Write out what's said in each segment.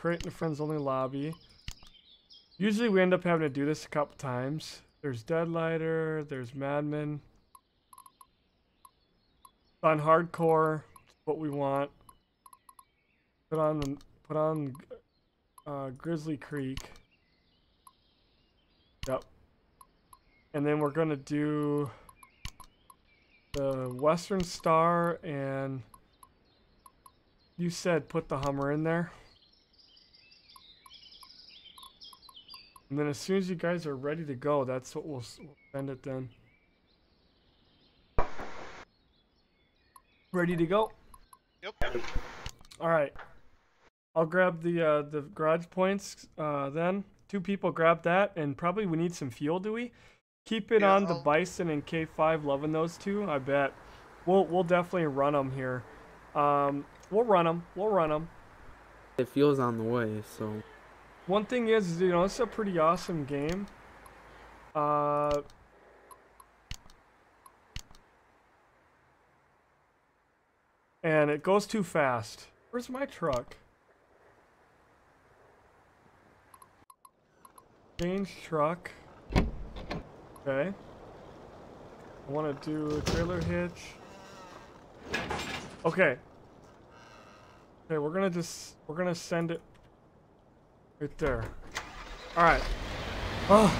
create a friends only lobby. Usually we end up having to do this a couple times. There's Deadlighter, there's Madman. On hardcore, what we want. Put on Grizzly Creek. Yep. And then we're gonna do the Western Star, and you said put the Hummer in there. And then as soon as you guys are ready to go, that's what we'll send it then. Ready to go? Yep. All right. I'll grab the garage points then. 2 people grab that, and probably we need some fuel, do we? Keep it on the Bison and K5, loving those 2, I bet. We'll definitely run them here. We'll run them. It feels on the way, so. One thing is, you know, it's a pretty awesome game. And it goes too fast. Where's my truck? Change truck. Okay. I want to do a trailer hitch. Okay. Okay, we're gonna send it right there. All right. Oh,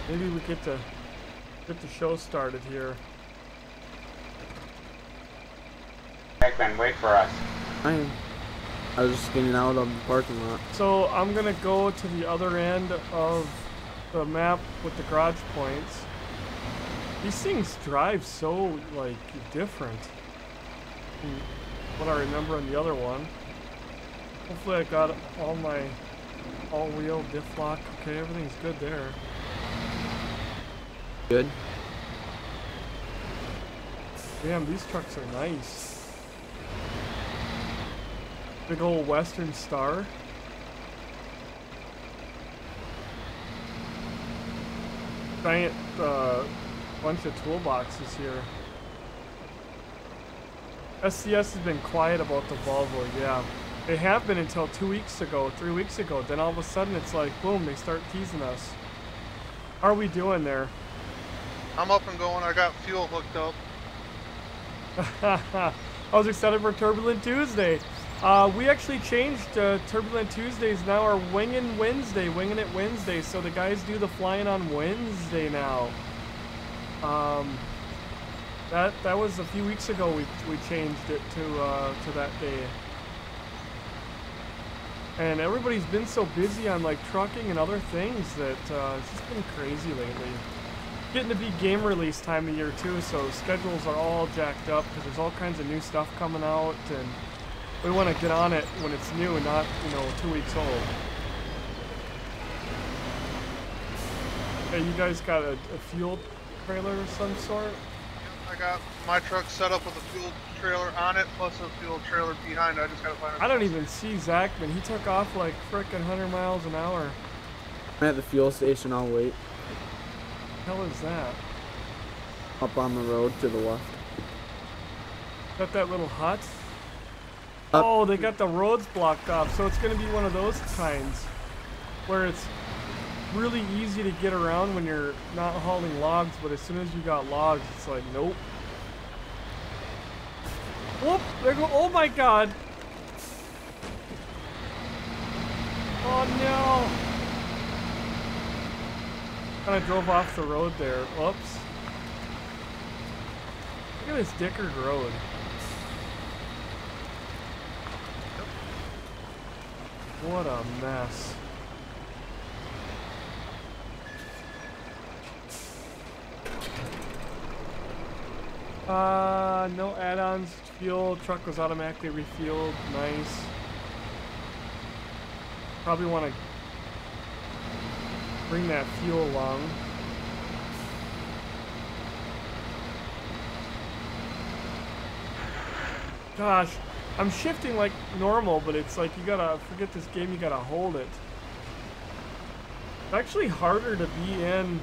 maybe we get the show started here. Beckman, wait for us. I was just getting out of the parking lot. So I'm gonna go to the other end of the map with the garage points. These things drive so like different from what I remember on the other one. Hopefully I got all my all-wheel diff lock. Okay, everything's good there. Good. Damn, these trucks are nice. Big old Western Star. Giant bunch of toolboxes here. SCS has been quiet about the Volvo, yeah. They have been until 2 weeks ago, 3 weeks ago. Then all of a sudden it's like, boom, they start teasing us. How are we doing there? I'm up and going. I got fuel hooked up. I was excited for Turbulent Tuesday. We actually changed Turbulent Tuesdays now are Winging It Wednesday. So the guys do the flying on Wednesday now. That was a few weeks ago. We changed it to that day. And everybody's been so busy on like trucking and other things that it's just been crazy lately. Getting to be game release time of year too, so schedules are all jacked up because there's all kinds of new stuff coming out, and we want to get on it when it's new and not, you know, 2 weeks old. Hey, you guys got a fuel trailer of some sort? I got my truck set up with a fuel trailer on it, plus a fuel trailer behind it. I just gotta find it. I don't even see Zachman. He took off like frickin' 100 miles an hour. I'm at the fuel station, I'll wait. What the hell is that? Up on the road to the left. Got that little hut? Up. Oh, they got the roads blocked off, so it's gonna be one of those kinds where it's really easy to get around when you're not hauling logs, but as soon as you got logs, it's like, nope. Whoop! There go! Oh my god! Oh no! Kind of drove off the road there. Whoops! Look at this Dickard Road. What a mess. No add-ons, fuel, truck was automatically refueled, nice. Probably want to bring that fuel along. Gosh, I'm shifting like normal, but it's like you gotta, forget this game, you gotta hold it. It's actually harder to be in,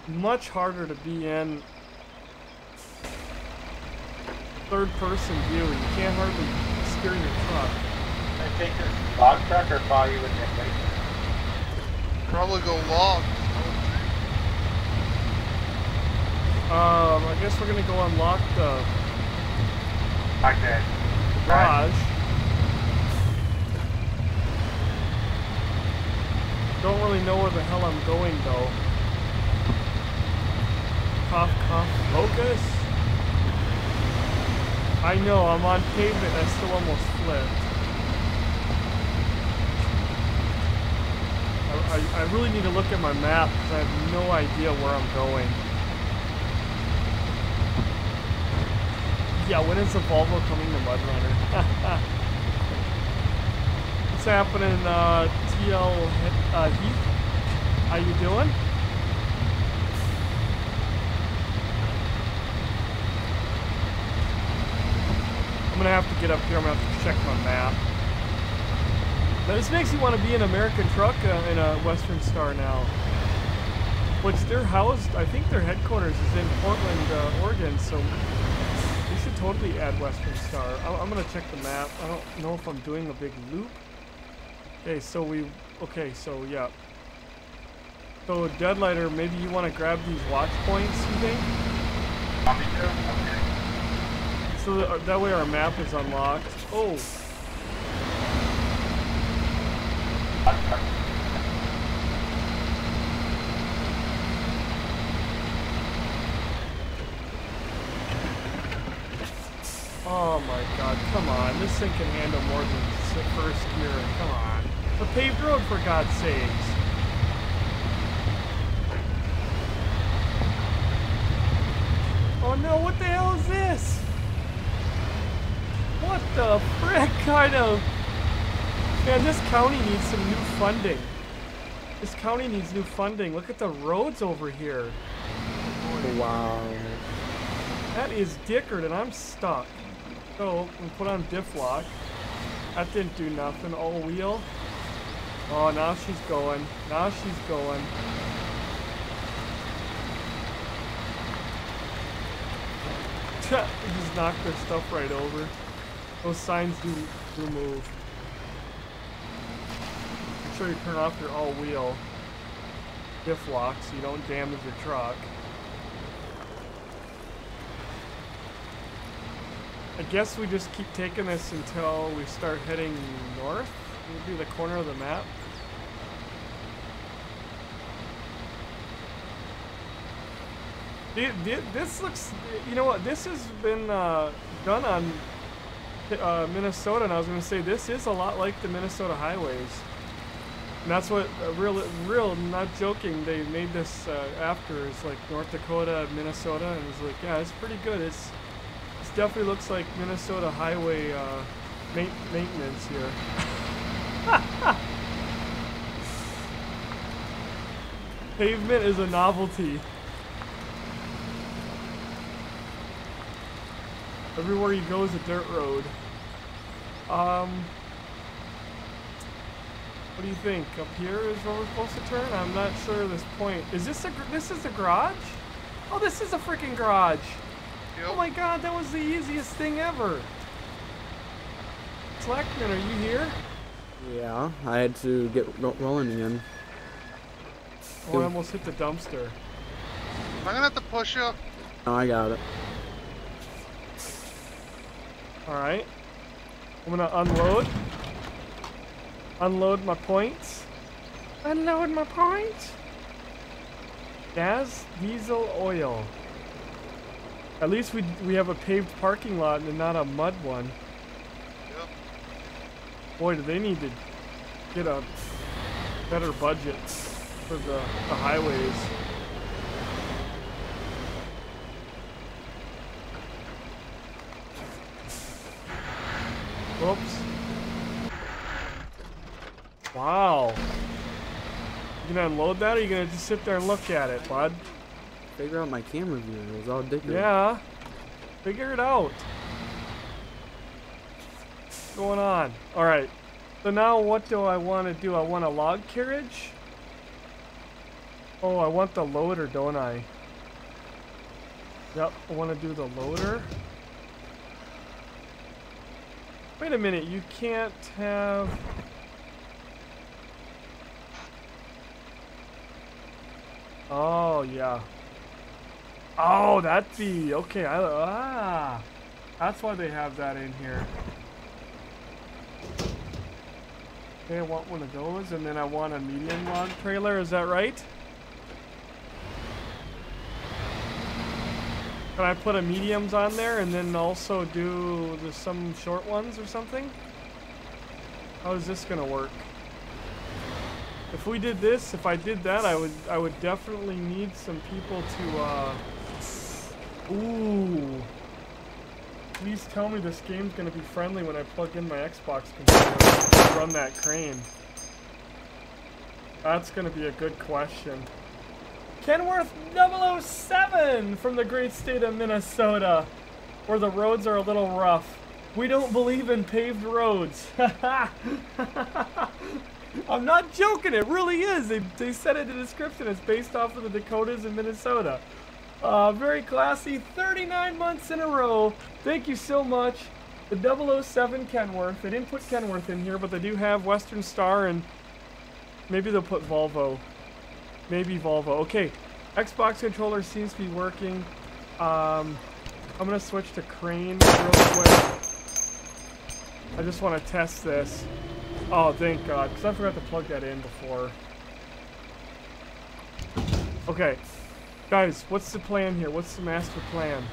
much harder to be in third-person view. You can't hardly steer your truck. take this log truck or follow you with that weight? Probably go log. I guess we're gonna go unlock the Like that. garage. Don't really know where the hell I'm going though. Cough, cough, focus. I know, I'm on pavement, I still almost flipped. I really need to look at my map because I have no idea where I'm going. Yeah, when is the Volvo coming to Mudrunner? What's happening, TL Heath? How you doing? I'm gonna have to get up here. I'm gonna have to check my map. But this makes you want to be an American truck in a Western Star now. Which they're housed, I think their headquarters is in Portland, Oregon, so we should totally add Western Star. I'm gonna check the map. I don't know if I'm doing a big loop. Okay, so yeah. So Deadlighter, maybe you want to grab these watch points, you think? Want me to? Okay. So that way our map is unlocked. Oh. Oh my god, come on. This thing can handle more than first gear. Come on. A paved road, for God's sakes. Oh no, what the hell is this? What the frick kind of... Man, this county needs some new funding. This county needs new funding. Look at the roads over here. Wow. That is dickered and I'm stuck. So, we put on diff lock. That didn't do nothing. All wheel. Oh, now she's going. Now she's going. Just knocked their stuff right over. Those signs do move. Make sure you turn off your all wheel diff lock so you don't damage your truck. I guess we just keep taking this until we start heading north. Maybe the corner of the map. This looks, you know what, this has been done on Minnesota, and I was going to say this is a lot like the Minnesota highways. And that's what, real, not joking, they made this after, is like North Dakota, Minnesota, and it's like, yeah, it's pretty good. This definitely looks like Minnesota highway maintenance here. Pavement is a novelty. Everywhere you go is a dirt road. What do you think? Up here is where we're supposed to turn? I'm not sure at this point. Is this this is the garage? Oh, this is a freaking garage. Yep. Oh my god, that was the easiest thing ever. Slackman, are you here? Yeah, I had to get rolling again. Oh, I almost hit the dumpster. Am I gonna have to push up? Oh, I got it. Alright. I'm gonna unload. Unload my points. Unload my points. Gas, diesel, oil. At least we have a paved parking lot and not a mud one. Yep. Boy, do they need to get a better budget for the highways. Whoops. Wow. You gonna unload that, or are you gonna just sit there and look at it, bud? Figure out my camera view. It was all different. Yeah. Figure it out. What's going on? Alright. So now what do I want to do? I want a log carriage? Oh, I want the loader, don't I? Yep, I want to do the loader. Wait a minute, you can't have... Oh, yeah. Oh, that'd be... Okay, that's why they have that in here. Okay, I want one of those, and then I want a medium log trailer, is that right? Can I put a mediums on there and then also do some short ones or something? How is this gonna work? If we did this, if I did that, I would definitely need some people to ooh. Please tell me this game's gonna be friendly when I plug in my Xbox controller and run that crane. That's gonna be a good question. Kenworth 007 from the great state of Minnesota, where the roads are a little rough. We don't believe in paved roads. I'm not joking, it really is. They said it in the description. It's based off of the Dakotas in Minnesota. Very classy, 39 months in a row. Thank you so much. The 007 Kenworth. They didn't put Kenworth in here, but they do have Western Star, and maybe they'll put Volvo. Maybe Volvo. Okay, Xbox controller seems to be working. I'm gonna switch to crane real quick. I just want to test this. Oh, thank God, because I forgot to plug that in before. Okay, guys, what's the plan here? What's the master plan?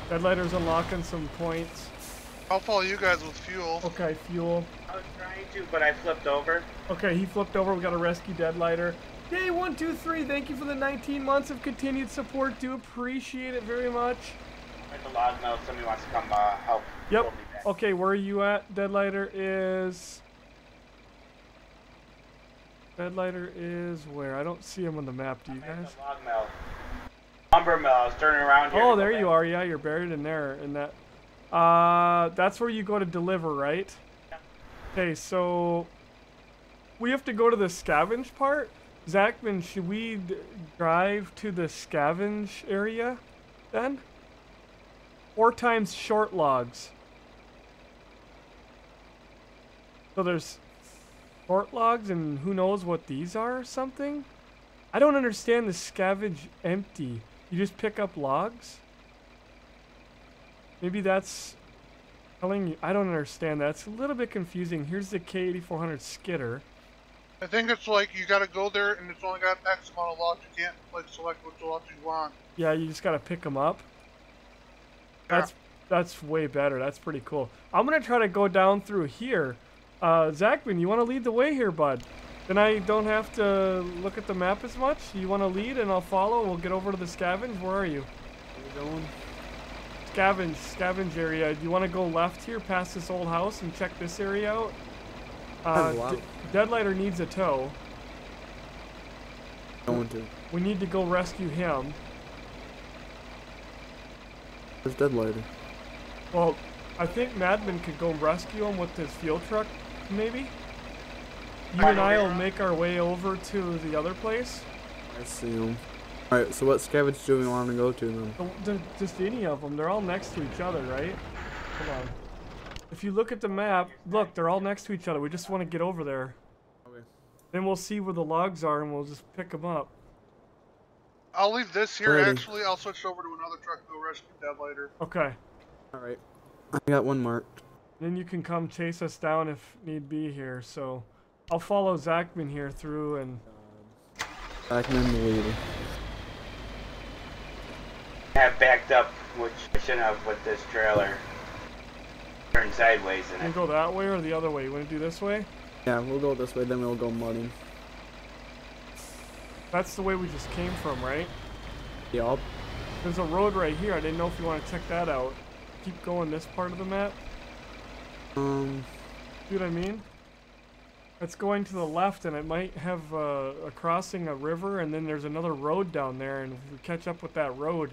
Deadlighter's unlocking some points. I'll follow you guys with fuel. Okay, fuel. I was trying to, but I flipped over. Okay, he flipped over. We got to rescue Deadlighter. Yay, 123. Thank you for the 19 months of continued support. Do appreciate it very much. I'm at the log mill. Somebody wants to come help. Yep. pull me back. Okay, where are you at? Deadlighter is where? I don't see him on the map. Do you I'm guys? at the log mill. Lumber mill. I was turning around here. Oh, there you are. Yeah, you're buried in there. In that. That's where you go to deliver, right? Yeah. Okay, so we have to go to the scavenge part. Zachman, should we drive to the scavenge area then? 4 times short logs. So there's short logs, and who knows what these are or something? I don't understand the scavenge empty. You just pick up logs? Maybe that's telling you. I don't understand that. It's a little bit confusing. Here's the K8400 skidder. I think it's like you gotta go there and it's only got X amount of logs. You can't like select which logs you want. Yeah, you just gotta pick them up. That's way better. That's pretty cool. I'm gonna try to go down through here. Zachman, you want to lead the way here, bud? Then I don't have to look at the map as much. You want to lead and I'll follow. We'll get over to the scavenge. Where are you? Where are we going? Scavenge area. Do you want to go left here past this old house and check this area out? Deadlighter needs a tow. Going to. We need to go rescue him. Where's Deadlighter? Well, I think Madman could go rescue him with his fuel truck, maybe? You and I will make our way over to the other place. I see him. Alright, so what scavenge do we want to go to then? Just any of them. They're all next to each other, right? Hold on. If you look at the map, look, they're all next to each other. We just want to get over there. Okay. Then we'll see where the logs are and we'll just pick them up. I'll leave this here. Alrighty. Actually, I'll switch over to another truck and go rescue Deadlighter. Okay. Alright. I got one marked. Then you can come chase us down if need be here. So I'll follow Zachman here through and... Zachman the leader. I have backed up, which I shouldn't have with this trailer. Turn sideways in you it. go that way or the other way? You want to do this way? Yeah, we'll go this way, then we'll go mudding. That's the way we just came from, right? Yup. There's a road right here. I didn't know if you want to check that out. Keep going this part of the map. See what I mean? It's going to the left, and it might have a crossing a river, and then there's another road down there, and if we catch up with that road,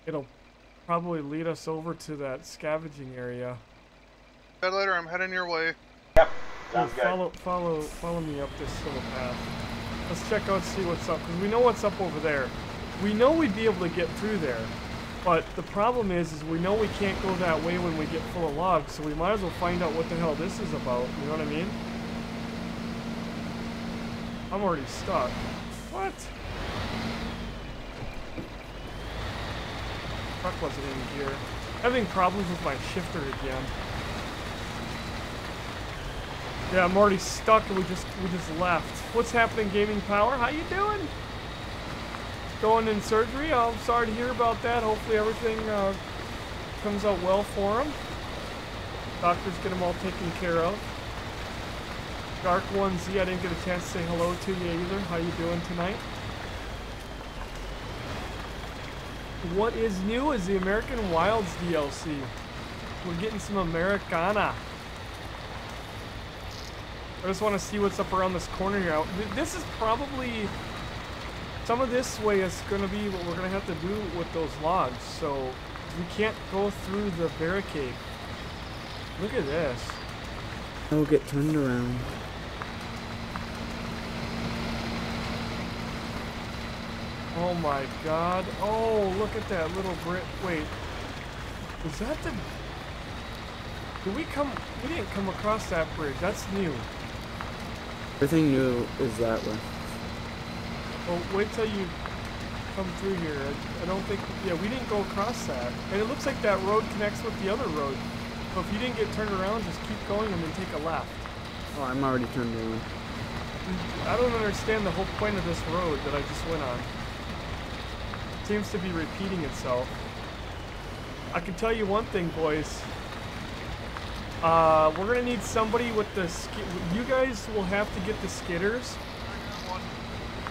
it'll probably lead us over to that scavenging area. Deadlighter, I'm heading your way. Yep, sounds good. Follow me up this little path. Let's check out, see what's up, because we know what's up over there. We know we'd be able to get through there. But the problem is we know we can't go that way when we get full of logs, so we might as well find out what the hell this is about, you know what I mean? I'm already stuck. What? Truck wasn't in gear. Having problems with my shifter again. Yeah, I'm already stuck and we just left. What's happening, Gaming Power? How you doing? Going in surgery? Oh, I'm sorry to hear about that. Hopefully everything comes out well for him. Doctors get him all taken care of. Dark 1Z, I didn't get a chance to say hello to you either. How you doing tonight? What is new is the American Wilds DLC. We're getting some Americana. I just want to see what's up around this corner here. This is probably... Some of this way is going to be what we're going to have to do with those logs. So we can't go through the barricade. Look at this. I'll get turned around. Oh my god. Oh, look at that little brick. Wait. Was that the... We didn't come across that bridge. That's new. Everything new is that way. Well, wait till you come through here. I don't think... Yeah, we didn't go across that. And it looks like that road connects with the other road. So if you didn't get turned around, just keep going and then take a left. Oh, I'm already turned around. I don't understand the whole point of this road that I just went on. It seems to be repeating itself. I can tell you one thing, boys. We're gonna need somebody with the you guys will have to get the skidders.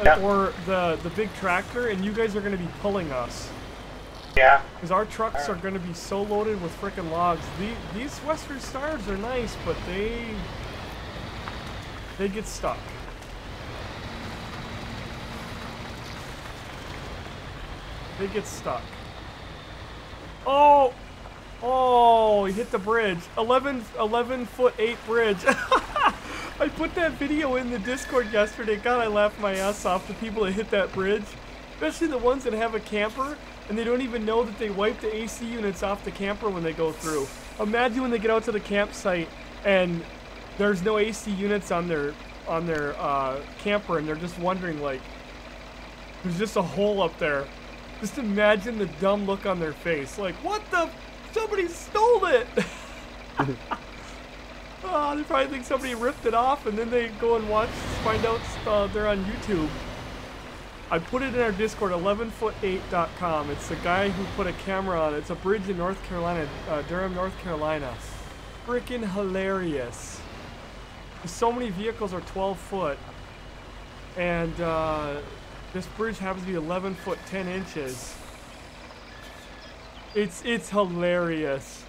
Yeah. Or the big tractor, and you guys are gonna be pulling us. Yeah. Because our trucks are gonna be so loaded with frickin' logs. These Western Stars are nice, but they get stuck. They get stuck. Oh! Oh, he hit the bridge. 11'8" bridge. I put that video in the Discord yesterday. God, I laughed my ass off. The people that hit that bridge. Especially the ones that have a camper and they don't even know that they wipe the AC units off the camper when they go through. Imagine when they get out to the campsite and there's no AC units on their camper and they're just wondering, like, there's just a hole up there. Just imagine the dumb look on their face. Like, what the... Somebody stole it! Oh, they probably think somebody ripped it off and then they go and watch, find out they're on YouTube. I put it in our Discord, 11foot8.com. It's the guy who put a camera on it. It's a bridge in North Carolina, Durham, North Carolina. Freaking hilarious. So many vehicles are 12 foot. And this bridge happens to be 11 foot 10 inches. It's hilarious.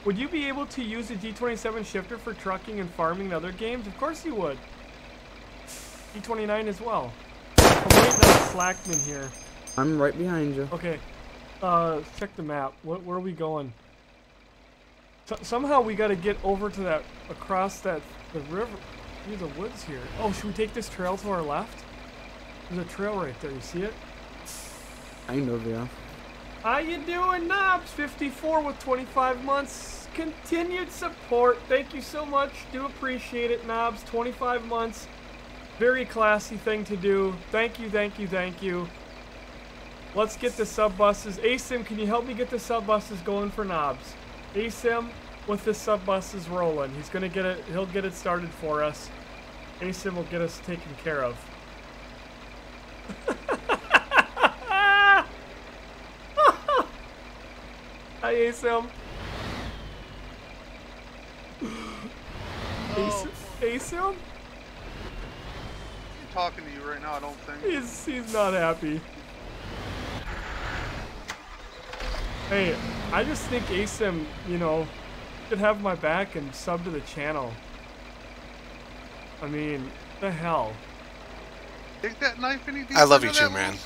Would you be able to use the G27 shifter for trucking and farming in other games? Of course you would. G29 as well. I'm waiting on Slackman here. I'm right behind you. Okay. Check the map. Where are we going? Somehow we got to get over to that, across the river, through the woods here. Oh, should we take this trail to our left? There's a trail right there. You see it? Kind of, yeah. How you doing, Knobs? 54 with 25 months. Continued support. Thank you so much. Do appreciate it, Knobs. 25 months. Very classy thing to do. Thank you, thank you, thank you. Let's get the sub buses. ASIM, can you help me get the sub buses going for Knobs? ASIM with the sub buses rolling. He's gonna get it. He'll get it started for us. ASIM will get us taken care of. Hi, ASIM. ASIM? He's talking to you right now, I don't think. He's not happy. Hey, I just think ASIM, you know, should have my back and sub to the channel. I mean, the hell. Take that knife any deeper. I love you too, man.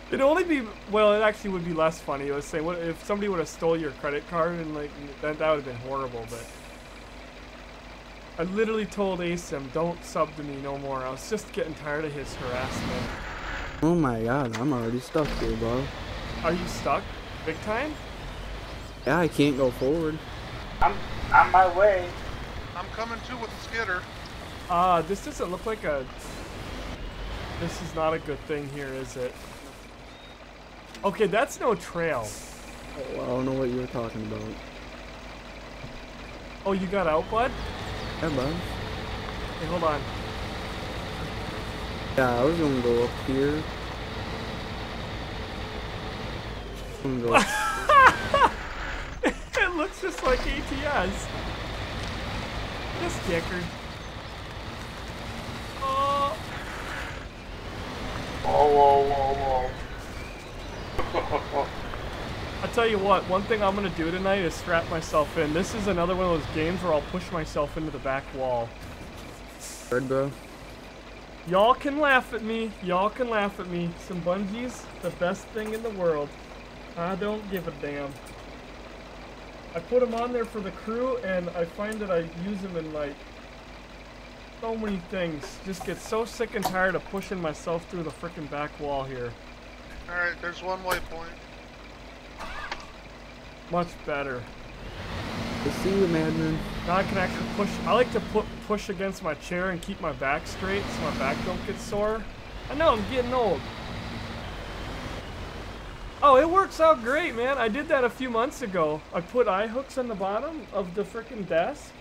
It'd only be, well, it actually would be less funny. Let's say, what if somebody would have stole your credit card and like that would have been horrible. But I literally told ASIM, don't sub to me no more. I was just getting tired of his harassment. Oh my god, I'm already stuck here, bro. Are you stuck? Big time? Yeah, I can't go forward. I'm on my way. I'm coming too with the skidder. This doesn't look like a... This is not a good thing here, is it? Okay, that's no trail. Oh, I don't know what you were talking about. Oh, you got out, bud? Yeah, bud. Hey, hold on. Yeah, I was gonna go up here. I'm gonna go. It looks just like ATS. This dicker. Oh. Whoa. I'll tell you what, one thing I'm gonna do tonight is strap myself in. This is another one of those games where I'll push myself into the back wall. Red, bro. Y'all can laugh at me. Y'all can laugh at me. Some bungees, the best thing in the world. I don't give a damn. I put them on there for the crew, and I find that I use them in, like, so many things. Just get so sick and tired of pushing myself through the frickin' back wall here. Alright, there's one waypoint. Much better. I see you, madman. Now I can actually push. I like to push against my chair and keep my back straight so my back don't get sore. I know I'm getting old. Oh, it works out great, man. I did that a few months ago. I put eye hooks on the bottom of the frickin' desk.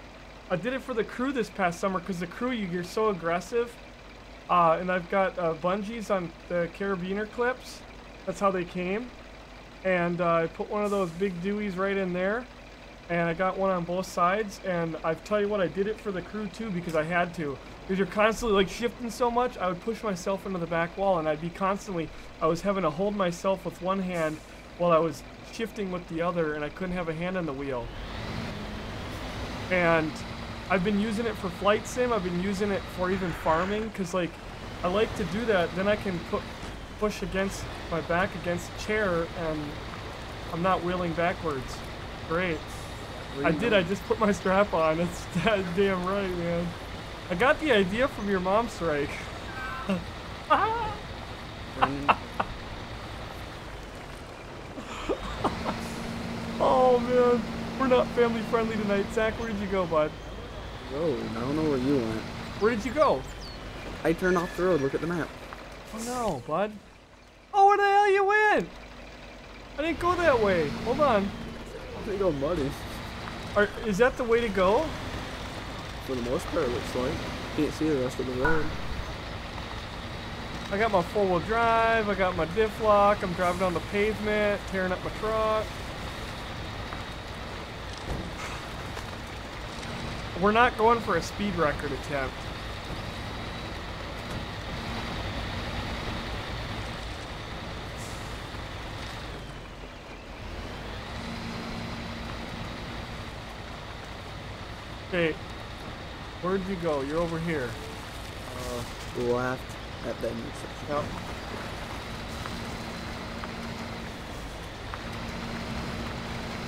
I did it for the crew this past summer because the crew, you're so aggressive. And I've got bungees on the carabiner clips. That's how they came. And I put one of those big dewies right in there. And I got one on both sides. And I tell you what, I did it for the crew too because I had to. Because you're constantly like shifting so much, I would push myself into the back wall and I'd be constantly, I was having to hold myself with one hand while I was shifting with the other and I couldn't have a hand on the wheel. And I've been using it for flight sim, I've been using it for even farming because like, I like to do that, then I can push against my back against the chair and I'm not wheeling backwards. Great. I just put my strap on, it's that damn right, man. I got the idea from your mom's strike. Oh man, we're not family friendly tonight. Zach, where did you go, bud? Oh, I don't know where you went. Where did you go? I turned off the road, look at the map. Oh no, bud. Oh, where the hell you went? I didn't go that way. Hold on. I think I'm muddy. Is that the way to go? For the most part, it looks like. Can't see the rest of the road. I got my four-wheel drive, I got my diff lock, I'm driving on the pavement, tearing up my truck. We're not going for a speed record attempt. Okay, where'd you go? You're over here. Left at that intersection. Yep.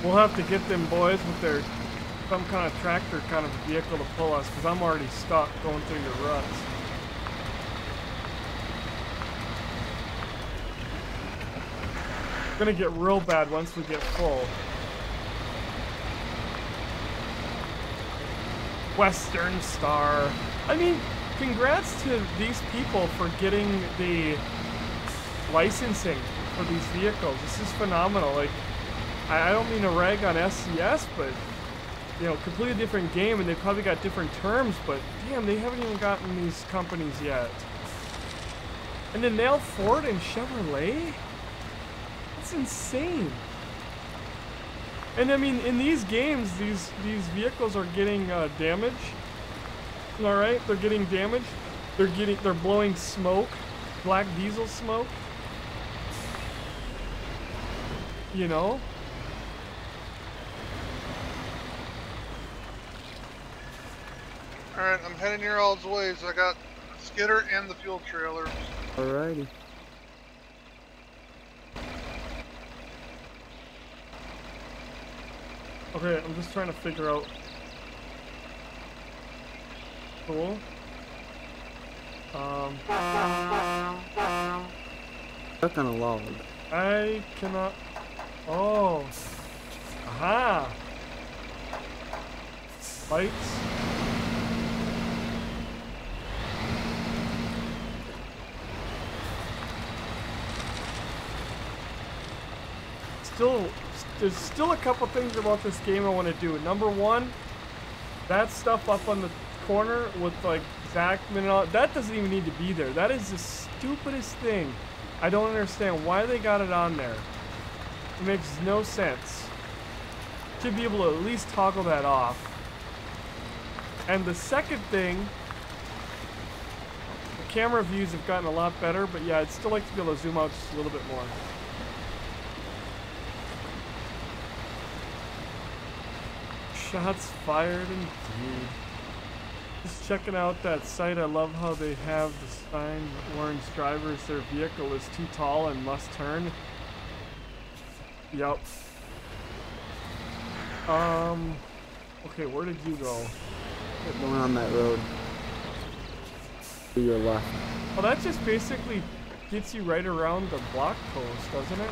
We'll have to get them boys with their some kind of tractor kind of vehicle to pull us because I'm already stuck going through your ruts. It's gonna get real bad once we get full. Western Star. I mean, congrats to these people for getting the licensing for these vehicles. This is phenomenal. Like, I don't mean to rag on SCS, but you know, completely different game, and they probably got different terms. But damn, they haven't even gotten these companies yet. And then now Ford and Chevrolet. That's insane. And I mean, in these games, these vehicles are getting damage. All right, they're getting damaged. They're blowing smoke, black diesel smoke. You know. All right, I'm heading your all's ways. I got the skidder and the fuel trailer. Alrighty. Okay, I'm just trying to figure out. Cool. Stuck on a log. I cannot. Oh. Aha. Lights. There's still a couple things about this game I want to do. Number one, that stuff up on the corner with like Zachman and all, that doesn't even need to be there. That is the stupidest thing. I don't understand why they got it on there. It makes no sense. Should be able to at least toggle that off. And the second thing, the camera views have gotten a lot better, but yeah, I'd still like to be able to zoom out just a little bit more. Shots fired indeed. Just checking out that site. I love how they have the sign that warns drivers their vehicle is too tall and must turn. Yep. Okay, where did you go? Going on that road. To your left. Well, that just basically gets you right around the block post, doesn't it?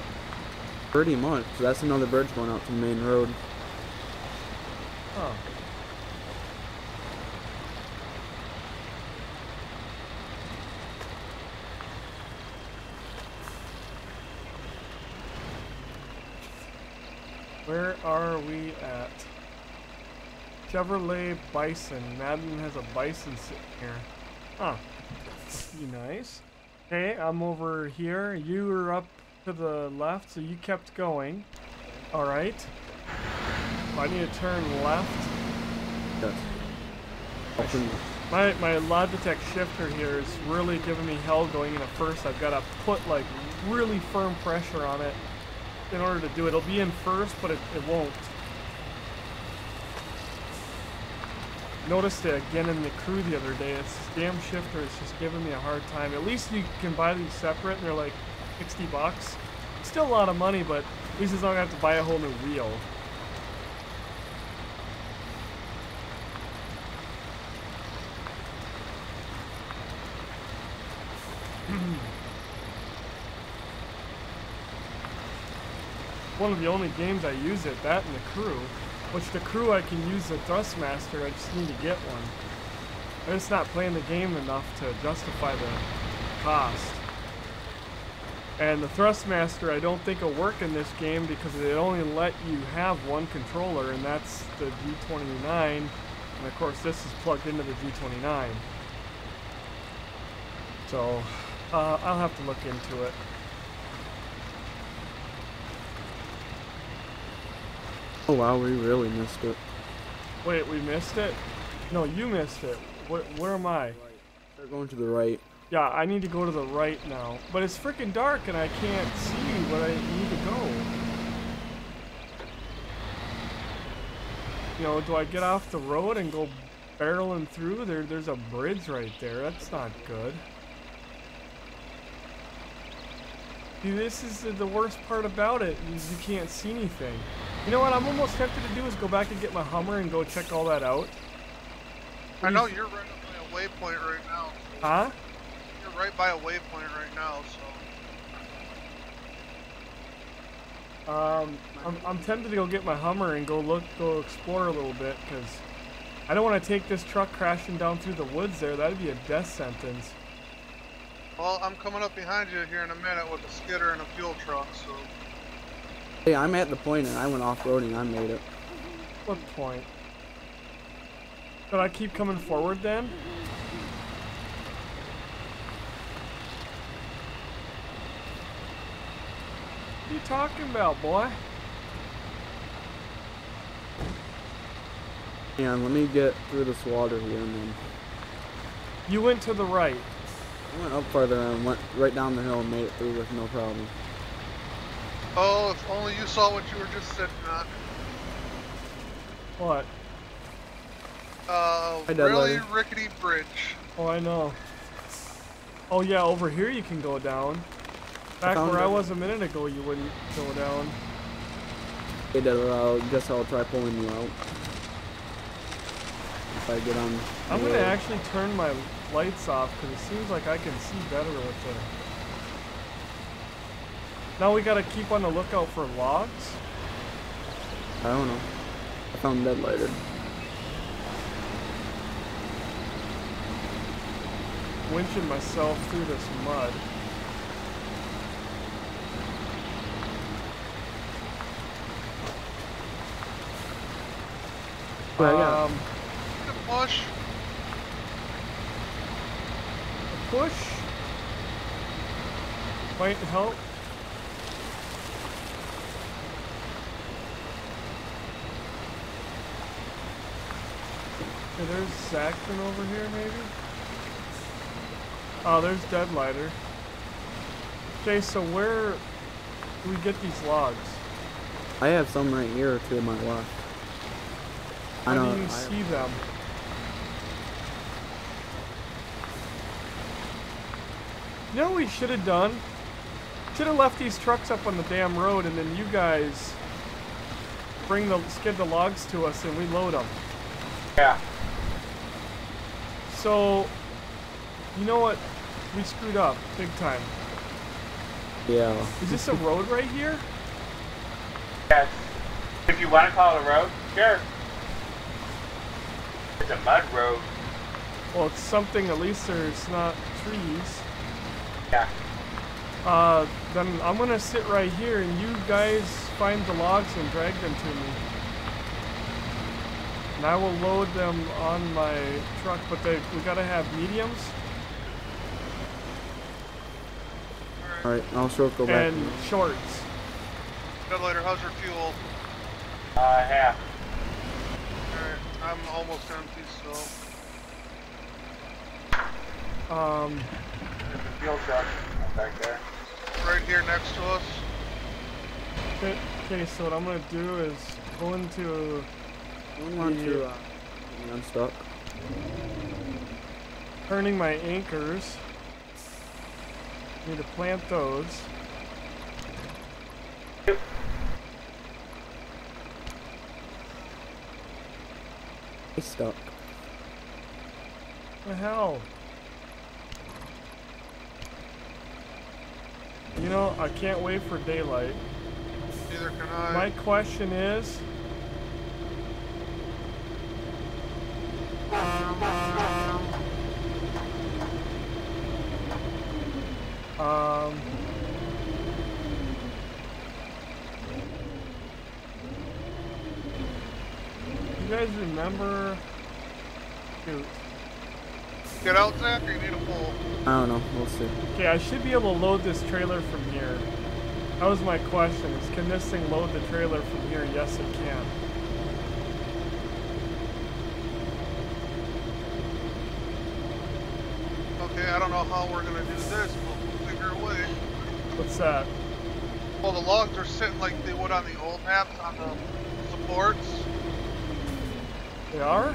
Pretty much. That's another bridge going out to the main road. Huh. Where are we at? Chevrolet Bison. Madden has a Bison sitting here. Huh. Must be nice. Okay, I'm over here. You were up to the left, so you kept going. Alright. I need to turn left. Yes. My Logitech shifter here is really giving me hell going into first. I've got to put like really firm pressure on it in order to do it. It'll be in first, but it won't. Noticed it again in the crew the other day. This damn shifter is just giving me a hard time. At least you can buy these separate and they're like 60 bucks. Still a lot of money, but at least it's not gonna have to buy a whole new wheel. One of the only games I use it, that and the crew. Which the crew I can use the Thrustmaster, I just need to get one. I'm just not playing the game enough to justify the cost. And the Thrustmaster I don't think will work in this game because they only let you have one controller, and that's the G29. And of course this is plugged into the G29. So I'll have to look into it. Oh wow, we really missed it. Wait, we missed it? No, you missed it. Where am I? They're going to the right. Yeah, I need to go to the right now. But it's freaking dark and I can't see where I need to go. You know, do I get off the road and go barreling through? There's a bridge right there. That's not good. See, this is the worst part about it, is you can't see anything. You know what I'm almost tempted to do is go back and get my Hummer and go check all that out. I know you're right by a waypoint right now. Huh? You're right by a waypoint right now, so. I'm tempted to go get my Hummer and go explore a little bit, because I don't want to take this truck crashing down through the woods there. That'd be a death sentence. Well, I'm coming up behind you here in a minute with a skidder and a fuel truck, so. Hey, I'm at the point and I went off-roading. I made it. What point? Should I keep coming forward then? What are you talking about, boy? Hang on, let me get through this water here and then. You went to the right. I went up farther and went right down the hill and made it through with no problem. Oh, if only you saw what you were just sitting on. What? Really rickety bridge. Oh, I know. Oh yeah, over here you can go down. Back where I was a minute ago, you wouldn't go down. Hey, I guess I'll try pulling you out. If I get on. I'm gonna actually turn my lights off because it seems like I can see better with Now we gotta keep on the lookout for logs? I don't know. I found dead lighted. Winching myself through this mud. Push. A push might help. Okay, there's Zachman over here, maybe? Oh, there's Deadlighter. Okay, so where do we get these logs? I have some right here to my left. I know. How do you see them? You know what we should have done? Should have left these trucks up on the damn road, and then you guys skid the logs to us, and we load them. Yeah. So, you know what? We screwed up big time. Yeah. Is this a road right here? Yes. If you want to call it a road, sure. It's a mud road. Well, it's something, at least there's not trees. Yeah. Then I'm gonna sit right here and you guys find the logs and drag them to me. And I will load them on my truck, but we gotta have mediums. Alright, I'll circle back. And shorts. Deadlighter, how's your fuel? Half. Alright, I'm almost empty, so. There's a fuel truck back there. Right here next to us. Okay, so what I'm gonna do is go into I don't want to, I'm stuck. turning my anchors. Need to plant those. Yep. I'm stuck. What the hell? You know, I can't wait for daylight. Neither can I. My question is, you guys remember? Shoot. Get out, Zach, or you need a pull? I don't know. We'll see. Okay, I should be able to load this trailer from here. That was my question, is can this thing load the trailer from here? Yes, it can. Okay, I don't know how we're gonna do this, but we'll figure a way. What's that? Well, the logs are sitting like they would on the old maps on the supports. They are?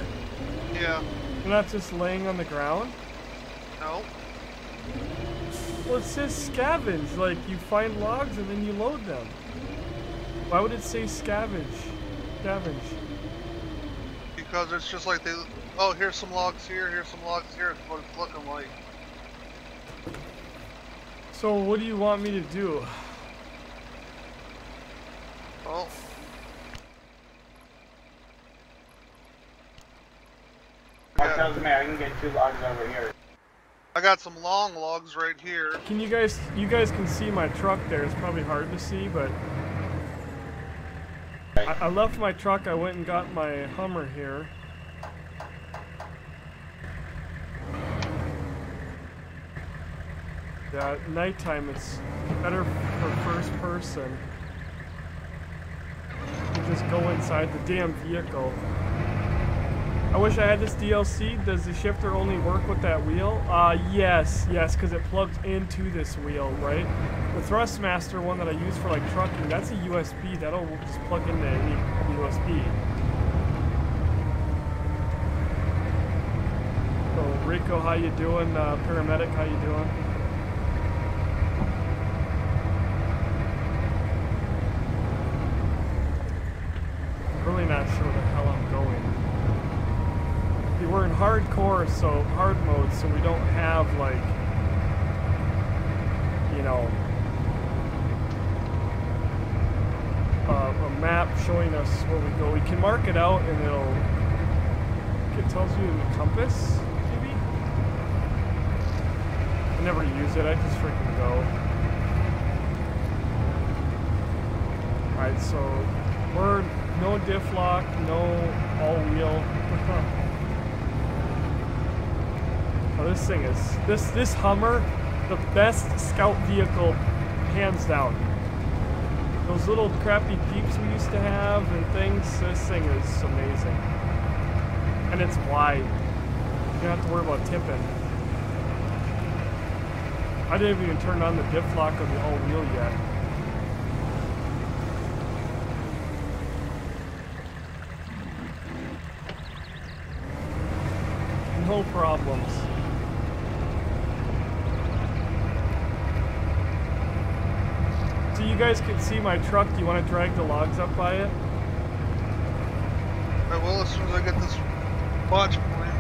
Yeah. They're not just laying on the ground? No. Well, it says scavenge, like you find logs and then you load them. Why would it say scavenge? Scavenge. Because it's just like they, oh, here's some logs here, here's some logs here, it's what it's looking like. So what do you want me to do? Oh. That tells me I can get 2 logs over here. I got some long logs right here. Can you guys can see my truck there. It's probably hard to see, but I left my truck. I went and got my Hummer here. Yeah, at nighttime it's better for first person. You just go inside the damn vehicle. I wish I had this DLC. Does the shifter only work with that wheel? Yes, because it plugs into this wheel, right? The Thrustmaster one that I use for like trucking, that's a USB. That'll just plug into any USB. So Rico, how you doing? Paramedic, how you doing? Really not sure where the hell I'm going. We're in hardcore, so hard mode, so we don't have like, you know, map showing us where we go. We can mark it out and it tells you the compass, maybe? I never use it, I just freaking go. Alright, so we're no diff lock, no all-wheel. Oh, this thing is, this Hummer, the best scout vehicle, hands down. Those little crappy Jeeps we used to have and things, this thing is amazing. And it's wide. You don't have to worry about tipping. I didn't even turn on the diff lock on the all-wheel yet. No problems. So you guys can see my truck. Do you want to drag the logs up by it? I will as soon as I get this watch point.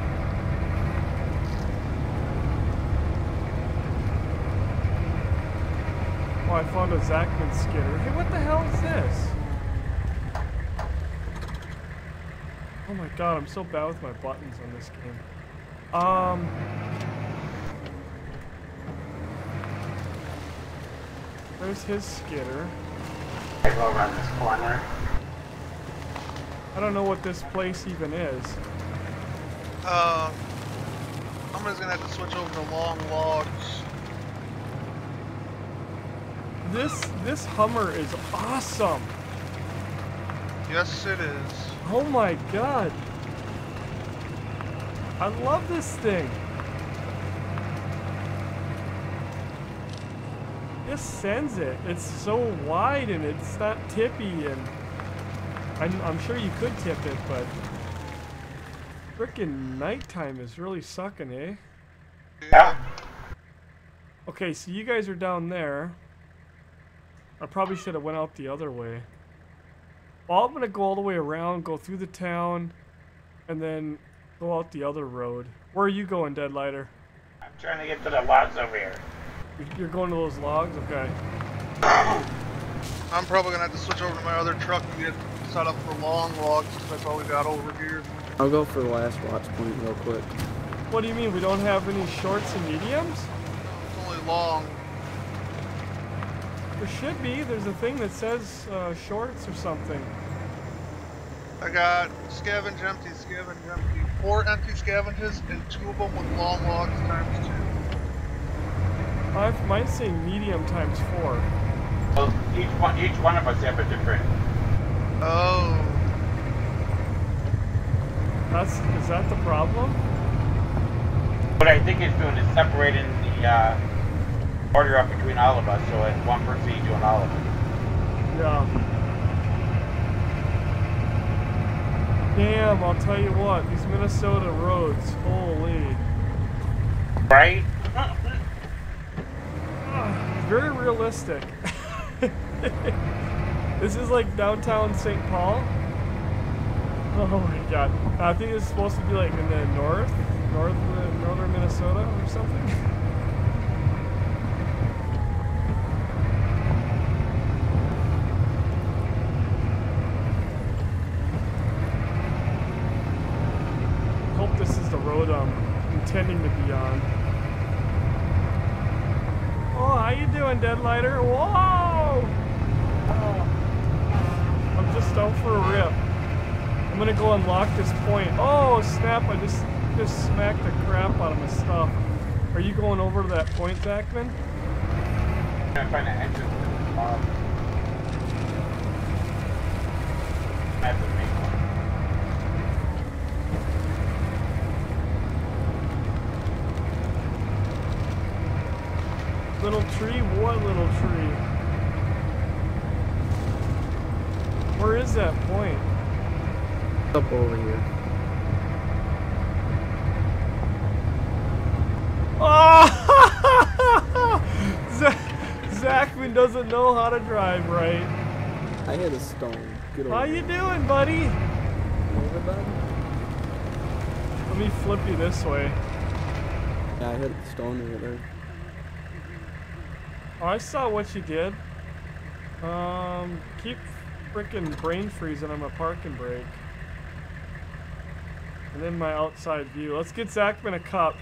Oh, I found a Zachman skidder. Hey, what the hell is this? Oh my god, I'm so bad with my buttons on this game. There's his skidder. I go around this corner. I don't know what this place even is. I'm just gonna have to switch over to long logs. This Hummer is awesome. Yes, it is. Oh my god. I love this thing. Just sends it. It's so wide and it's not tippy, and I'm sure you could tip it, but frickin' nighttime is really sucking, eh? Yeah. Okay, so you guys are down there. I probably should have went out the other way. Well, I'm gonna go all the way around, go through the town, and then go out the other road. Where are you going, Deadlighter? I'm trying to get to the logs over here. You're going to those logs? Okay. I'm probably gonna have to switch over to my other truck and get set up for long logs since that's all we got over here. I'll go for the last watch point real quick. What do you mean? We don't have any shorts and mediums? It's only long. There should be. There's a thing that says shorts or something. I got scavenge empty, 4 empty scavenges and 2 of them with long logs times 2. Mine's saying medium times 4. Well, each one of us have a different. Oh. Is that the problem? What I think it's doing is separating the order up between all of us, so it's one person each doing all of it. Yeah. Damn, I'll tell you what, these Minnesota roads, holy. Right? Very realistic. This is like downtown St. Paul. Oh my god. I think it's supposed to be like in the northern Minnesota or something. Hope this is the road I'm intending to be on. Oh, how you doing, Deadlighter? Whoa! Oh. I'm just out for a rip. I'm gonna go unlock this point. Oh snap! I just smacked the crap out of my stuff. Are you going over to that point, Zachman? I'm trying to find an entrance to this log. That's the main one. Little tree? What little tree? Where is that point? Up over here. Oh! Zachman doesn't know how to drive right. I hit a stone. Get over How you doing, buddy? over, bud? Let me flip you this way. Yeah, I hit the stone over there. Oh, I saw what you did. frickin' brain freezing on my parking brake. And then my outside view. Let's get Zachman a cup.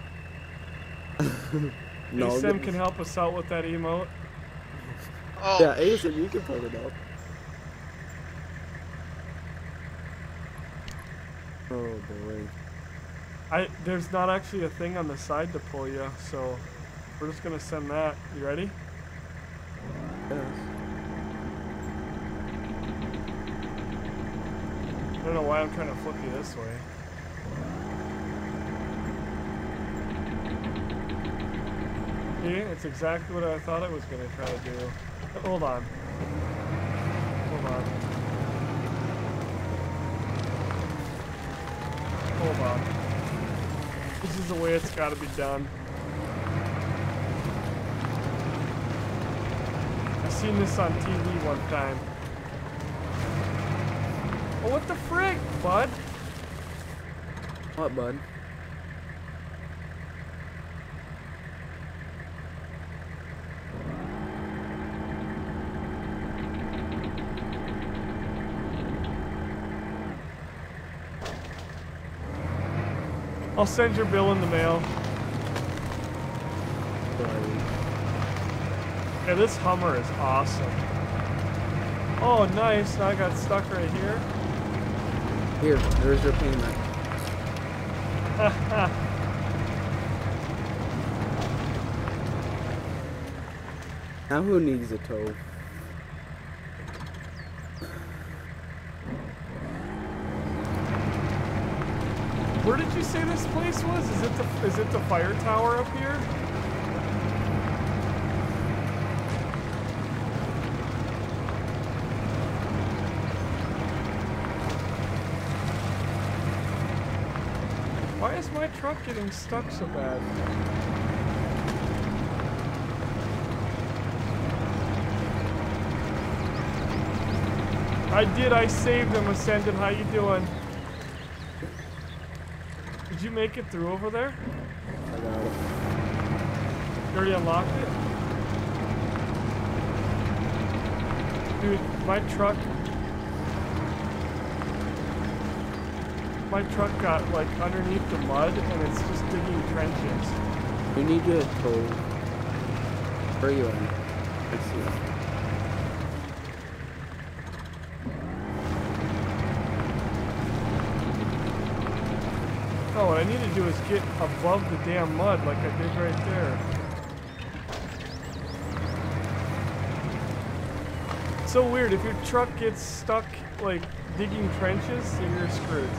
No, ASM can help us out with that emote. Oh, yeah, ASM, you can put it up. Oh boy. There's not actually a thing on the side to pull you, so we're just gonna send that. You ready? Yes. I don't know why I'm trying to flip you this way. See, it's exactly what I thought I was gonna try to do. Hold on. Hold on. Hold on. This is the way it's gotta be done. I seen this on TV one time. Oh, what the frick, bud? What, bud? I'll send your bill in the mail. Sorry. Yeah, this Hummer is awesome. Oh, nice. Now I got stuck right here. Here, there's your payment. Now who needs a tow? Where did you say this place was? Is it the fire tower up here? Why is my truck getting stuck so bad? I saved him, Ascended. How you doing? Did you make it through over there? I got it. You already unlocked it? Dude, my truck got like underneath the mud and it's just digging trenches. You need to tow. Where are you at? Let's see. Oh, what I need to do is get above the damn mud like I did right there. It's so weird, if your truck gets stuck like digging trenches, then you're screwed.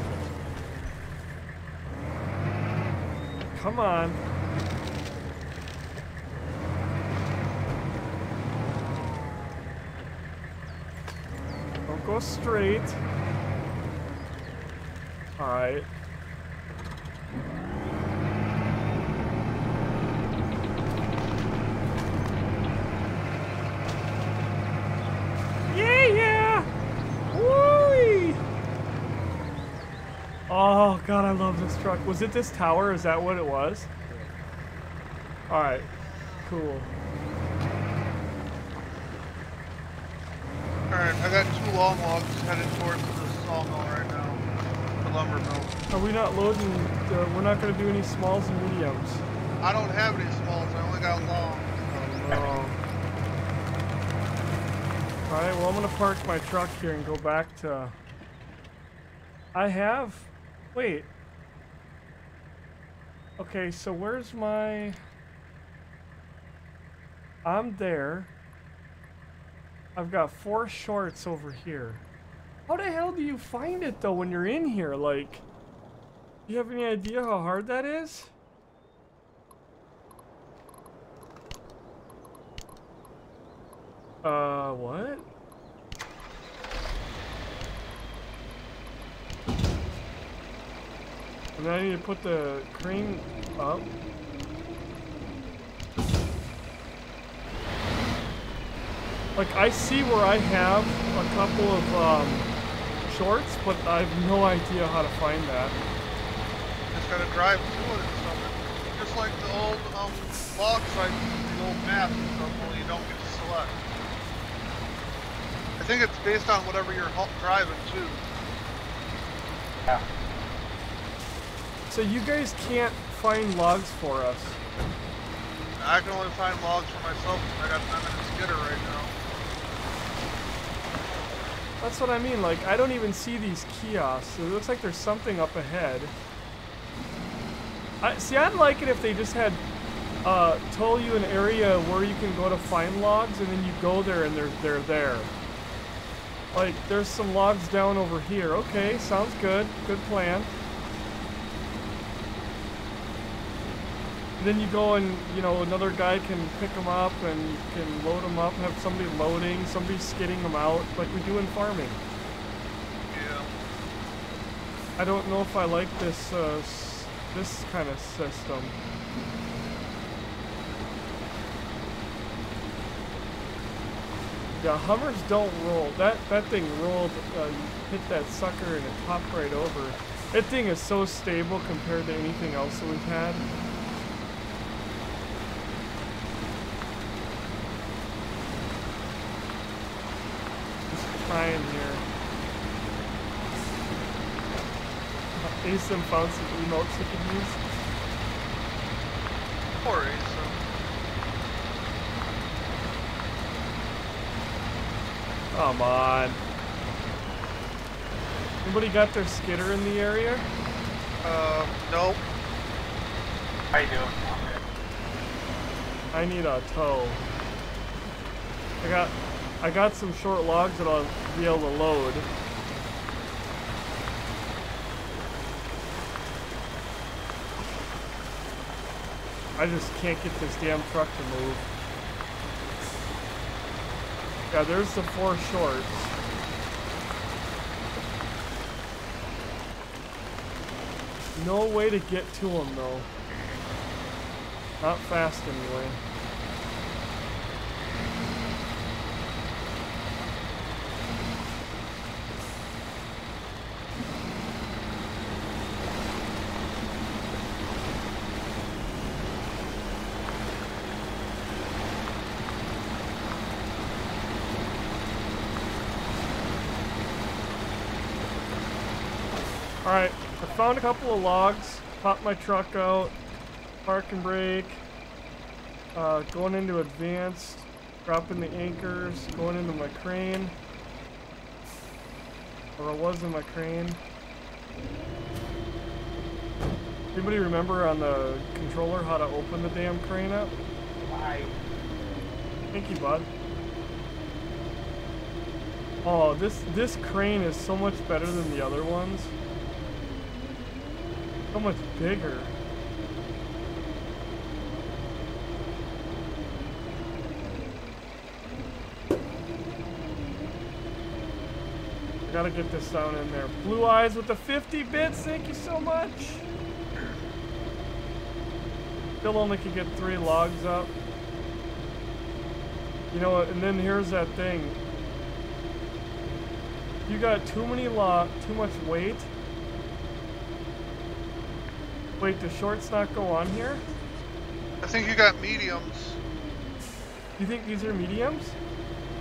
Come on. Don't go straight. Alright. Oh god, I love this truck. Was it this tower? Is that what it was? Alright, cool. Alright, I got 2 long logs headed towards the sawmill right now. The lumber mill. Are we not loading, we're not going to do any smalls and mediums? I don't have any smalls, I only got longs. Oh no. Alright, well I'm going to park my truck here and go back to... I have... Wait. Okay, so where's my... I'm there. I've got 4 shorts over here. How the hell do you find it though when you're in here? Like, do you have any idea how hard that is? What? And then I need to put the crane up. Like, I see where I have a couple of shorts, but I have no idea how to find that. Just gotta drive to it or something. Just like the old log sites, the old maps and stuff, only you don't get to select. I think it's based on whatever you're driving too. Yeah. So you guys can't find logs for us. I can only find logs for myself because I got them in a skidder right now. That's what I mean, like, I don't even see these kiosks. It looks like there's something up ahead. See, I'd like it if they just had, told you an area where you can go to find logs, and then you go there and they're there. Like, there's some logs down over here. Okay, sounds good. Good plan. And then you go and, you know, another guy can pick them up and can load them up, have somebody loading, somebody skidding them out, like we do in farming. Yeah. I don't know if I like this, this kind of system. Yeah, Hummers don't roll. That thing rolled, you hit that sucker and it popped right over. That thing is so stable compared to anything else that we've had. Trying here. Asim found some emotes he could use. Poor Asim. Come on. Anybody got their skidder in the area? Nope. I do. I need a tow. I got some short logs that I'll be able to load. I just can't get this damn truck to move. Yeah, there's the 4 shorts. No way to get to them though. Not fast anyway. Alright, I found a couple of logs, popped my truck out, park and brake, going into advanced, dropping the anchors, going into my crane, or I was in my crane. Anybody remember on the controller how to open the damn crane up? Why? Thank you, bud. Oh, this crane is so much better than the other ones. So much bigger. I gotta get this down in there. Blue Eyes with the 50 bits, thank you so much. Still only can get 3 logs up. You know what, and then here's that thing. You got too much weight. Wait, the shorts not go on here? I think you got mediums. You think these are mediums?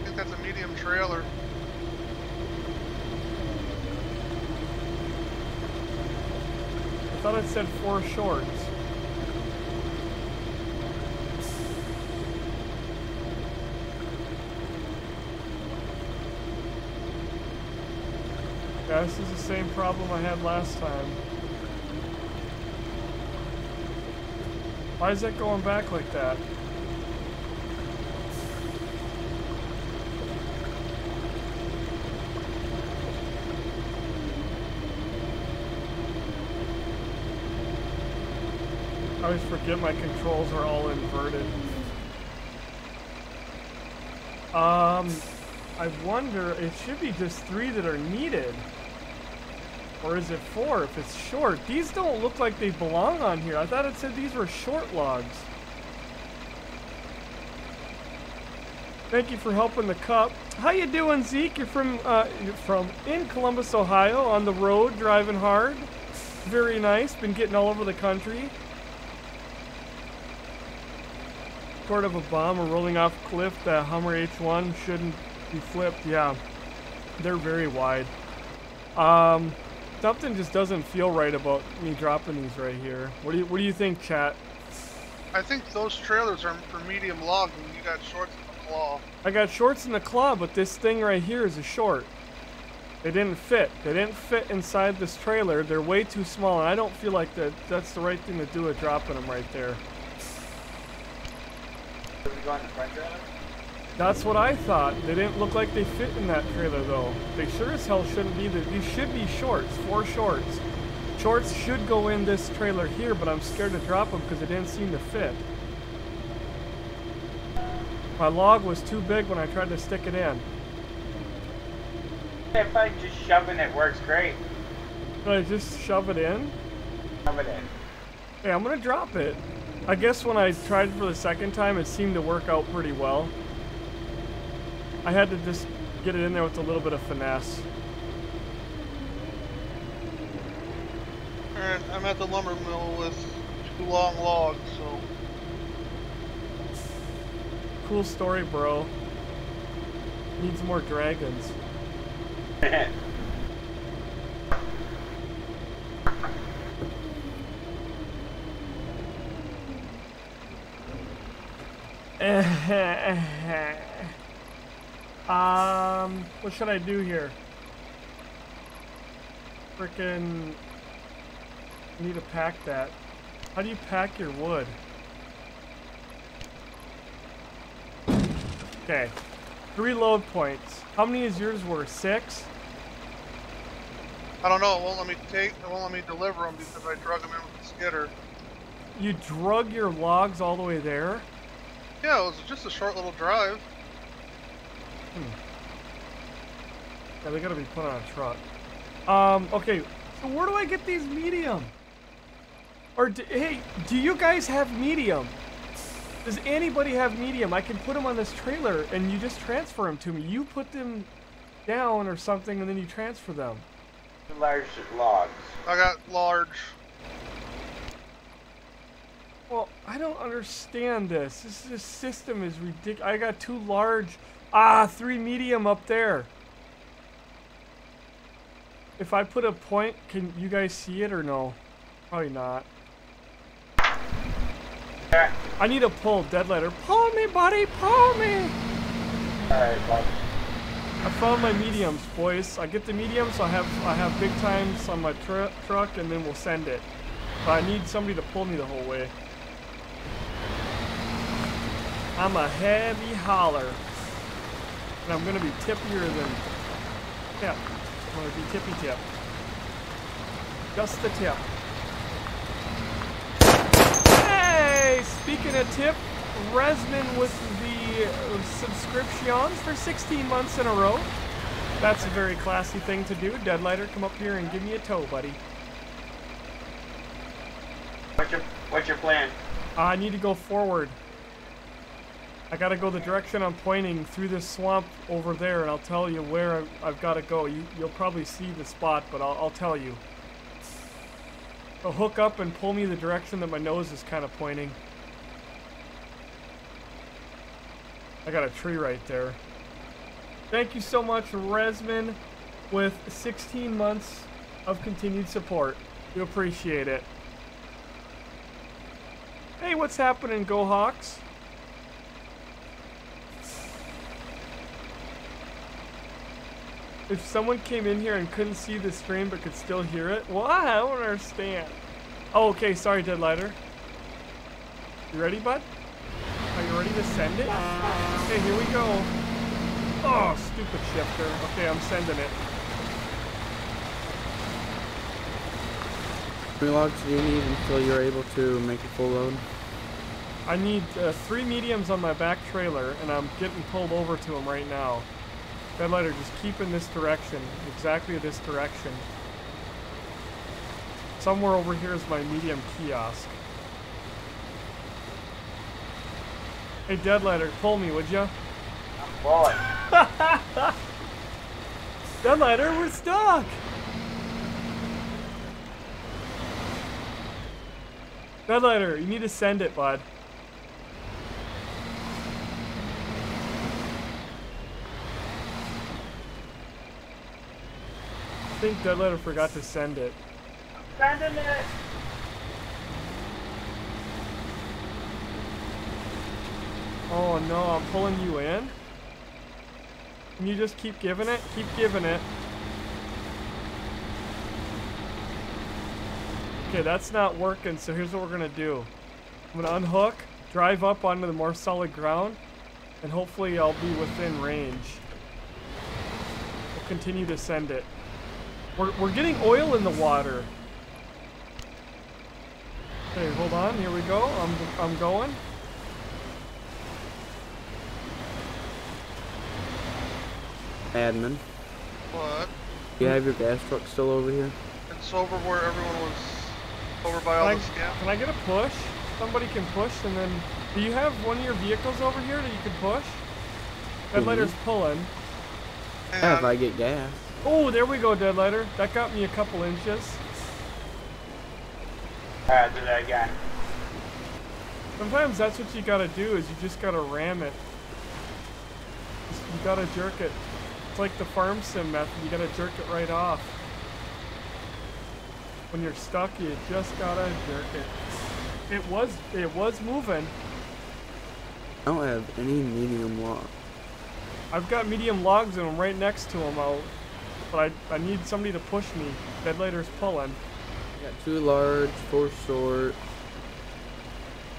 I think that's a medium trailer. I thought it said 4 shorts. Yeah, this is the same problem I had last time. Why is that going back like that? I always forget my controls are all inverted. I wonder, it should be just 3 that are needed. Or is it 4 if it's short? These don't look like they belong on here. I thought it said these were short logs. Thank you for helping the cup. How you doing, Zeke? You're from in Columbus, Ohio, on the road, driving hard. Very nice. Been getting all over the country. Sort of a bomb or rolling off a cliff. The Hummer H1 shouldn't be flipped. Yeah. they're very wide. Something just doesn't feel right about me dropping these right here. What do you think, chat? I think those trailers are for medium logs and you got shorts in the claw. I got shorts in the claw, but this thing right here is a short. They didn't fit. They didn't fit inside this trailer. They're way too small, and I don't feel like that's the right thing to do with dropping them right there. Should we go in the front trailer? That's what I thought. They didn't look like they fit in that trailer, though. They sure as hell shouldn't be. These should be shorts, 4 shorts. Shorts should go in this trailer here, but I'm scared to drop them because they didn't seem to fit. My log was too big when I tried to stick it in. If I just shove it works great. Should I just shove it in? Shove it in. Hey, I'm gonna drop it. I guess when I tried for the second time, it seemed to work out pretty well. I had to just get it in there with a little bit of finesse. Alright, I'm at the lumber mill with 2 long logs, so... Cool story, bro. Needs more dragons. What should I do here? Frickin' need to pack that. How do you pack your wood? Okay. 3 load points. How many is yours worth? 6? I don't know, it won't let me deliver them because I drug them in with the skidder. You drug your logs all the way there? Yeah, it was just a short little drive. Yeah, they gotta be put on a truck. Okay, so where do I get these medium? Or, hey, do you guys have medium? Does anybody have medium? I can put them on this trailer and you just transfer them to me. You put them down or something and then you transfer them. Large logs. I got large. Well, I don't understand this. This system is ridiculous. I got 2 large. 3 medium up there. If I put a point, can you guys see it or no? Probably not. Yeah. I need a pull, Deadlighter. Pull me, buddy, pull me! Alright, bud. I found my mediums, boys. I get the mediums, I have big times on my truck, and then we'll send it. But I need somebody to pull me the whole way. I'm a heavy hauler. And I'm gonna be tippier than tip. I'm gonna be tippy tip. Just the tip. Hey! Speaking of tip, Resman with the subscriptions for 16 months in a row. That's a very classy thing to do. Deadlighter, come up here and give me a tow, buddy. What's your plan? I need to go forward. I gotta go the direction I'm pointing through this swamp over there, and I'll tell you where I've gotta go. You'll probably see the spot, but I'll tell you. So hook up and pull me the direction that my nose is kind of pointing. I got a tree right there. Thank you so much, Resman, with 16 months of continued support. We appreciate it. Hey, what's happening, Go Hawks? If someone came in here and couldn't see the stream but could still hear it, well, I don't understand. Oh, okay, sorry, Deadlighter. You ready, bud? Are you ready to send it? Okay, here we go. Oh, stupid shifter. Okay, I'm sending it. How many logs do you need until you're able to make a full load? I need 3 mediums on my back trailer, and I'm getting pulled over to them right now. Deadlighter, just keep in this direction, exactly this direction. Somewhere over here is my medium kiosk. Hey, Deadlighter, pull me, would ya? I'm pulling. Deadlighter, we're stuck! Deadlighter, you need to send it, bud. think Deadlighter forgot to send it. Sending it. Oh no, I'm pulling you in? Can you just keep giving it? Keep giving it. Okay, that's not working, so here's what we're gonna do. I'm gonna unhook, drive up onto the more solid ground, and hopefully I'll be within range. We'll continue to send it. We're getting oil in the water. Okay, hold on, here we go. I'm going. Admin, What? you have your gas truck still over here? It's over where everyone was over by all the scam. Can I get a push? Somebody can push, and then... Do you have one of your vehicles over here that you can push? Deadlighter's pulling. Yeah, if I get gas. Oh, there we go, Deadlighter. That got me a couple inches. Alright, do that again. Sometimes that's what you gotta do, is you just gotta ram it. You gotta jerk it. It's like the farm sim method, you gotta jerk it right off. When you're stuck, you just gotta jerk it. It was moving. I don't have any medium lock. I've got medium logs and I'm right next to them out. But I need somebody to push me. Deadlighter's pulling. I got 2 large, 4 short.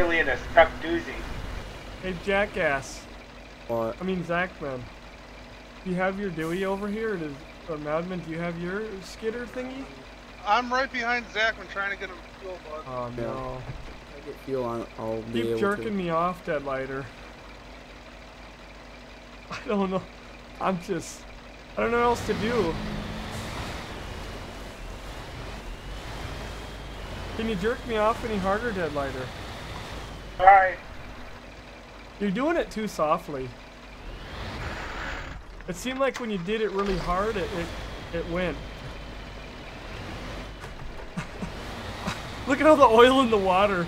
Really in a stuck doozy. Hey, jackass. What? I mean, Zachman. Do you have your Dewey over here? Or Madman, do you have your skidder thingy? I'm right behind Zach when trying to get him fuel, bud. Oh, no. If I get fuel on, I'll be Keep able jerking to. me off, Deadlighter. I don't know. I don't know what else to do. Can you jerk me off any harder, Deadlighter? Sorry. You're doing it too softly. It seemed like when you did it really hard, it went. Look at all the oil in the water.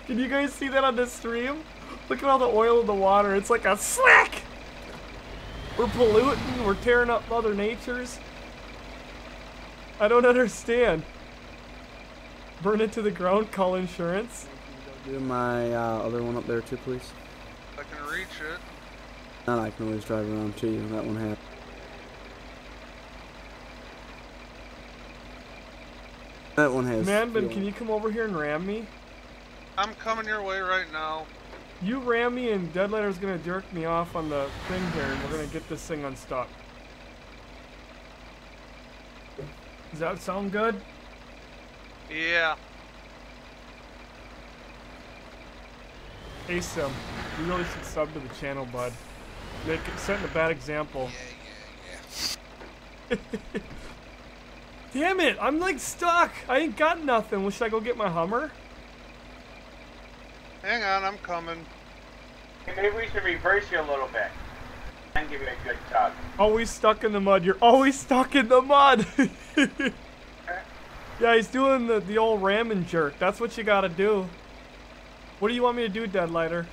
Can you guys see that on the stream? Look at all the oil in the water. It's like a slick. We're polluting. We're tearing up Mother Nature's. I don't understand. Burn it to the ground. Call insurance. Do my other one up there too, please. I can reach it. And I can always drive around to you. That one has. That one has. Manbin, fuel. can you come over here and ram me? I'm coming your way right now. You ram me and Deadlighter's gonna jerk me off on the thing here and we're gonna get this thing unstuck. Does that sound good? Yeah. Hey Sim, you really should sub to the channel, bud. Setting a bad example. Yeah. Damn it, I'm like stuck. I ain't got nothing. Well, should I go get my Hummer? Hang on, I'm coming. Maybe we should reverse you a little bit. And give you a good tug. Always stuck in the mud. You're always stuck in the mud. Yeah, he's doing the old ram and jerk. That's what you gotta do. What do you want me to do, Deadlighter?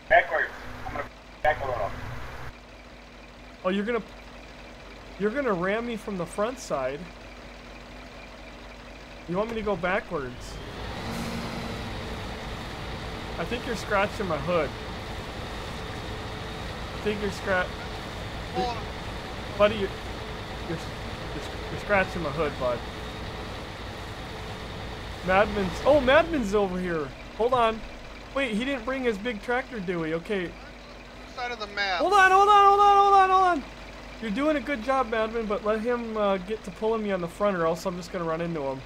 Backwards. I'm gonna back a little. Oh, you're gonna ram me from the front side. You want me to go backwards? I think you're scratching my hood. I think you're buddy, you're scratching my hood, bud. Madman's over here. Hold on. Wait, he didn't bring his big tractor, Dewey. Okay. Side of the map. Hold on. You're doing a good job, Madman, but let him get to pulling me on the front, or else I'm just gonna run into him.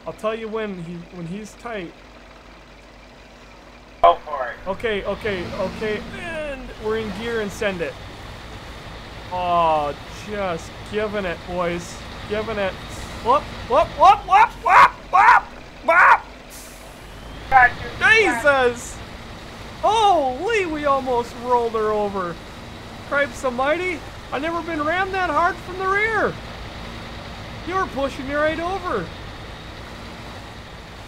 I'll tell you when he's tight. Go for it. Okay, and we're in gear and send it. Oh, just giving it, boys. Giving it. Whoop. Jesus! Holy, we almost rolled her over. Cripes almighty, I've never been rammed that hard from the rear. You were pushing me right over.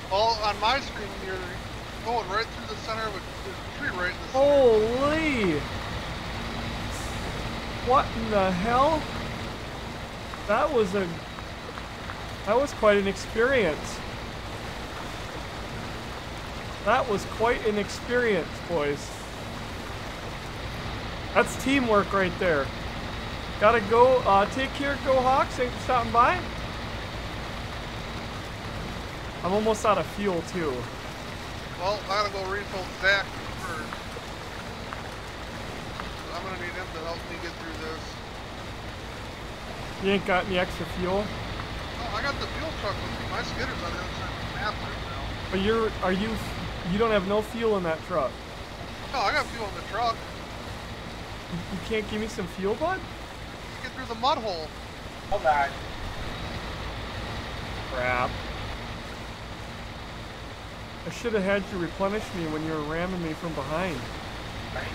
Well, on my screen, you're going right through the center of a tree right in the center. Holy! What in the hell? That was quite an experience. That was quite an experience, boys. That's teamwork right there. Gotta go, take care, Go Hawks. Thanks for stopping by. I'm almost out of fuel, too. Well, I gotta go refill Zach first. I'm gonna need him to help me get through this. You ain't got any extra fuel? Oh, I got the fuel truck with me. My skidder's on the other side of the map right now. But you don't have no fuel in that truck. No, I got fuel in the truck. You can't give me some fuel, bud? Get through the mud hole. Hold on. Crap. I should have had you replenish me when you were ramming me from behind. Right.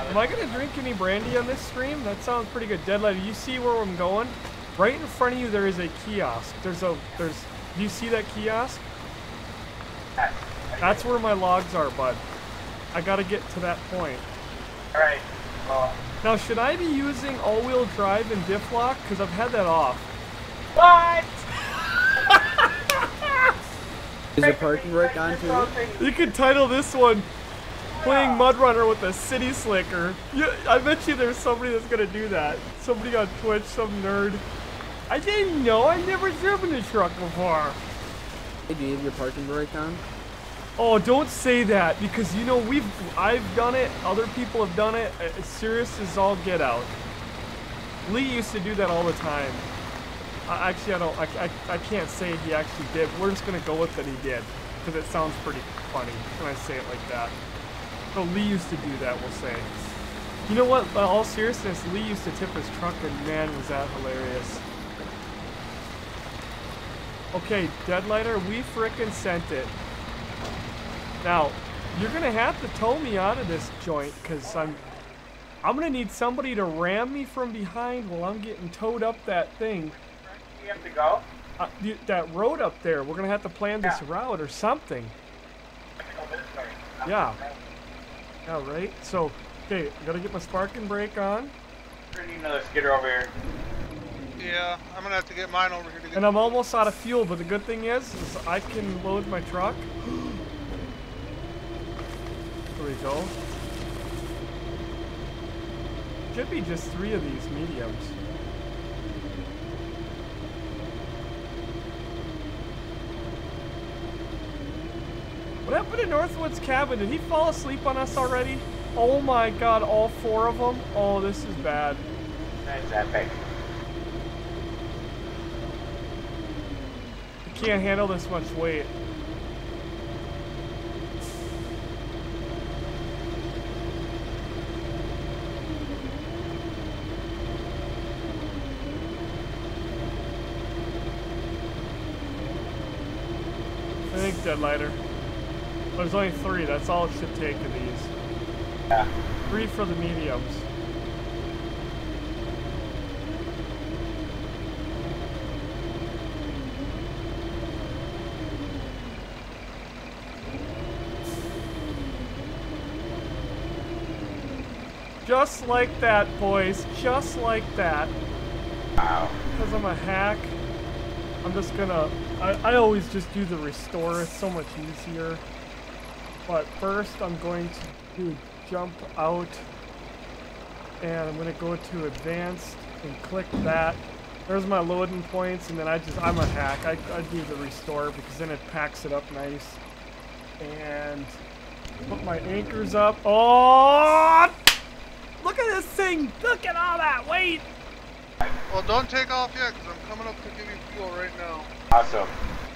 Am I gonna drink any brandy on this stream? That sounds pretty good. Deadlight, do you see where I'm going? Right in front of you there is a kiosk. Do you see that kiosk? That's where my logs are, bud. I gotta get to that point. Alright. Well. Now, should I be using all-wheel drive and diff lock? Because I've had that off. What? Is your parking brake on too? You could title this one, Playing Mudrunner with a City Slicker. Yeah, I bet you there's somebody that's gonna do that. Somebody on Twitch, some nerd. I didn't know, I've never driven a truck before. Hey, do you have your parking brake on? Oh, don't say that, because you know, I've done it, other people have done it, as serious as all get out. Lee used to do that all the time. Actually, I can't say he actually did. We're just gonna go with that he did, because it sounds pretty funny when I say it like that. So Lee used to do that, we'll say. You know what, in all seriousness, Lee used to tip his truck, and man, was that hilarious. Okay, Deadlighter, we frickin' sent it. Now, you're gonna have to tow me out of this joint, because I'm gonna need somebody to ram me from behind while I'm getting towed up that thing. You have to go? That road up there, we're gonna have to plan this route or something. Yeah. Yeah, right? So, okay, I gotta get my sparking brake on. I need another skidder over here. Yeah, I'm gonna have to get mine over here to get. And I'm almost out of fuel, but the good thing is I can load my truck. There we go. Should be just 3 of these mediums. What happened to Northwood's cabin? Did he fall asleep on us already? Oh my god, all 4 of them? Oh, this is bad. That's epic. I can't handle this much weight. I think Deadlighter. There's only 3, that's all it should take of these. Yeah. 3 for the mediums. Just like that, boys. Just like that. Wow. Because I'm a hack, I'm just gonna... I always just do the restore, it's so much easier. But first I'm going to do jump out. And I'm gonna go to advanced and click that. There's my loading points, and then I'm a hack. I do the restore because then it packs it up nice. And put my anchors up. Oh! Look at this thing! Look at all that weight! Well, don't take off yet, because I'm coming up to give you fuel right now. Awesome.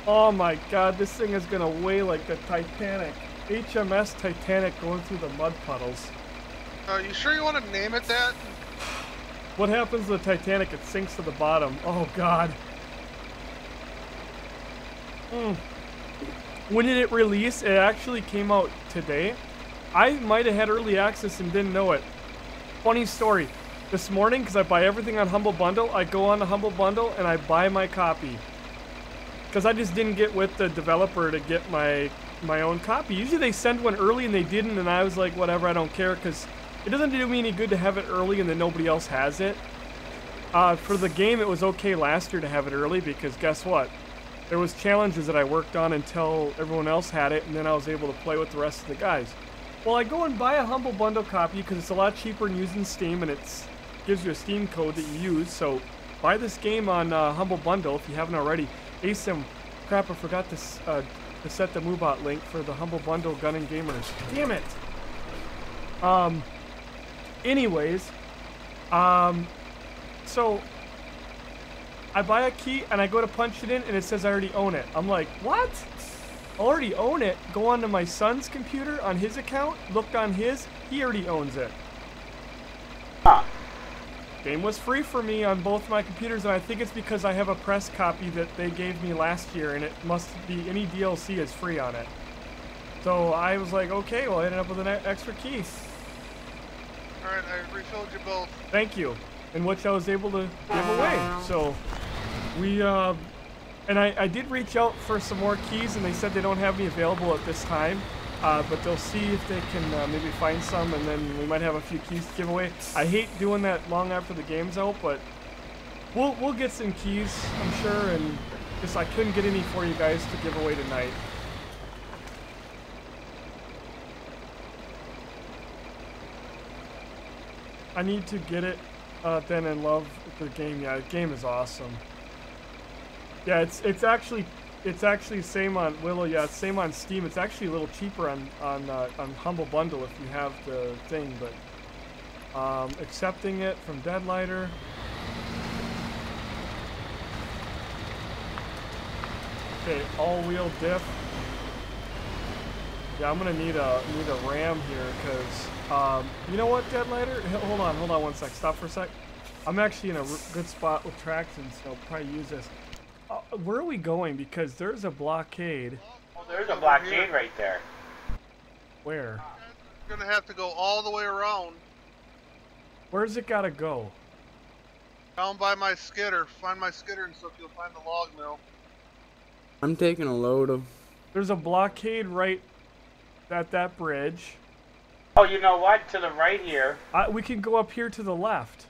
Oh my god, this thing is gonna weigh like the Titanic. HMS Titanic going through the mud puddles. Are you sure you want to name it that? What happens to the Titanic? It sinks to the bottom. Oh god. When did it release? It actually came out today. I might have had early access and didn't know it. Funny story. This morning, because I buy everything on Humble Bundle, I go on the Humble Bundle and I buy my copy. Because I just didn't get with the developer to get my my own copy. Usually they send one early and they didn't, and I was like, whatever, I don't care, because it doesn't do me any good to have it early and then nobody else has it. For the game, it was okay last year to have it early, because guess what? There was challenges that I worked on until everyone else had it, and then I was able to play with the rest of the guys. Well, I go and buy a Humble Bundle copy because it's a lot cheaper than using Steam, and it gives you a Steam code that you use. So buy this game on Humble Bundle if you haven't already. ASIM, crap, I forgot to set the MooBot link for the Humble Bundle GunninGamerz. Damn it! Anyways, so I buy a key and I go to punch it in and it says I already own it. I'm like, what? I already own it. Go onto my son's computer on his account, looked on his, he already owns it. Game was free for me on both my computers, and I think it's because I have a press copy that they gave me last year, and it must be any DLC is free on it. So I was like, okay, well I ended up with an extra key. Alright, I refilled you both. Thank you. In which I was able to give away. So we, and I did reach out for some more keys, and they said they don't have any available at this time. But they'll see if they can maybe find some, and then we might have a few keys to give away. I hate doing that long after the game's out, but we'll get some keys, I'm sure, and just I couldn't get any for you guys to give away tonight. I need to get it then and love the game. Yeah, the game is awesome. Yeah, it's actually same on Willow. Yeah, it's same on Steam. It's actually a little cheaper on Humble Bundle if you have the thing. But accepting it from Deadlighter. Okay, all-wheel diff. Yeah, I'm gonna need a RAM here because you know what, Deadlighter? Hold on one sec. Stop for a sec. I'm actually in a good spot with traction, so I'll probably use this. Where are we going? Because there's a blockade. Well, there's a blockade right there. Where? You're gonna have to go all the way around. Where's it gotta go? Down by my skidder. Find my skidder and stuff, you'll find the log mill. I'm taking a load of... There's a blockade right at that bridge. Oh, you know what? To the right here. We can go up here to the left.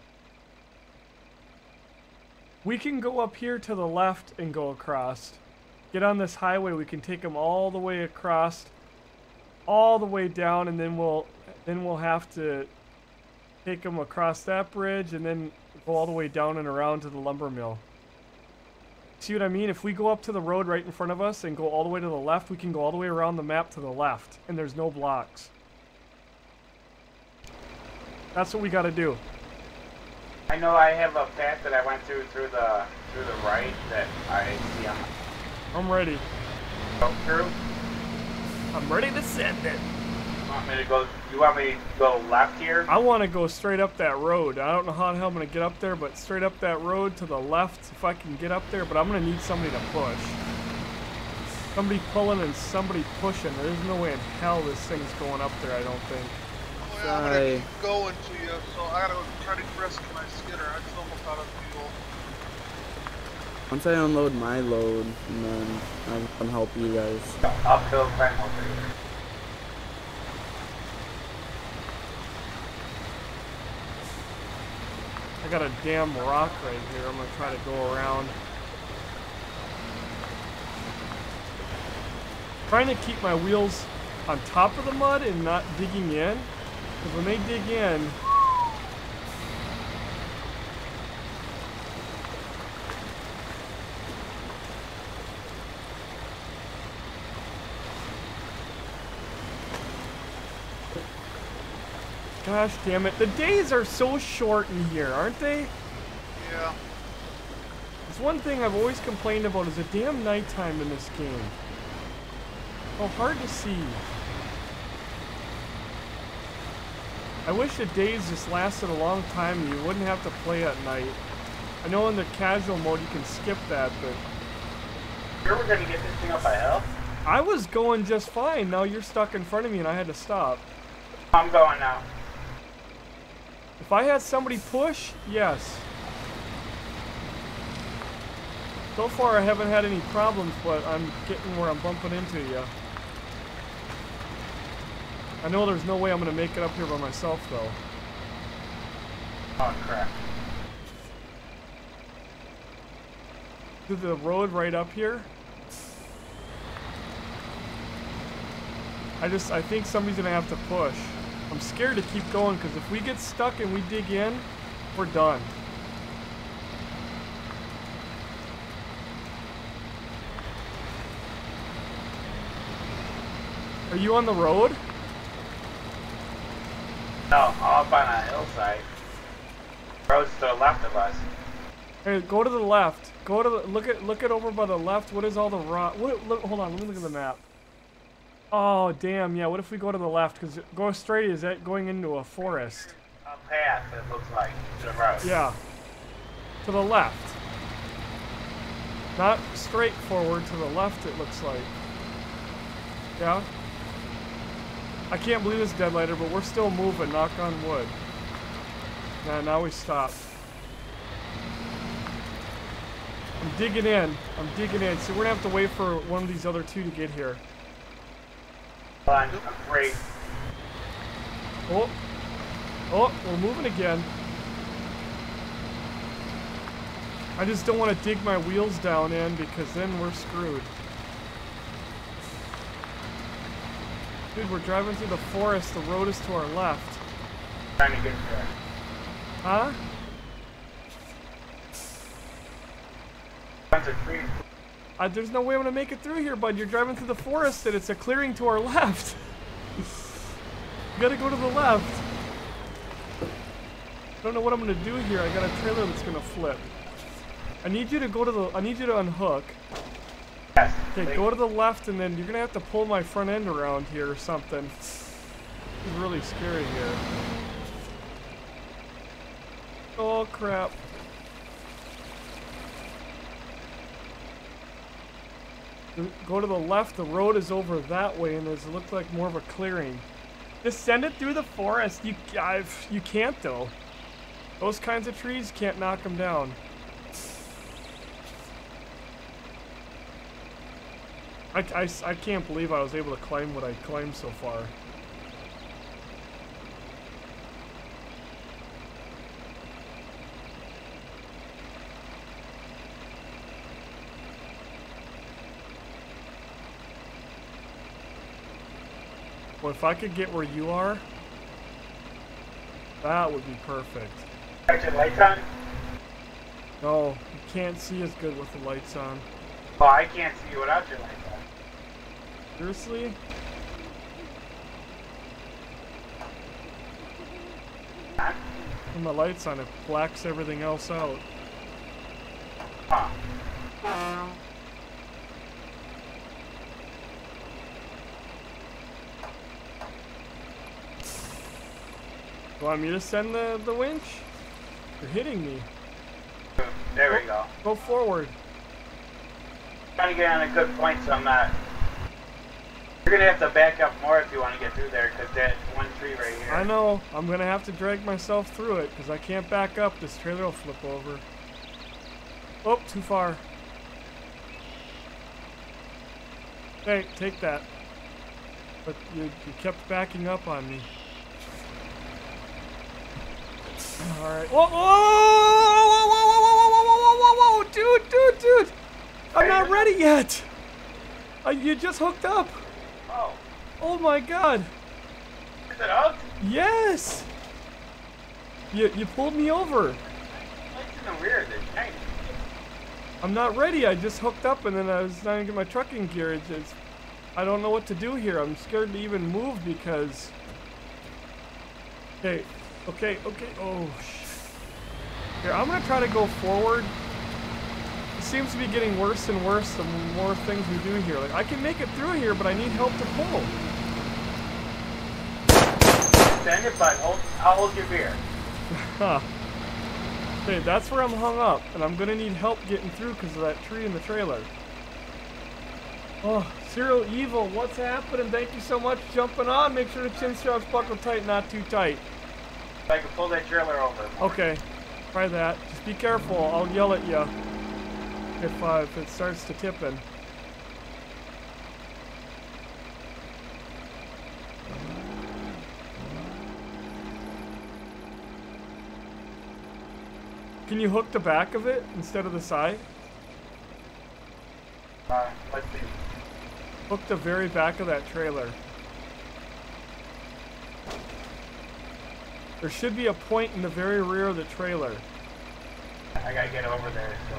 We can go up here to the left and go across. Get on this highway. We can take them all the way across, all the way down, and then we'll have to take them across that bridge and then go all the way down and around to the lumber mill. See what I mean? If we go up to the road right in front of us and go all the way to the left, we can go all the way around the map to the left, and there's no blocks. That's what we got to do. I know I have a path that I went through the right that I see on. I'm ready. Go through. I'm ready to send it. You want me to go left here? I want to go straight up that road. I don't know how the hell I'm going to get up there, but straight up that road to the left if I can get up there, but I'm going to need somebody to push. Somebody pulling and somebody pushing. There's no way in hell this thing's going up there, I don't think. Oh, yeah, I'm gonna keep going to you, so I gotta try to rescue my skidder. I just almost out of fuel. Once I unload my load, and then I can help you guys. I'll kill Frank over here. I got a damn rock right here. I'm going to try to go around. Trying to keep my wheels on top of the mud and not digging in. Because when they dig in... Gosh damn it. The days are so short in here, aren't they? Yeah. It's one thing I've always complained about is the damn nighttime in this game. So hard to see. I wish the days just lasted a long time and you wouldn't have to play at night. I know in the casual mode you can skip that, but... Sure we're gonna get this thing up by hell? I was going just fine. Now you're stuck in front of me and I had to stop. I'm going now. If I had somebody push, yes. So far I haven't had any problems, but I'm getting where I'm bumping into you. I know there's no way I'm gonna make it up here by myself though. Oh crap. To the road right up here. I think somebody's gonna have to push. I'm scared to keep going because if we get stuck and we dig in, we're done. Are you on the road? No, I'm up on a hillside. Road's to the left of us. Hey, go to the left. Go to the, look at over by the left. What is all the rock? Hold on, let me look at the map. Oh damn, yeah. What if we go to the left? Because go straight is that going into a forest? A path, it looks like, to the road. Yeah. To the left. Not straight forward. To the left, it looks like. Yeah. I can't believe this deadlighter, but we're still moving. Knock on wood. Nah, now we stop. I'm digging in. So we're gonna have to wait for one of these other two to get here. I'm afraid. Oh, we're moving again. I just don't want to dig my wheels down in because then we're screwed. Dude, we're driving through the forest. The road is to our left. Trying to get there. Huh? Bunch of trees. There's no way I'm gonna make it through here, bud. You're driving through the forest and it's a clearing to our left. You gotta go to the left. I don't know what I'm gonna do here. I got a trailer that's gonna flip. I need you to go to the. I need you to unhook. Yes. Okay, go to the left, and then you're gonna have to pull my front end around here or something. This is really scary here. Oh crap. Go to the left, the road is over that way, and it looks like more of a clearing. Just send it through the forest. You can't though. Those kinds of trees can't knock them down. I can't believe I was able to climb what I climbed so far. Well, if I could get where you are, that would be perfect. Got your lights on? No, you can't see as good with the lights on. Oh, I can't see you without your lights on. Seriously? Huh? When the lights on, it blacks everything else out. Huh. You want me to send the winch? You're hitting me. There we go. Go forward. Trying to get on a good point, so I'm not. You're gonna have to back up more if you want to get through there, because that one tree right here. I know. I'm gonna have to drag myself through it because I can't back up. This trailer will flip over. Oh, too far. Hey, take that. But you kept backing up on me. All right. Whoa, whoa, whoa, whoa, whoa, whoa, whoa, whoa, whoa, whoa, dude! I'm not ready yet. You just hooked up. Oh. Oh my God. Is it up? Yes. You pulled me over. Lights in the rear, they're shiny. I'm not ready. I just hooked up and then I was trying to get my trucking gear. I don't know what to do here. I'm scared to even move because. Okay. Oh shit. Here, I'm gonna try to go forward. It seems to be getting worse and worse the more things we do here. Like I can make it through here, but I need help to pull. Send it, bud. I'll hold your beer. Huh. Okay, that's where I'm hung up, and I'm gonna need help getting through because of that tree in the trailer. Oh, Zero Evil, what's happening? Thank you so much for jumping on. Make sure the chin strap's buckled tight, not too tight. If I can pull that trailer over. Okay, try that. Just be careful. I'll yell at you if it starts to tipping. Can you hook the back of it instead of the side? Let's see. Hook the very back of that trailer. There should be a point in the very rear of the trailer. I gotta get over there, so.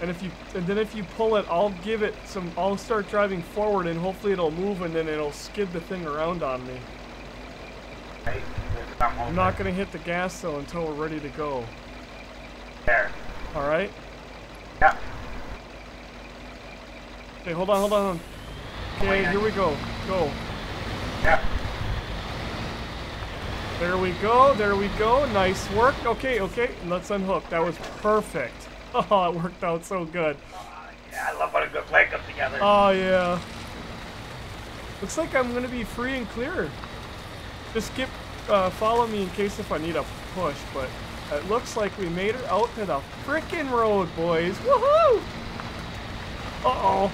And then if you pull it, I'll give it some. I'll start driving forward, and hopefully it'll move, and then it'll skid the thing around on me. Right. I'm not gonna hit the gas though until we're ready to go. There. All right. Yeah. Okay, hold on. Okay, here we go. Go. Yeah. There we go. Nice work. Okay, let's unhook. That was perfect. Oh, it worked out so good. Yeah, I love when a good plan comes together. Oh, yeah. Looks like I'm going to be free and clear. Just follow me in case if I need a push, but it looks like we made it out to the frickin' road, boys. Woohoo! Uh-oh.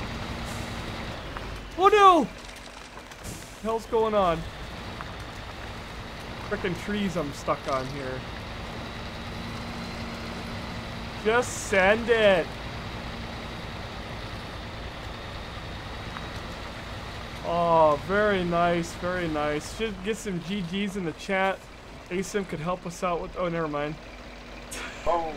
Oh, no! What the hell's going on? Frickin' trees I'm stuck on here. Just send it. Oh, very nice, very nice. Should get some GGs in the chat. ASIM could help us out with. Oh, never mind. Oh.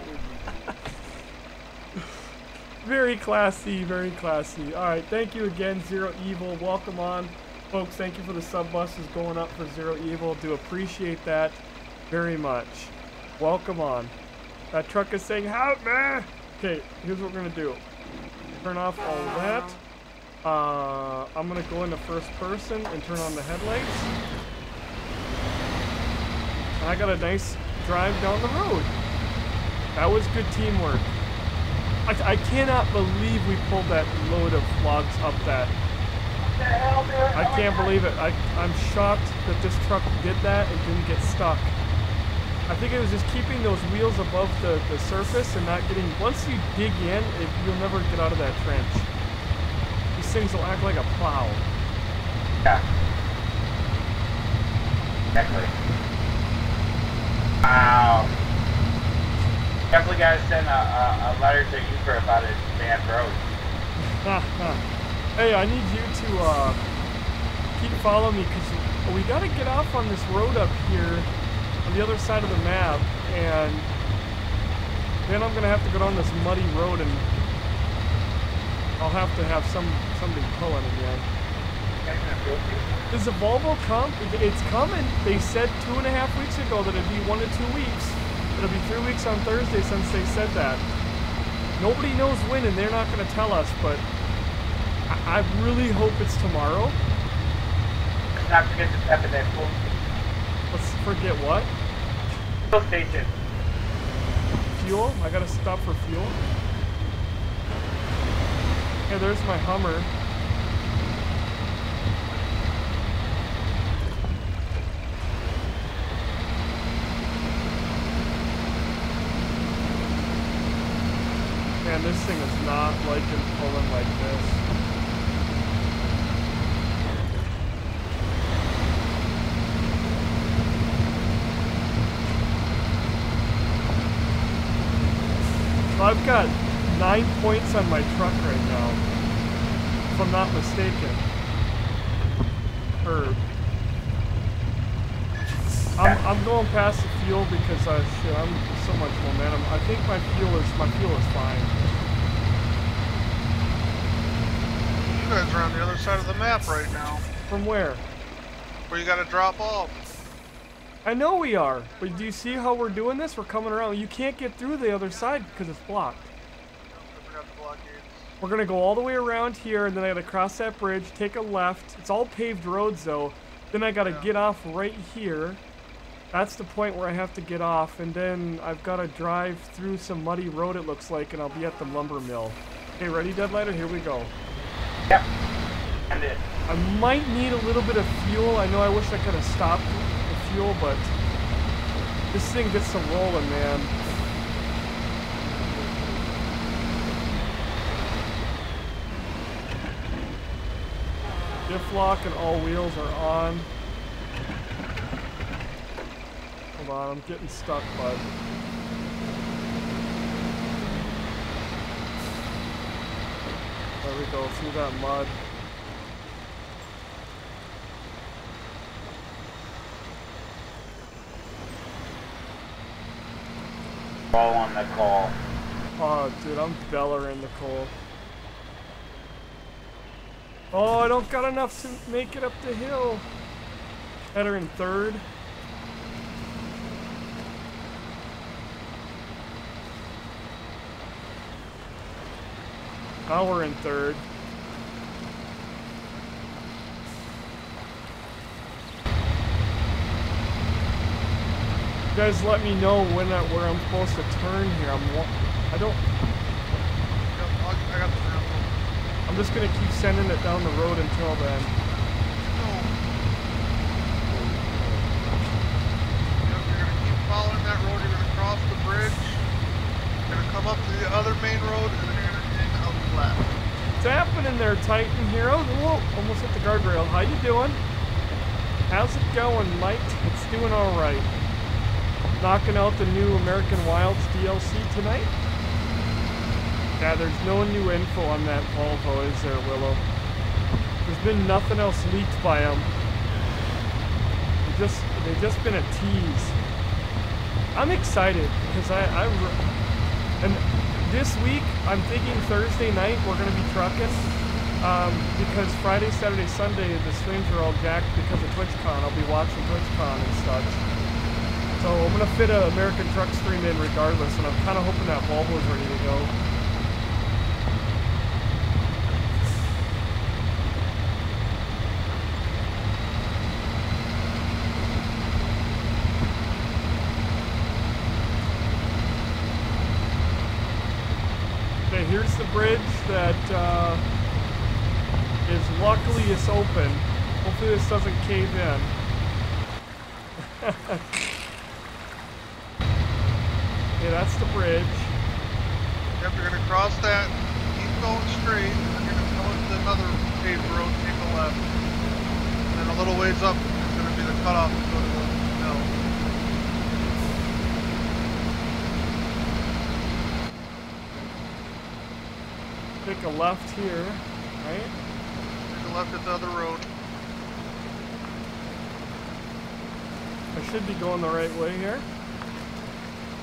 Very classy, very classy. All right, thank you again, Zero Evil. Welcome on, folks. Thank you for the sub buses going up for Zero Evil. Do appreciate that very much. Welcome on. That truck is saying, help me! Okay, here's what we're gonna do. Turn off all that. I'm gonna go into first person and turn on the headlights. And I got a nice drive down the road. That was good teamwork. I cannot believe we pulled that load of logs up that. What the hell, dude? I can't believe it. I'm shocked that this truck did that and didn't get stuck. I think it was just keeping those wheels above the surface and not getting... Once you dig in, you'll never get out of that trench. These things will act like a plow. Yeah. Exactly. Wow. Definitely gotta send a letter to Uber about his bad road. Hey, I need you to keep following me because we gotta get off on this road up here on the other side of the map, and then I'm gonna have to go down this muddy road, and I'll have to have somebody pulling again. Does the Volvo come? It's coming. They said 2.5 weeks ago that it'd be 1 to 2 weeks. It'll be 3 weeks on Thursday since they said that. Nobody knows when, and they're not going to tell us, but I really hope it's tomorrow. Let's not forget to step in that fuel. Let's forget what? Fuel station. Fuel? I gotta stop for fuel? Yeah, there's my Hummer. Man, this thing is not liking pulling like this. So I've got 9 points on my truck right now, if I'm not mistaken. I'm going past the fuel because shit, I'm so much momentum. I think my fuel is fine. You guys are on the other side of the map right now. From where? Where you gotta drop off. I know we are, but do you see how we're doing this? We're coming around. You can't get through the other side because it's blocked. I forgot the blockades. We're gonna go all the way around here, and then I gotta cross that bridge, take a left. It's all paved roads though. Then I gotta get off right here. That's the point where I have to get off, and then I've gotta drive through some muddy road, it looks like, and I'll be at the lumber mill. Okay, ready, Deadlighter? Here we go. Yep. And it. I might need a little bit of fuel. I know I wish I could have stopped the fuel, but this thing gets some rolling, man. Diff lock and all wheels are on. Hold on, I'm getting stuck, bud. There we go, through that mud. All on the call. Oh, dude, I'm bellering the coal. Oh, I don't got enough to make it up the hill. Header in third. Now we're in third. You guys let me know when where I'm supposed to turn here. I don't. I got the map. I'm just gonna keep sending it down the road until then. Yep, you're gonna keep following that road. You're gonna cross the bridge. You're gonna come up to the other main road, and then you're gonna hang out left. What's happening there, Titan Hero? Whoa, almost hit the guardrail. How you doing? How's it going, Mike? It's doing all right. Knocking out the new American Wilds DLC tonight. Yeah, there's no new info on that Volvo, is there, Willow? There's been nothing else leaked by them. They've just been a tease. I'm excited because and this week I'm thinking Thursday night we're gonna be trucking because Friday, Saturday, Sunday the streams are all jacked because of TwitchCon. I'll be watching TwitchCon and such. So I'm gonna fit an American truck stream in regardless, and I'm kind of hoping that Volvo's ready to go. Okay, here's the bridge that is luckily it's open. Hopefully this doesn't cave in. Okay, that's the bridge. Yep, you're gonna cross that, keep going straight, and then you're gonna go into another paved road, take a left. And then a little ways up is gonna be the cutoff to go to the mill. Take a left here, right? Take a left at the other road. I should be going the right way here.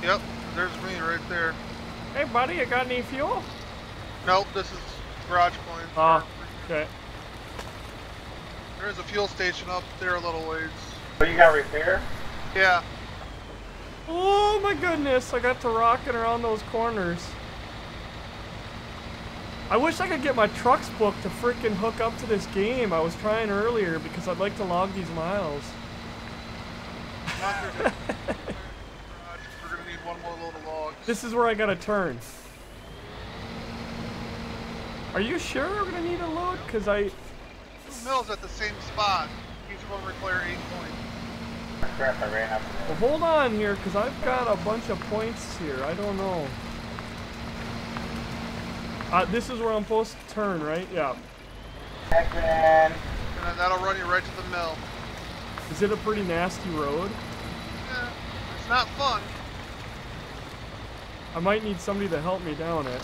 Yep, there's me right there. Hey buddy, you got any fuel? Nope, this is garage point. Ah, okay. There is a fuel station up there a little ways. So you got repair? Yeah. Oh my goodness, I got to rocking around those corners. I wish I could get my trucks booked to freaking hook up to this game. I was trying earlier because I'd like to log these miles. We're gonna need one more load of logs. This is where I gotta turn. Are you sure we're gonna need a load? Cause I... 2 mills at the same spot. Each one require 8 points. Crap, I ran up. Well, hold on here, cause I've got a bunch of points here. I don't know. This is where I'm supposed to turn, right? Yeah. Heck, man. And then that'll run you right to the mill. Is it a pretty nasty road? Yeah, it's not fun. I might need somebody to help me down it.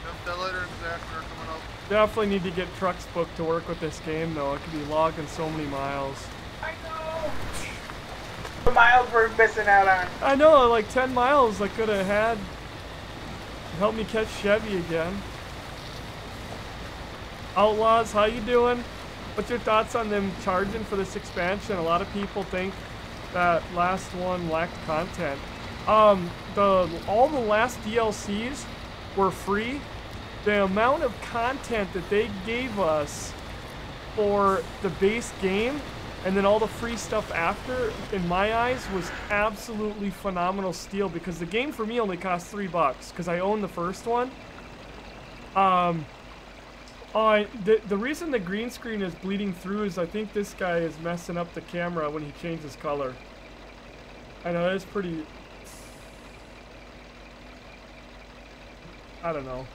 Yep, that later and disaster are coming up. Definitely need to get trucks booked to work with this game though. I could be logging so many miles. I know. The miles we're missing out on. I know, like 10 miles I could have had. Help me catch Chevy again. Outlaws, how you doing? What's your thoughts on them charging for this expansion? A lot of people think that last one lacked content. All the last DLCs were free. The amount of content that they gave us for the base game and then all the free stuff after, in my eyes, was absolutely phenomenal steal because the game for me only cost $3 because I own the first one. The reason the green screen is bleeding through is I think this guy is messing up the camera when he changes color. I know, it's pretty... I don't know.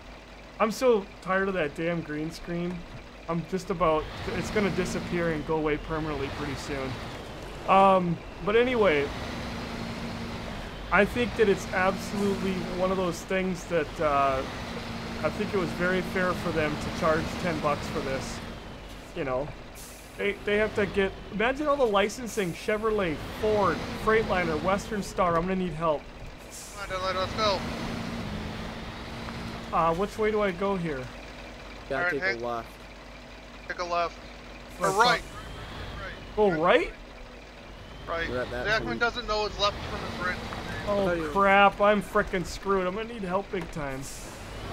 I'm so tired of that damn green screen. I'm just about... It's gonna disappear and go away permanently pretty soon. But anyway, I think that it's absolutely one of those things that I think it was very fair for them to charge $10 for this. You know, they have to get. Imagine all the licensing: Chevrolet, Ford, Freightliner, Western Star. I'm gonna need help. Come on, let's go. Which way do I go here? Gotta Alright, take a left. Take a left. Or Left, right. Go right? Right. We're at that Jackman point. doesn't know his left from his right. Oh tell you. crap! I'm frickin' screwed. I'm gonna need help big time.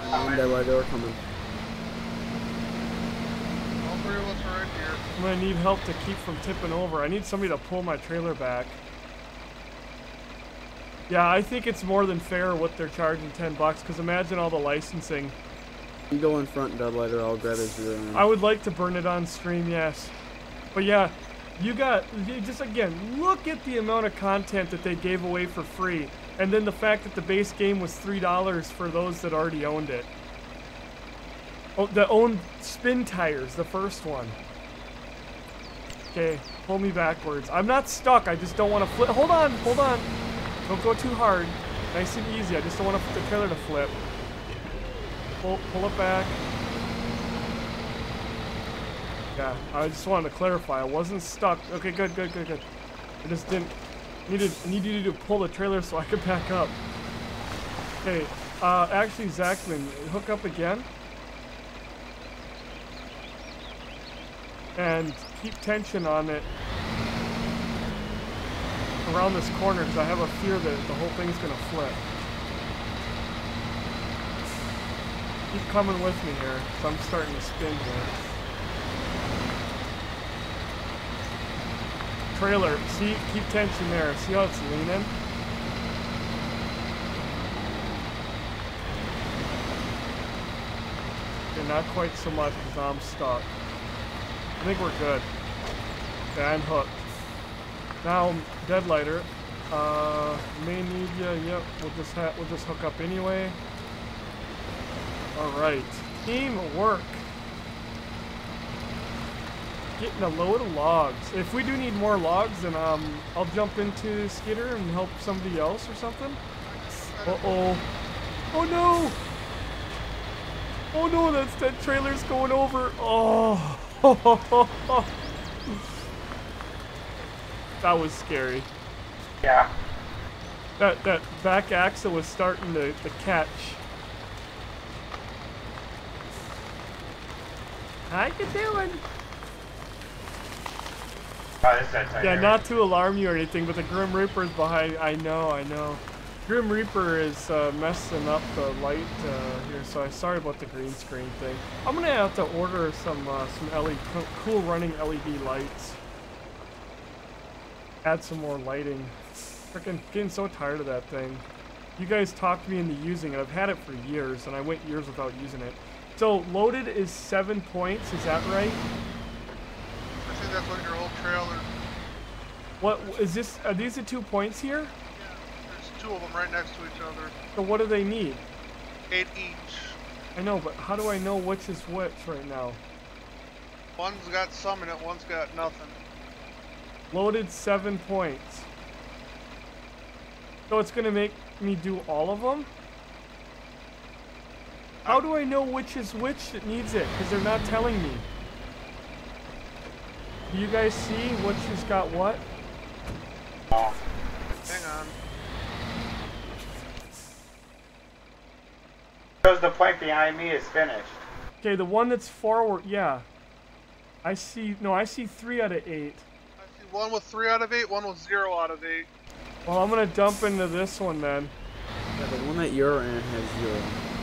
That light door coming. All three of us are right here. I'm gonna need help to keep from tipping over. I need somebody to pull my trailer back. Yeah, I think it's more than fair what they're charging $10. Cause imagine all the licensing. You go in front, Deadlighter. I'll grab his rear end. I would like to burn it on stream, yes. But yeah, you just again, look at the amount of content that they gave away for free. And then the fact that the base game was $3 for those that already owned it. Oh, that owned Spin Tires, the first one. Okay, pull me backwards. I'm not stuck, I just don't want to flip. Hold on. Don't go too hard. Nice and easy, I just don't want the trailer to flip. Pull it back. Yeah, I just wanted to clarify. I wasn't stuck. Okay, good. I just needed to pull the trailer so I could back up. Okay, actually, Zachman, hook up again. And keep tension on it around this corner because I have a fear that the whole thing's gonna flip. Keep coming with me here, so I'm starting to spin here. Trailer, see, keep tension there. See how it's leaning? Okay, not quite so much because I'm stuck. I think we're good. Okay, I'm hooked. Now, Deadlighter, may need you. Yep, we'll just hook up anyway. All right, teamwork. Getting a load of logs. If we do need more logs, then I'll jump into Skidder and help somebody else or something. Uh-oh. Oh no! Oh no, that trailer's going over. Oh. That was scary. Yeah. That back axle was starting to catch. How you doing? Oh, this is that tight Yeah, area. not to alarm you or anything, but the Grim Reaper's behind. I know. Grim Reaper is messing up the light here, so I'm sorry about the green screen thing. I'm gonna have to order some LED, cool running LED lights. Add some more lighting. Freaking getting so tired of that thing. You guys talked me into using it. I've had it for years, and I went years without using it. So loaded is 7 points. Is that right? I think that's what your whole trailer. What is this? Are these the 2 points here? Yeah, there's two of them right next to each other. So what do they need? 8 each. I know, but how do I know which is which right now? One's got some in it, one's got nothing. Loaded 7 points. So it's gonna make me do all of them? How do I know which is which that needs it? Because they're not telling me. Do you guys see which has got what? Oh. Hang on. Shows the point behind me is finished. Okay, the one that's forward, yeah. I see 3 out of 8. I see one with 3 out of 8, one with 0 out of 8. Well, I'm gonna dump into this one then. Yeah, the one at your end has 0.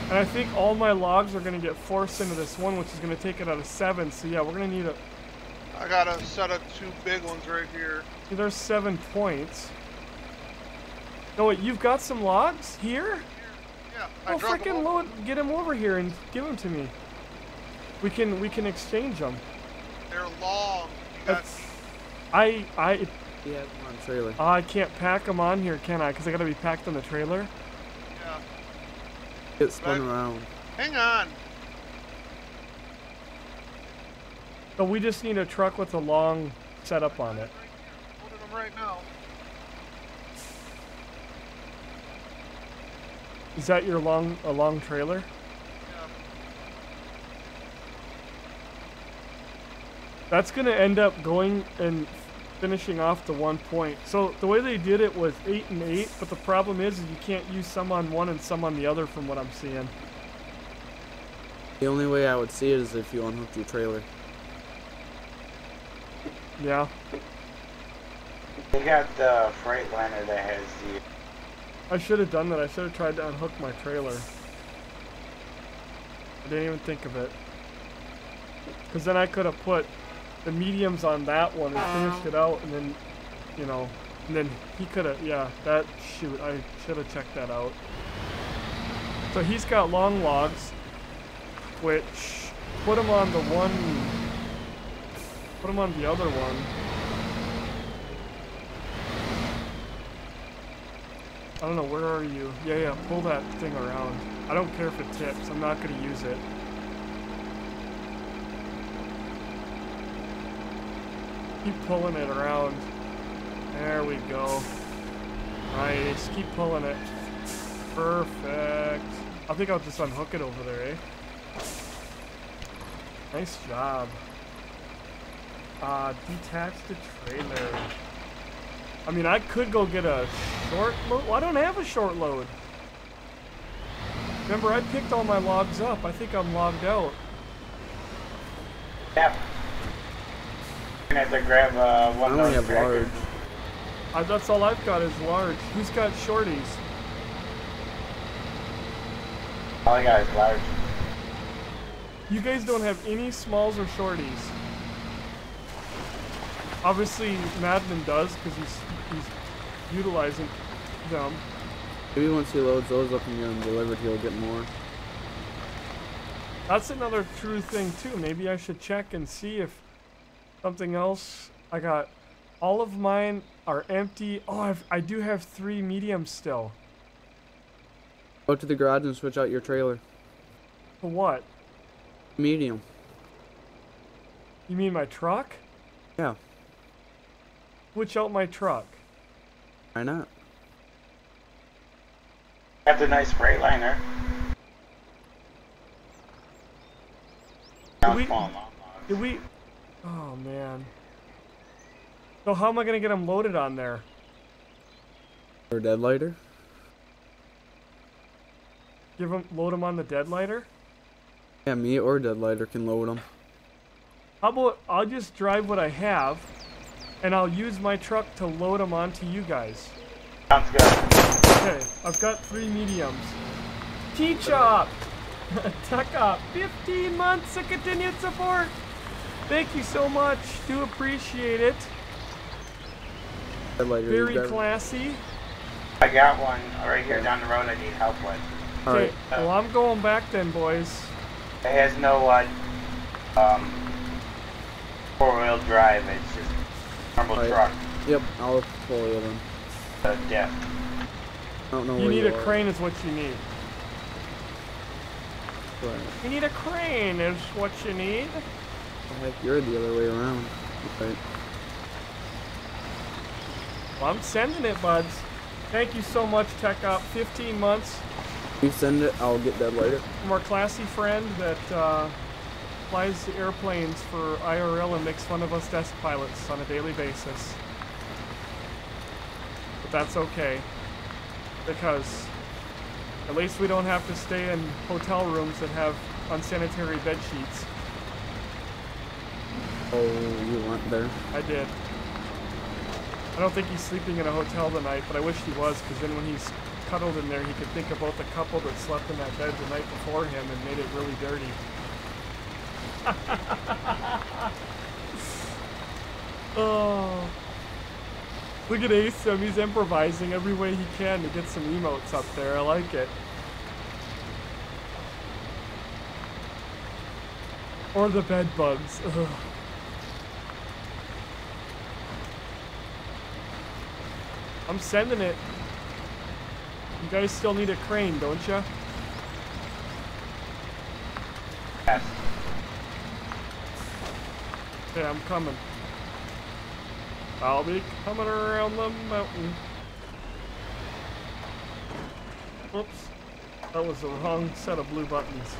And I think all my logs are gonna get forced into this one, which is gonna take it out of 7. So yeah, we're gonna need a. I got a set of 2 big ones right here. See, there's 7 points. No, wait, you've got some logs here? Yeah, Oh, I dropped them freaking all. load! Get them over here and give them to me. We can exchange them. They're long. You got, That's, I He has one on trailer. I can't pack them on here, can I? Because I gotta be packed on the trailer. yeah. Get spun Right. around. Hang on. So we just need a truck with a long setup on it. Right here. Loading them right now. Is that your long trailer? Yeah. That's gonna end up going and finishing off the 1 point. So the way they did it was 8 and 8, but the problem is you can't use some on one and some on the other from what I'm seeing. The only way I would see it is if you unhooked your trailer. Yeah. They got the Freightliner that has the... I should have done that. I should have tried to unhook my trailer. I didn't even think of it. Because then I could have put the mediums on that one and finished it out, and then, you know, and then he could have, yeah, that, shoot, I should have checked that out. So he's got long logs, which put him on the one, put him on the other one. I don't know, where are you? Yeah, pull that thing around. I don't care if it tips, I'm not going to use it. Keep pulling it around. There we go. Nice, keep pulling it. Perfect. I think I'll just unhook it over there, eh? Nice job. Detach the trailer. I mean, I could go get a short load. Well, I don't have a short load. Remember, I picked all my logs up. I think I'm logged out. Yeah. You're gonna have to grab one I of only those have large. That's all I've got is large. Who's got shorties? All I got is large. You guys don't have any smalls or shorties. Obviously, Madman does because he's utilizing them. Maybe once he loads those up and get them delivered, he'll get more. That's another true thing too. Maybe I should check and see if something else. I got all of mine are empty. Oh, I do have 3 mediums still. Go to the garage and switch out your trailer. For what? Medium. You mean my truck? Yeah. Switch out my truck. Why not? Got the nice Freightliner. Did we? Oh man. So how am I gonna get them loaded on there? Or deadlighter? Load them on the deadlighter? Yeah, me or deadlighter can load them. How about I'll just drive what I have, and I'll use my truck to load them onto you guys. Sounds good. Okay, I've got 3 mediums. T-Chop! Tuck up! 15 months of continued support! Thank you so much. Do appreciate it. Deadlighter. Very classy. I got one right here down the road I need help with. Okay, well I'm going back then, boys. It has no 4-wheel drive, it's just normal truck. Yep, I'll pull it in. Yeah. I don't know You where need you a are. crane is what you need. Right. You need a crane is what you need. Heck, you're the other way around. Right. Well, I'm sending it, buds. Thank you so much, Tech Op. 15 months You send it, I'll get deadlighter. from our classy friend that flies the airplanes for IRL and makes fun of us desk pilots on a daily basis. But that's okay, because at least we don't have to stay in hotel rooms that have unsanitary bed sheets. Oh, you went there. I did. I don't think he's sleeping in a hotel tonight, but I wish he was, because then when he's cuddled in there, he could think about the couple that slept in that bed the night before him and made it really dirty. Oh. Look at Asim, he's improvising every way he can to get some emotes up there. I like it. Or the bed bugs. Ugh. I'm sending it. You guys still need a crane, don't ya? Yes. Okay, I'm coming. I'll be coming around the mountain. Oops. That was the wrong set of blue buttons.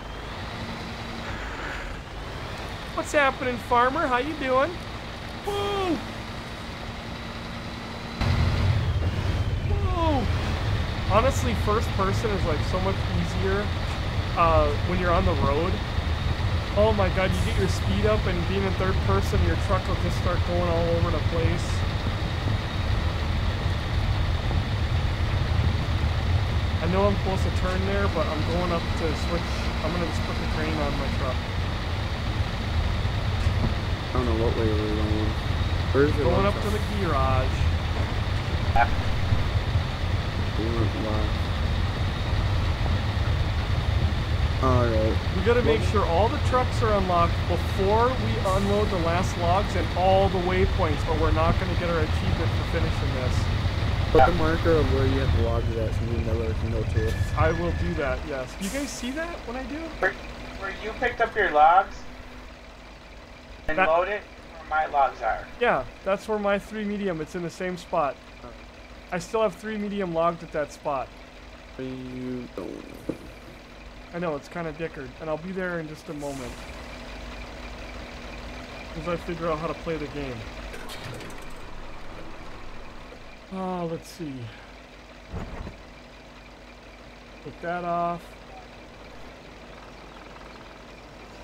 What's happening, farmer? How you doing? Whoa! Whoa! Honestly, first person is like so much easier when you're on the road. Oh my god, you get your speed up, and being in third person, your truck will just start going all over the place. I know I'm supposed to turn there, but I'm going up to switch. I'm gonna just put the crane on my truck. I don't know what way we're going. Where's it? Going up to the garage. We went left. Alright. We gotta make sure all the trucks are unlocked before we unload the last logs and all the waypoints, or we're not gonna get our achievement for finishing this. Put the marker of where you have the logs at so you never can go to it. I will do that, yes. You guys see that when I do? Where you picked up your logs and load it, where my logs are. Yeah, that's where my 3 medium, it's in the same spot. I still have 3 medium logged at that spot. You don't. I know, it's kind of dickered, and I'll be there in just a moment. As I figure out how to play the game. Oh, let's see. Put that off.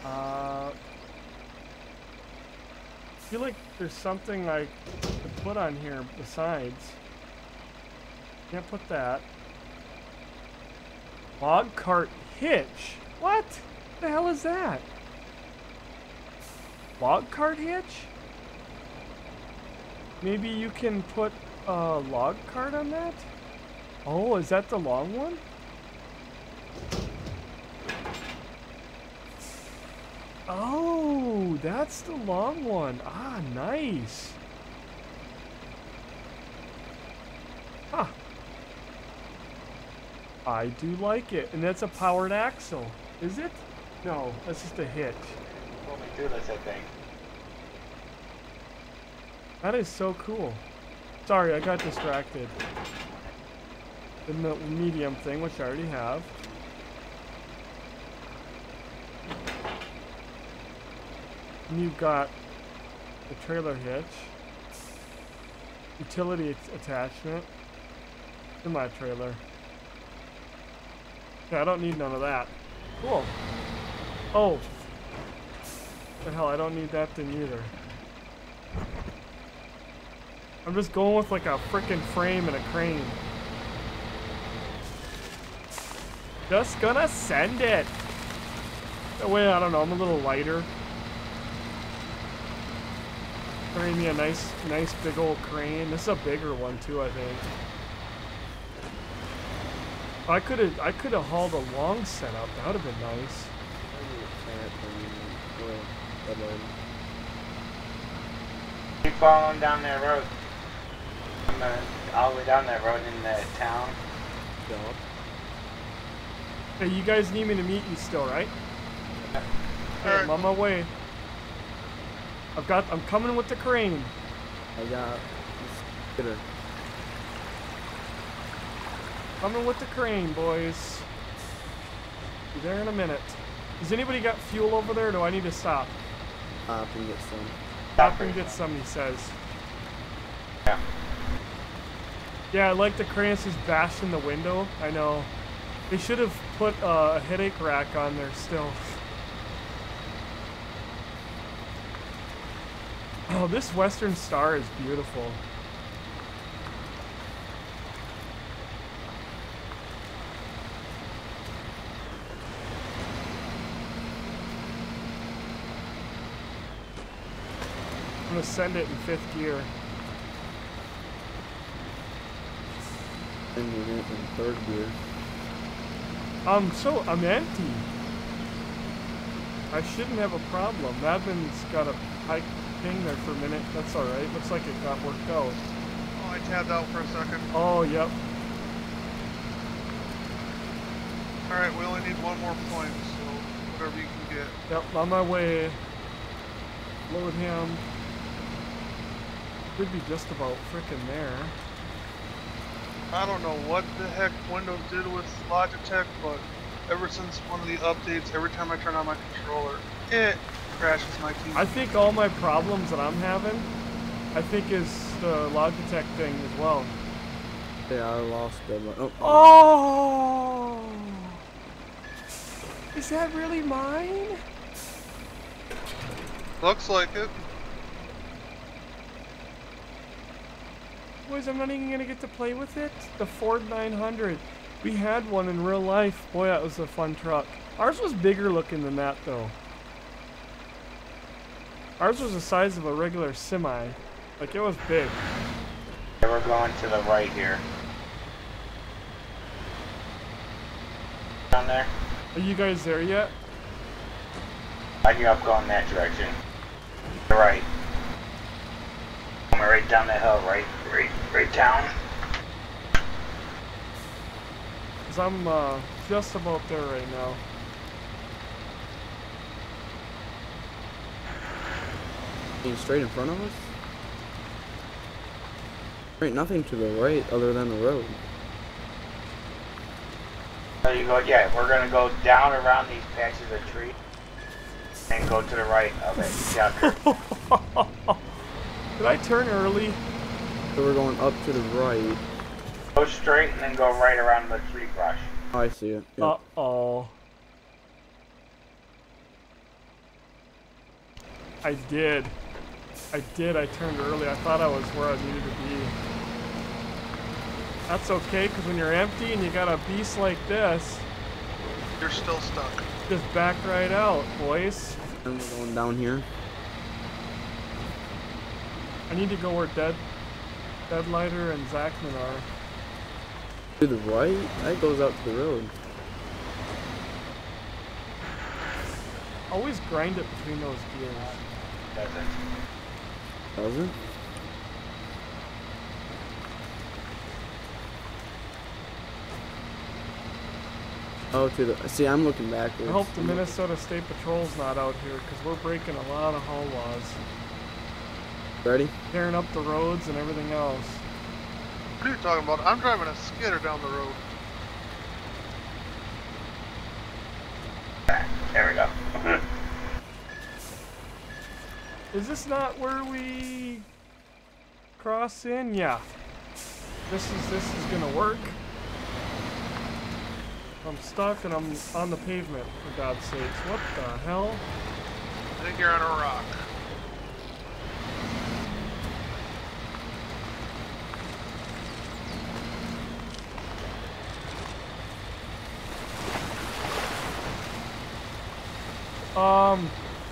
I feel like there's something I could put on here besides. Can't put that. Log cart hitch? What? The hell is that? Log cart hitch? Maybe you can put a log cart on that? Oh, is that the long one? Oh, that's the long one. Ah, nice. Huh. I do like it. And that's a powered axle. Is it? No, that's just a hitch. Only do this, I think. That is so cool. Sorry, I got distracted. The medium thing, which I already have. And you've got the trailer hitch. Utility attachment. Semi-trailer. Yeah, I don't need none of that. Cool. Oh. The hell, I don't need that thing either. I'm just going with like a frickin' frame and a crane. Just gonna send it. That way, I don't know, I'm a little lighter. Bring me a nice big old crane. This is a bigger one too, I think. I could have hauled a long setup. That would have been nice. Keep following down that road. All the way down that road in the town. Hey, you guys need me to meet you still, right? Yeah. I'm on my way. I'm coming with the crane. I got this hitter. Coming with the crane, boys. Be there in a minute. Does anybody got fuel over there, or do I need to stop? Stop and get some. Stop and get some, he says. Yeah. Yeah, I like the crane just bashing the window. I know. They should have put a headache rack on there still. Oh, this Western Star is beautiful. I'm gonna send it in 5th gear. Sending it in 3rd gear. I'm empty. I shouldn't have a problem. Madman's got a high ping there for a minute. That's alright. Looks like it got worked out. Oh, I tabbed out for a second. Oh, yep. Alright, we only need 1 more point, so whatever you can get. Yep, on my way. Load him. Could be just about frickin' there. I don't know what the heck Windows did with Logitech, but ever since one of the updates, every time I turn on my controller, it crashes my team. I think all my problems that I'm having, I think is the Logitech thing as well. Yeah, I lost them. Oh. Oh! Is that really mine? Looks like it. Boys, I'm not even gonna get to play with it. The Ford 900. We had one in real life. Boy, that was a fun truck. Ours was bigger looking than that, though. Ours was the size of a regular semi. Like, it was big. Yeah, we're going to the right here. Down there? Are you guys there yet? I knew I'm going that direction. The right. Coming right down the hill, right down. Cause I'm just about there right now. Straight in front of us? Right, nothing to the right other than the road. So you go, yeah, we're gonna go down around these patches of trees and go to the right of it. Chapter. Did I turn early? So we're going up to the right. Go straight and then go right around the tree brush. Oh, I see it. Yep. Uh-oh. I did. I turned early. I thought I was where I needed to be. That's okay, because when you're empty and you got a beast like this, You're still stuck. just back right out, boys. And we're going down here. I need to go where Deadlighter and Zachman are. To the right? That goes out to the road. Always grind it between those gears. Doesn't. Does it? Oh, to the... See, I'm looking backwards. I hope the Minnesota State Patrol's not out here, because we're breaking a lot of haul laws. Ready? Tearing up the roads and everything else. What are you talking about? I'm driving a skidder down the road. There we go. Is this not where we cross in? Yeah. This is gonna work. I'm stuck and I'm on the pavement, for God's sakes. What the hell? I think you're on a rock.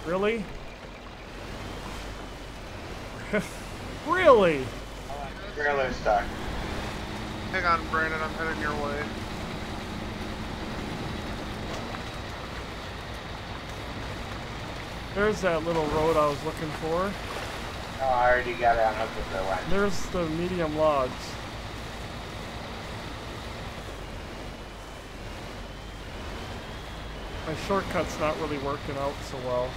Really? Really? Trailer stuck. Hang on, Brandon, I'm heading your way. There's that little road I was looking for. Oh, I already got it on up with the one. There's the medium logs. My shortcut's not really working out so well.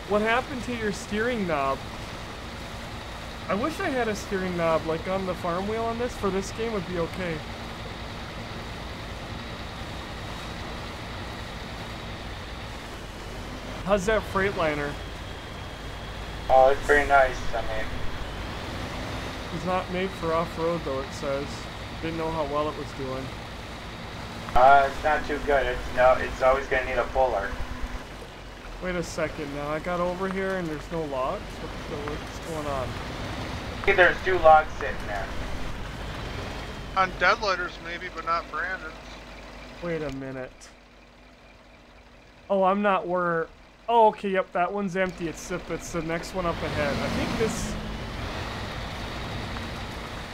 What happened to your steering knob? I wish I had a steering knob like on the farm wheel on this. For this game would be okay. How's that Freightliner? Oh, it's pretty nice. I mean, It's not made for off-road though, it says. Didn't know how well it was doing. it's not too good. It's always gonna need a puller. Wait a second now, I got over here and there's no logs? What's going on? See, there's 2 logs sitting there. On Deadlighters maybe, but not Brandon's. Wait a minute. Oh, I'm not where... Oh, okay, yep, that one's empty. It's the next one up ahead. I think this...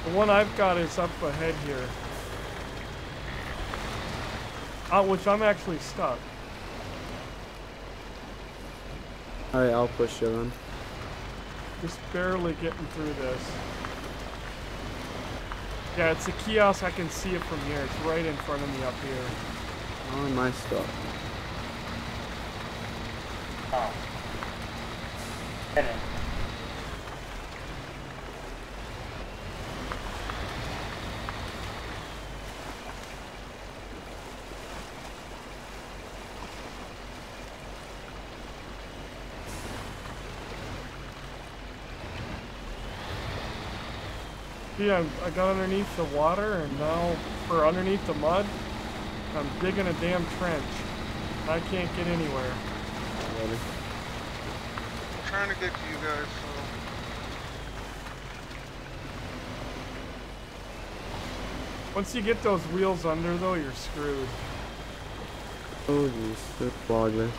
The one I've got is up ahead here. Which I'm actually stuck. Alright, I'll push you then. Just barely getting through this. Yeah, it's a kiosk. I can see it from here. It's right in front of me up here. Oh, my stuff. Oh. Hidden. See, I got underneath the water, and now, or underneath the mud, I'm digging a damn trench. I can't get anywhere. I'm trying to get to you guys, so. Once you get those wheels under, though, you're screwed. Oh, geez. It's boggy.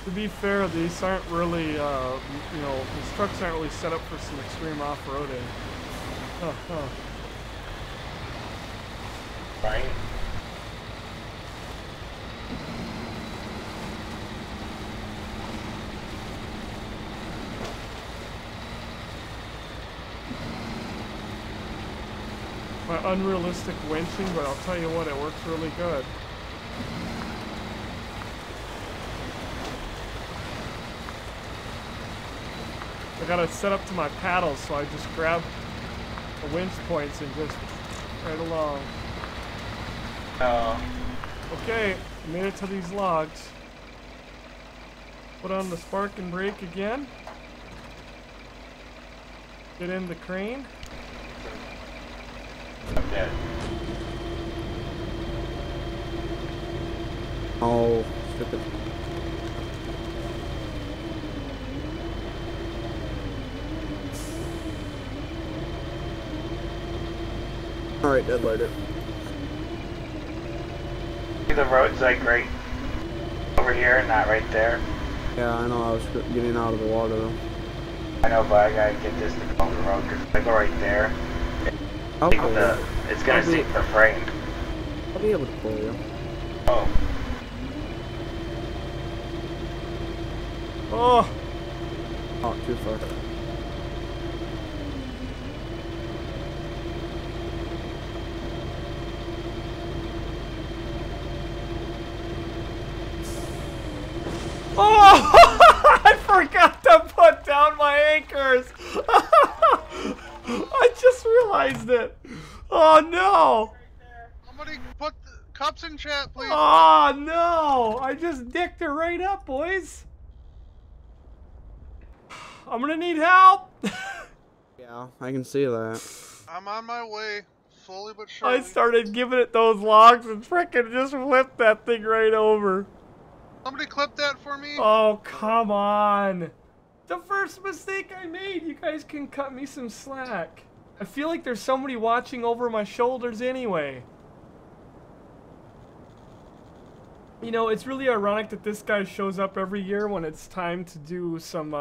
To be fair, these aren't really, you know, these trucks aren't really set up for some extreme off-roading. Right. My unrealistic winching, but I'll tell you what, it works really good. I got it set up to my paddles, so I just grab the winch points and just right along. Okay, made it to these logs. Put on the spark and brake again. Get in the crane. I'm dead. Oh, stupid. Alright, dead lighter. See the road's like right over here and not right there. Yeah, I know, I was getting out of the water though. I know, but I gotta get this to go over the road because if I go right there, Okay. it's gonna sink the frame. I'll be able to pull you. Oh. Oh! Oh, too far. Oh! I forgot to put down my anchors! I just realized it! Oh no! Somebody put the cups in chat, please. Oh no! I just dicked it right up, boys! I'm gonna need help! Yeah, I can see that. I'm on my way, slowly but surely. I started giving it those logs and frickin' just flipped that thing right over. Somebody clip that for me. Oh, come on. The first mistake I made, you guys can cut me some slack. I feel like there's somebody watching over my shoulders anyway. You know, it's really ironic that this guy shows up every year when it's time to do some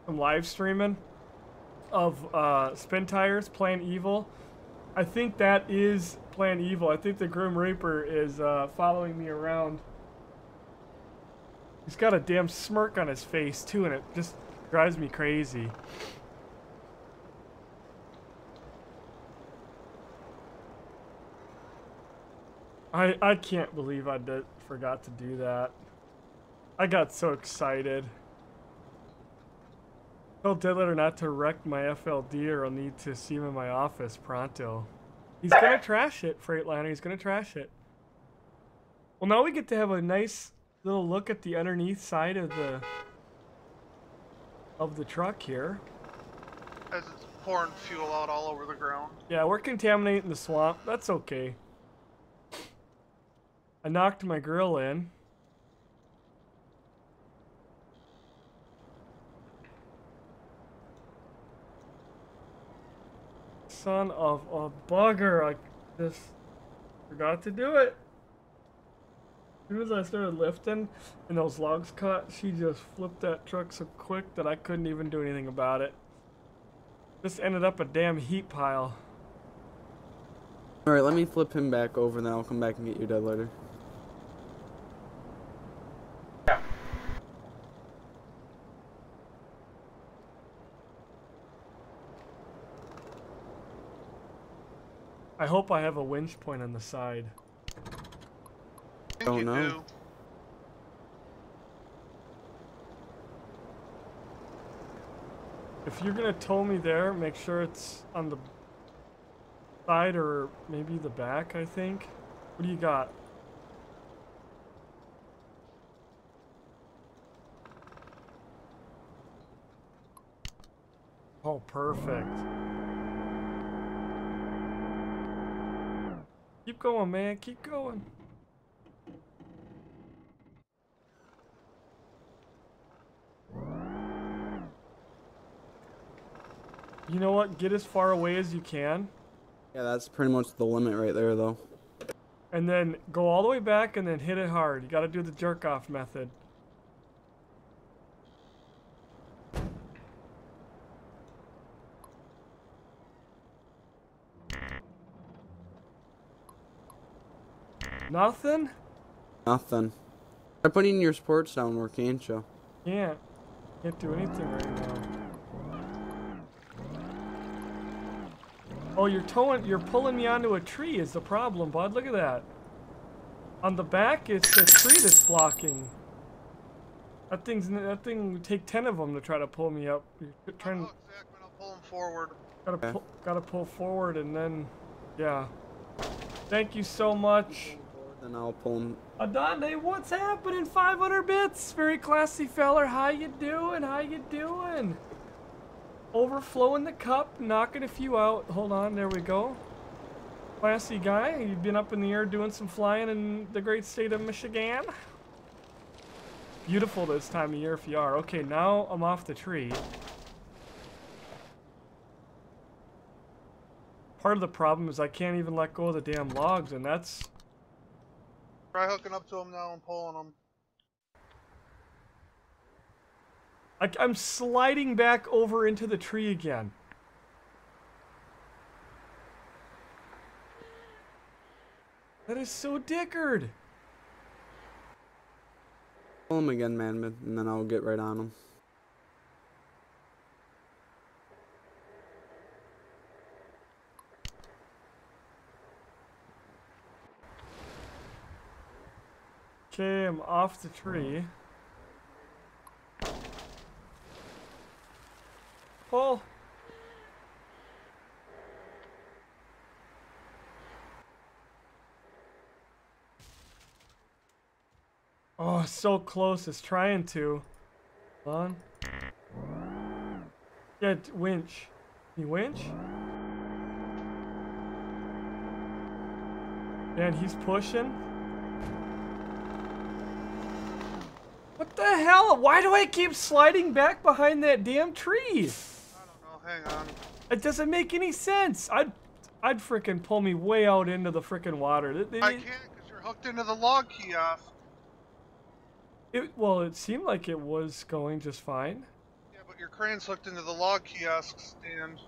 live streaming of Spin Tires playing Evil. I think that is playing Evil. I think the Grim Reaper is following me around. He's got a damn smirk on his face too, and it just drives me crazy. I can't believe I forgot to do that. I got so excited. Tell Deadlighter not to wreck my FLD or I'll need to see him in my office pronto. He's gonna trash it, Freightliner. He's gonna trash it. Well, now we get to have a nice little look at the underneath side of the truck here. As it's pouring fuel out all over the ground. Yeah, we're contaminating the swamp. That's okay. I knocked my grill in. Son of a bugger. I just forgot to do it. As soon as I started lifting and those logs cut, she just flipped that truck so quick that I couldn't even do anything about it. Just ended up a damn heat pile. Alright, let me flip him back over and then I'll come back and get you, Deadlighter. Yeah. I hope I have a winch point on the side. I think Don't you know. do. If you're gonna tow me there, make sure it's on the side or maybe the back, I think. What do you got? Oh, perfect. Keep going, man. Keep going. You know what? Get as far away as you can. Yeah, that's pretty much the limit right there, though. And then go all the way back and then hit it hard. You gotta do the jerk off method. Nothing? Nothing. Try putting your sports down more, can't you? Can't do anything right now. Oh, you're pulling me onto a tree is the problem, bud. Look at that. On the back, it's a tree that's blocking. That thing would take 10 of them to try to pull me up. You're trying. I'll pull him forward. Gotta pull forward and then, yeah. Thank you so much. Then I'll pull him. Adonde, what's happening? 500 bits. Very classy feller. How you doing? How you doing? Overflowing the cup, knocking a few out. Hold on, there we go. Classy guy. You've been up in the air doing some flying in the great state of Michigan. Beautiful this time of year if you are. Okay, now I'm off the tree. Part of the problem is I can't even let go of the damn logs, and that's... Try hooking up to him now and pulling him. I'm sliding back over into the tree again. That is so dickered. Pull him again, man, and then I'll get right on him. Okay, I'm off the tree. Pull. Oh, so close. It's trying to. Hold on. Yeah, winch. You winch? And he's pushing. What the hell? Why do I keep sliding back behind that damn tree? Hang on. It doesn't make any sense. I'd frickin' pull me way out into the frickin' water. I can't because you're hooked into the log kiosk. Well, it seemed like it was going just fine. Yeah, but your crane's hooked into the log kiosk stand.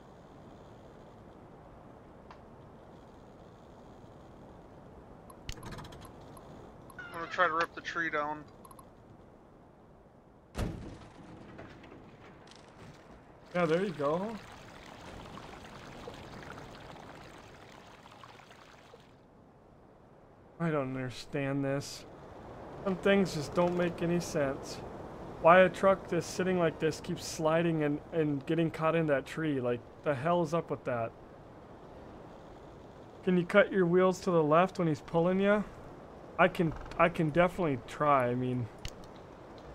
I'm gonna try to rip the tree down. Yeah, there you go. I don't understand this. Some things just don't make any sense. Why a truck that's sitting like this keeps sliding and getting caught in that tree? Like, the hell's up with that? Can you cut your wheels to the left when he's pulling you? I can definitely try. I mean,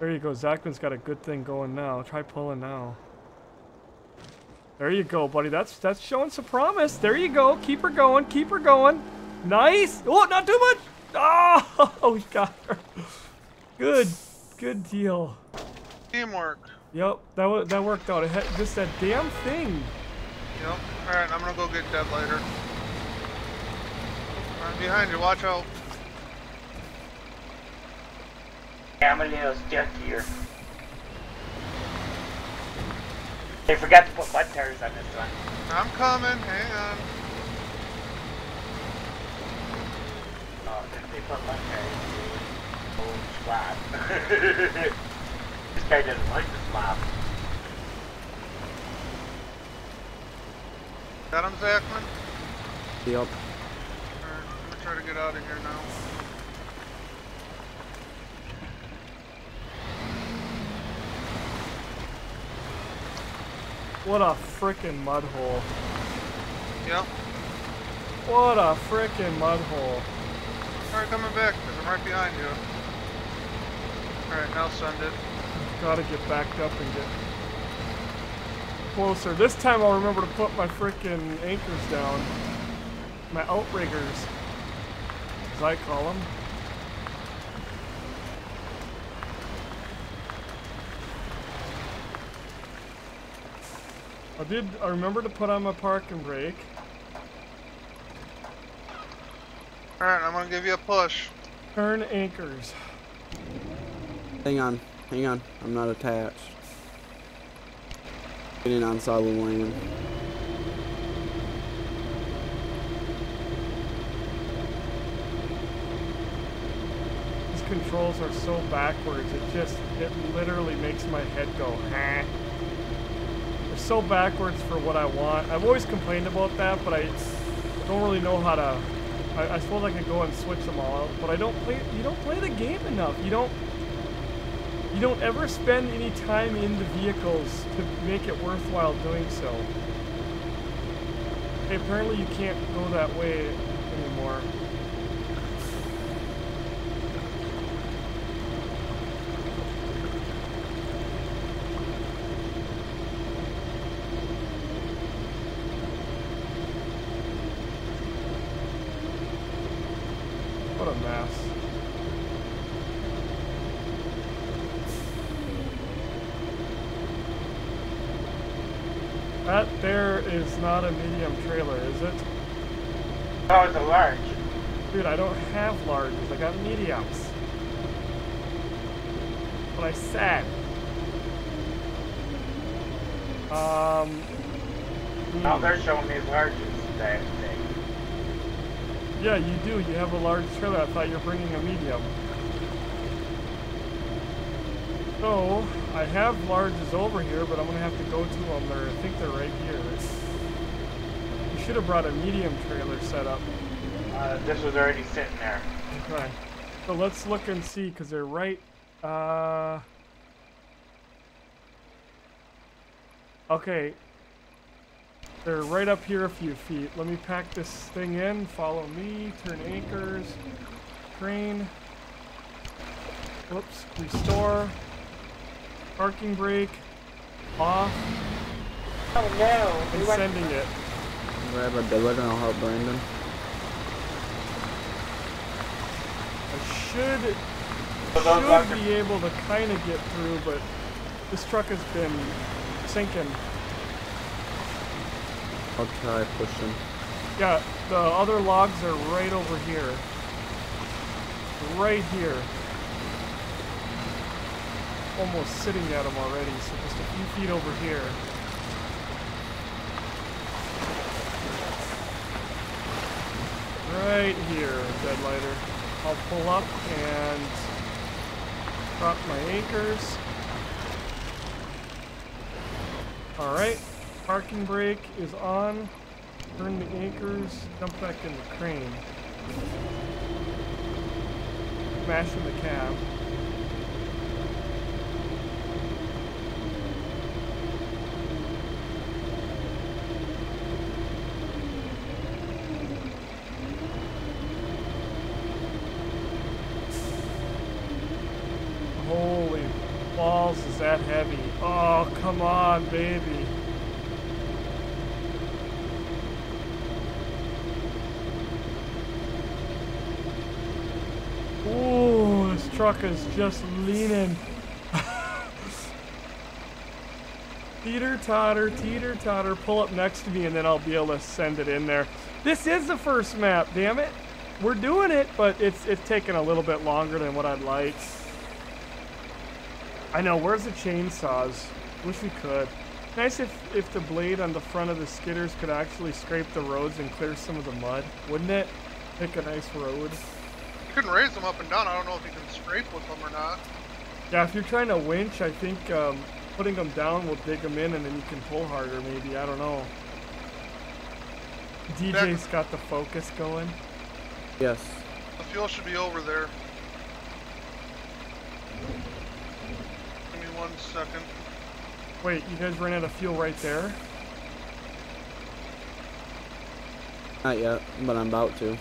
there you go. Zachman's got a good thing going now. Try pulling now. There you go, buddy. That's showing some promise. There you go. Keep her going. Keep her going. Nice. Oh, not too much. Oh, we got her. Good deal. Teamwork. Yep, that worked out. It had just that damn thing. Yep. All right, I'm gonna go get Dead later. I'm behind you. Watch out. Yeah, I'm a little stuck here. They forgot to put butt tires on this one. I'm coming. Hang on. Oh, if they put butt tires, oh, squad. This guy doesn't like the slop. Got him, Zachman? Yep. Alright, I'm gonna try to get out of here now. What a frickin' mud hole. Yep. What a frickin' mud hole. Alright, coming back, because I'm right behind you. Alright, now send it. Gotta get backed up and get closer. This time I'll remember to put my frickin' anchors down. My outriggers, as I call them. I remember to put on my parking brake. Alright, I'm gonna give you a push. Turn anchors. Hang on. I'm not attached. Getting on solid lane. These controls are so backwards. It literally makes my head go, eh. They're so backwards for what I want. I've always complained about that, but I don't really know how to. I suppose I could go and switch them all out, but I don't play. You don't play the game enough. You don't ever spend any time in the vehicles to make it worthwhile doing so. Hey, apparently you can't go that way anymore. What a mess. That there is not a medium trailer, is it? Oh, it's a large. Dude, I don't have larges. I got mediums. What I said. Now they're showing me larges today. Yeah, you do. You have a large trailer. I thought you were bringing a medium. So, I have larges over here, but I'm going to have to go to them. I think they're right here. You should have brought a medium trailer set up. This was already sitting there. Okay. So let's look and see, because they're right... Okay. They're right up here a few feet. Let me pack this thing in. Follow me. Turn anchors. Crane. Whoops. Restore. Parking brake. Off. Oh no! And sending it. Grab a billet and I'll help Brandon. I should be able to kind of get through, but this truck has been sinking. I'll try pushing. Yeah, the other logs are right over here. Right here. Almost sitting at them already, so just a few feet over here. Right here, Deadlighter. I'll pull up and drop my anchors. Alright, parking brake is on. Turn the anchors, jump back in the crane. Smash in the cab. Holy balls, is that heavy? Oh, come on, baby. Ooh, this truck is just leaning. Teeter totter, pull up next to me and then I'll be able to send it in there. This is the first map, damn it. We're doing it, but it's taking a little bit longer than what I'd like. I know, where's the chainsaws? Wish we could. Nice if the blade on the front of the skidders could actually scrape the roads and clear some of the mud, wouldn't it? Make a nice road. You can raise them up and down. I don't know if you can scrape with them or not. Yeah, if you're trying to winch, I think putting them down will dig them in and then you can pull harder maybe, I don't know. DJ's got the focus going. Yes. The fuel should be over there. Give me 1 second. Wait, you guys ran out of fuel right there? Not yet, but I'm about to.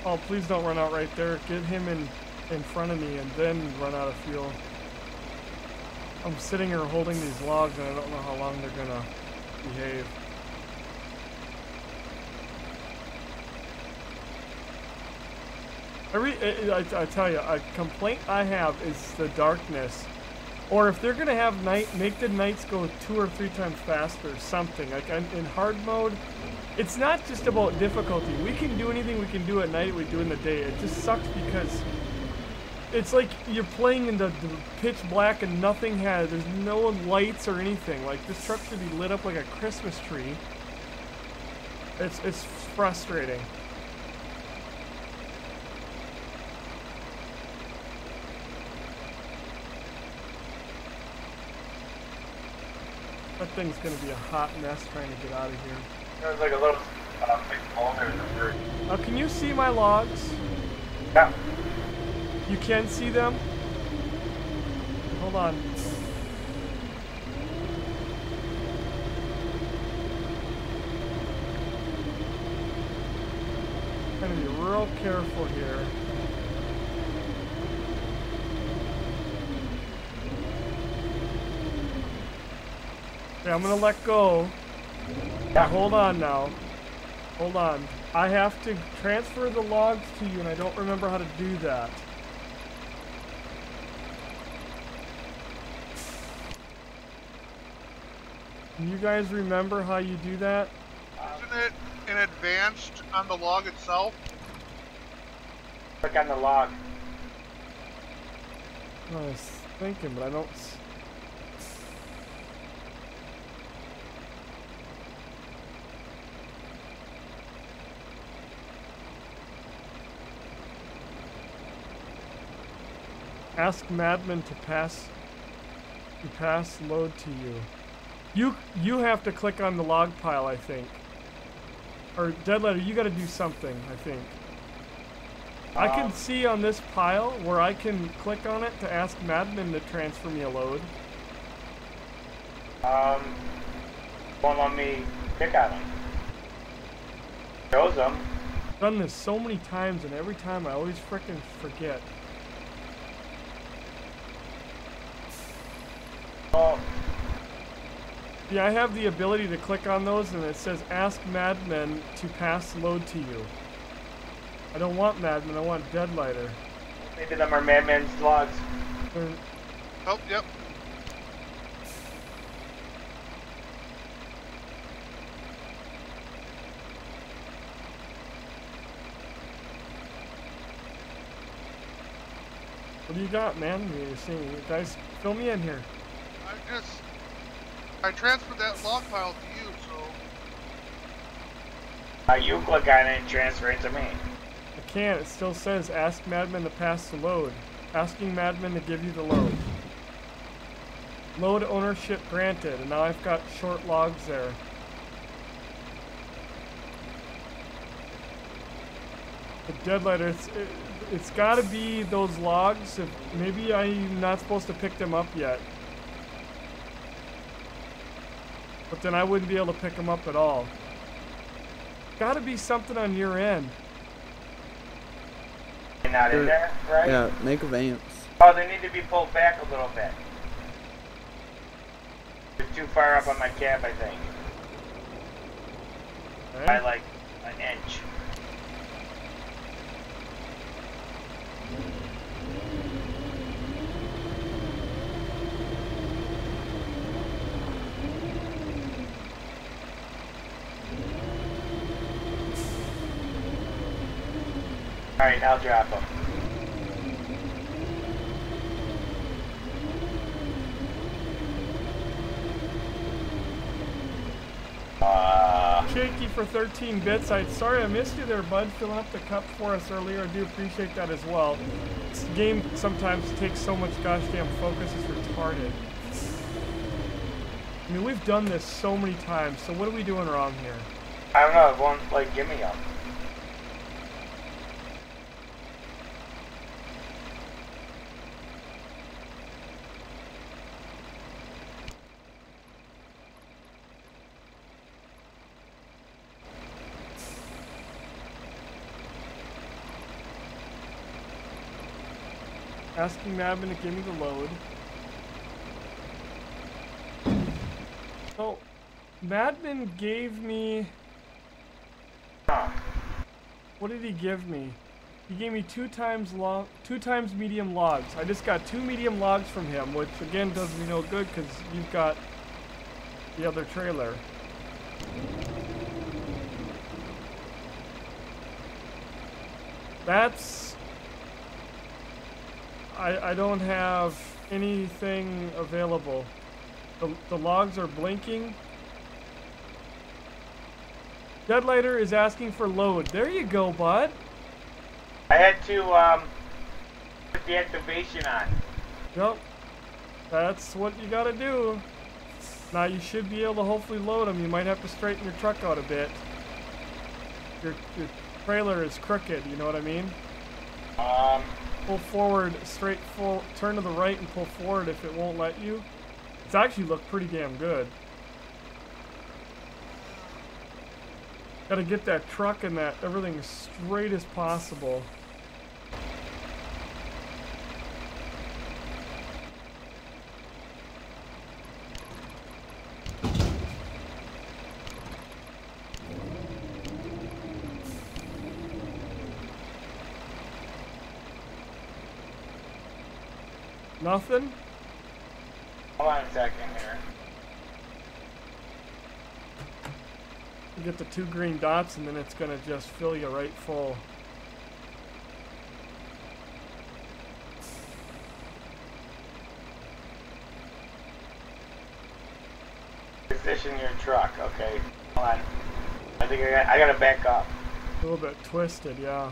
Oh, please don't run out right there. Get him in front of me and then run out of fuel. I'm sitting here holding these logs and I don't know how long they're gonna behave. I tell you, a complaint I have is the darkness. Or if they're gonna have night, make the nights go 2 or 3 times faster, something. Like in hard mode, it's not just about difficulty. We can do anything we can do at night we do in the day. It just sucks because it's like you're playing in the pitch black and there's no lights or anything. Like this truck should be lit up like a Christmas tree. It's frustrating. That thing's gonna be a hot mess trying to get out of here. There's like a little big boulder in the dirt. Now, can you see my logs? Yeah. You can see them? Hold on. I'm gonna be real careful here. Okay, I'm gonna let go. Yeah. Hold on now. Hold on. I have to transfer the logs to you, and I don't remember how to do that. Can you guys remember how you do that? Isn't it in advanced on the log itself? Click on the log. I was thinking, but I don't. Ask Madman to pass load to you. You have to click on the log pile, I think. Or Deadletter, you got to do something, I think. I can see on this pile where I can click on it to ask Madman to transfer me a load. Won't let me pick on them. Shows them. I've done this so many times, and every time I always frickin' forget. Oh. Yeah, I have the ability to click on those, and it says ask Madman to pass load to you. I don't want Madman, I want Deadlighter. Maybe them are Madman's logs. Oh, yep. What do you got, man? You're seeing, guys, fill me in here. I transferred that log pile to you, so... You click on it and transfer it to me. I can't. It still says ask Madman to pass the load. Asking Madman to give you the load. Load ownership granted, and now I've got short logs there. The Deadlighter, it's got to be those logs. Maybe I'm not supposed to pick them up yet. But then I wouldn't be able to pick them up at all. Got to be something on your end. They're not in there, right? Yeah, make a Vance. Oh, they need to be pulled back a little bit. They're too far up on my cab, I think. Okay. By like an inch. Alright, I'll drop them. Shaky for 13 bits. Sorry I missed you there, bud. Filling up the cup for us earlier. I do appreciate that as well. This game sometimes takes so much gosh damn focus, it's retarded. I mean, we've done this so many times, so what are we doing wrong here? I don't know, it won't like give me them. asking Madman to give me the load. So, Madman gave me... What did he give me? He gave me two times medium logs. I just got 2 medium logs from him, which again does me no good because you've got the other trailer. That's... I don't have anything available. The logs are blinking. Deadlighter is asking for load. There you go, bud. I had to put the activation on. Yep. That's what you gotta do. Now you should be able to hopefully load them. You might have to straighten your truck out a bit. Your trailer is crooked, you know what I mean? Pull forward, turn to the right and pull forward if it won't let you. It's actually looked pretty damn good. Gotta get that truck and that everything as straight as possible. Nothing? Hold on a second here. You get the 2 green dots and then it's gonna just fill you right full. Position your truck, okay. Hold on. I think I gotta back up. A little bit twisted, yeah.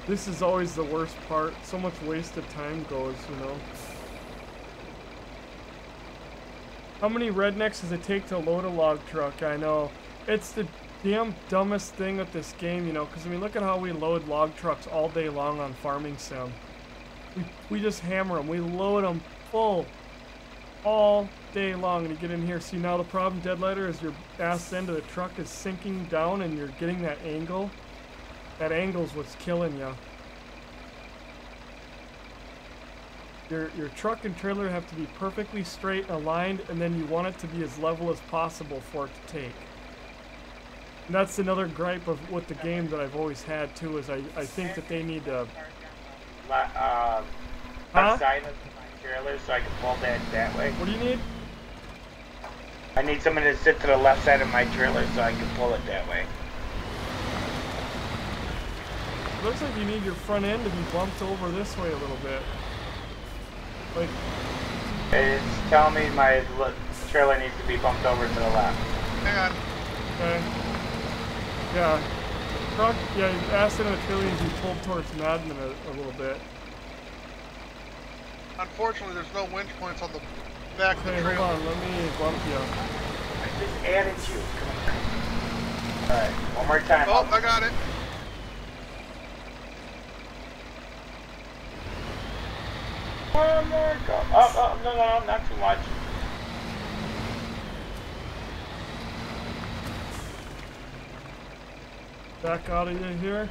This is always the worst part. So much wasted time goes, you know. How many rednecks does it take to load a log truck? I know. It's the damn dumbest thing with this game, you know, because I mean, look at how we load log trucks all day long on Farming Sim. We just hammer them. We load them full all day long. And you get in here. See, now the problem, Deadlighter, is your ass end of the truck is sinking down and you're getting that angle. That angle's what's killing you. Your truck and trailer have to be perfectly straight and aligned, and then you want it to be as level as possible for it to take. And that's another gripe of with the game that I've always had too, is I think that they need to... Left side of my trailer so I can pull that way. What do you need? I need someone to sit to the left side of my trailer so I can pull it that way. It looks like you need your front end to be bumped over this way a little bit. Like, it's telling me my trailer needs to be bumped over to the left. Hang on. okay. Yeah. Truck, yeah, your ass end of the trailer needs to be pulled towards Madman a little bit. Unfortunately, there's no winch points on the back of the Okay, trailer. hold on, let me bump you. I just added you. Alright, one more time. Oh, I got it. One more go. Oh, no, not too much. Back out of here.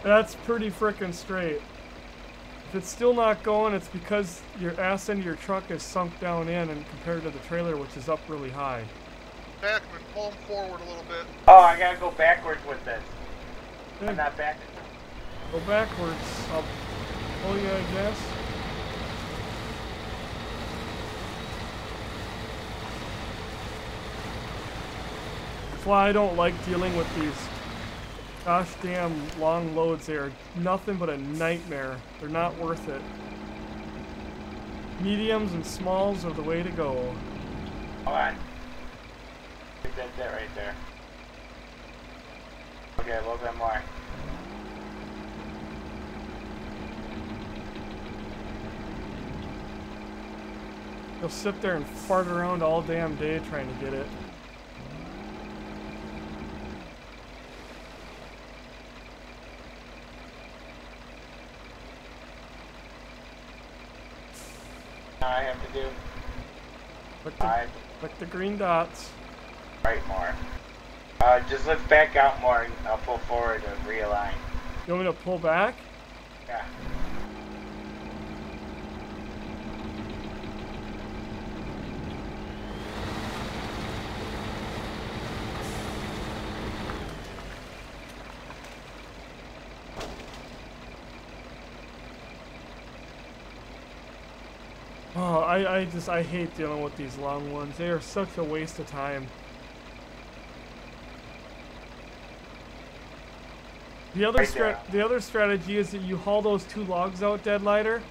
That's pretty frickin' straight. If it's still not going, it's because your ass end of your truck is sunk down in and compared to the trailer, which is up really high. Backman, pull him forward a little bit. Oh, I gotta go backwards with this. Yeah. I'm not back. Go backwards. I'll pull you, I guess. That's why I don't like dealing with these gosh damn long loads. They are nothing but a nightmare. They're not worth it. Mediums and smalls are the way to go. Hold on. That's that right there. Okay, a little bit more. You'll sit there and fart around all damn day trying to get it. Now I have to do Click the green dots. right more. Just lift back out more and I'll pull forward and realign. You want me to pull back? Yeah. Oh, I hate dealing with these long ones. They are such a waste of time. The other strategy is that you haul those 2 logs out, Deadlighter,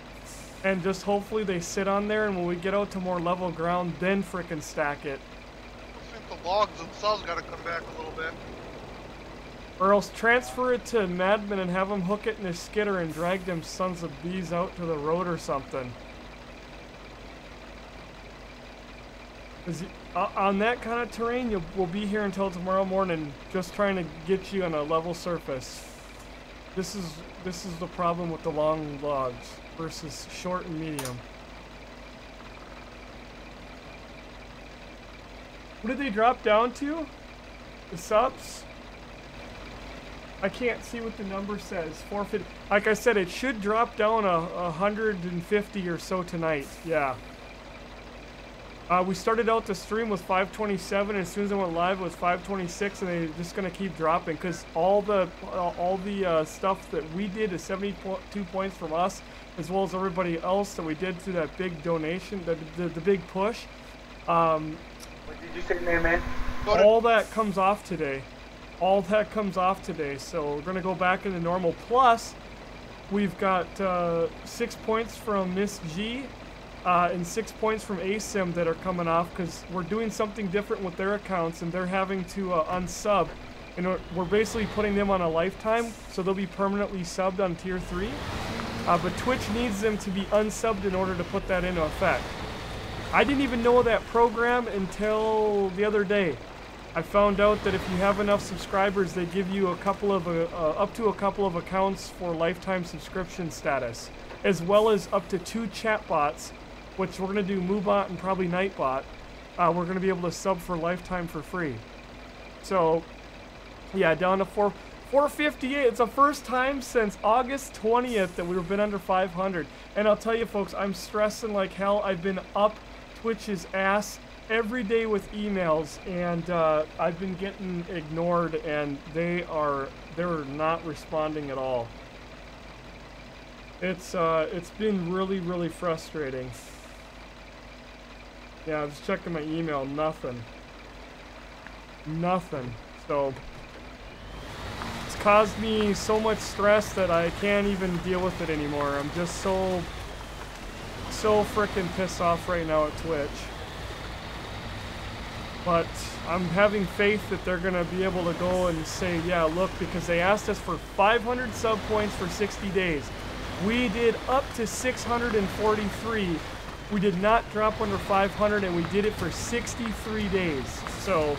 and just hopefully they sit on there, and when we get out to more level ground, then frickin' stack it. I think the logs themselves gotta come back a little bit. Or else transfer it to Madman and have him hook it in his skidder and drag them sons of bees out to the road or something. On that kind of terrain, we'll be here until tomorrow morning, just trying to get you on a level surface. This is the problem with the long logs versus short and medium. What did they drop down to? The subs? I can't see what the number says. 450. Like I said, it should drop down 150 or so tonight. Yeah. We started out the stream with 527, and as soon as I went live, it was 526, and they're just gonna keep dropping because all the stuff that we did is 72 points from us, as well as everybody else that we did through that big donation, the big push. What did you say, man? All that comes off today. All that comes off today, so we're gonna go back into normal. Plus, we've got 6 points from Miss G. And 6 points from ASIM that are coming off because we're doing something different with their accounts and they're having to unsub. And we're basically putting them on a lifetime, so they'll be permanently subbed on tier 3. But Twitch needs them to be unsubbed in order to put that into effect. I didn't even know that program until the other day. I found out that if you have enough subscribers, they give you a couple of up to a couple of accounts for lifetime subscription status, as well as up to 2 chatbots, which we're going to do MooBot and probably Nightbot. We're going to be able to sub for lifetime for free. So, yeah, down to 458. It's the first time since August 20th that we've been under 500. And I'll tell you, folks, I'm stressing like hell. I've been up Twitch's ass every day with emails, and I've been getting ignored, and they're not responding at all. It's been really, really frustrating. Yeah, I was checking my email, nothing. Nothing. So, it's caused me so much stress that I can't even deal with it anymore. I'm just so frickin' pissed off right now at Twitch. But I'm having faith that they're gonna be able to go and say, yeah, look, because they asked us for 500 sub points for 60 days. We did up to 643. We did not drop under 500, and we did it for 63 days. So,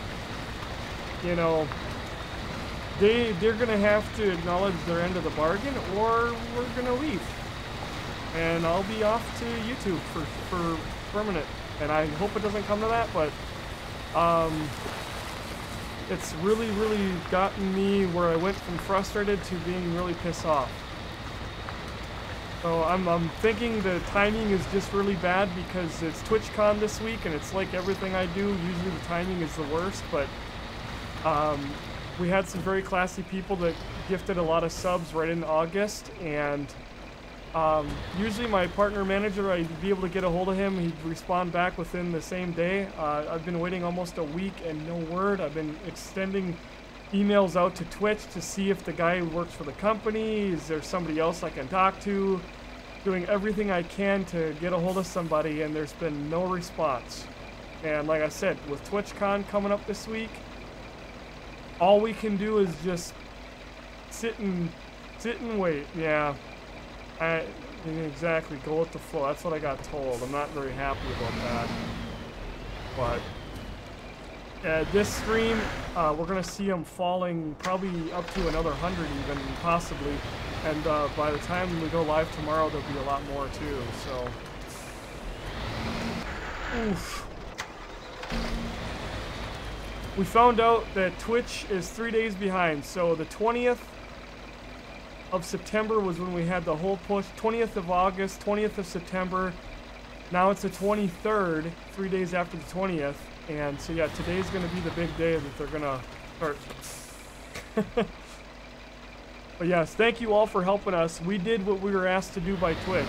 you know, they're gonna have to acknowledge their end of the bargain, or we're gonna leave. And I'll be off to YouTube for permanent. And I hope it doesn't come to that, but it's really, really gotten me where I went from frustrated to being really pissed off. So I'm thinking the timing is just really bad because it's TwitchCon this week, and it's like everything I do, usually the timing is the worst, but we had some very classy people that gifted a lot of subs right in August, and usually my partner manager, I'd be able to get a hold of him, he'd respond back within the same day. I've been waiting almost a week and no word. I've been extending emails out to Twitch to see if the guy works for the company, is there somebody else I can talk to, doing everything I can to get a hold of somebody, and there's been no response. And like I said, with TwitchCon coming up this week, all we can do is just sit and wait. Yeah, exactly, go with the flow. That's what I got told. I'm not very happy about that, but this stream, we're going to see them falling probably up to another 100 even, possibly. And by the time we go live tomorrow, there'll be a lot more too, so. Oof. we found out that Twitch is 3 days behind. So the 20th of September was when we had the whole push. 20th of August, 20th of September. Now it's the 23rd, 3 days after the 20th. And so yeah, today's going to be the big day that they're going to start. But yes, thank you all for helping us. We did what we were asked to do by Twitch.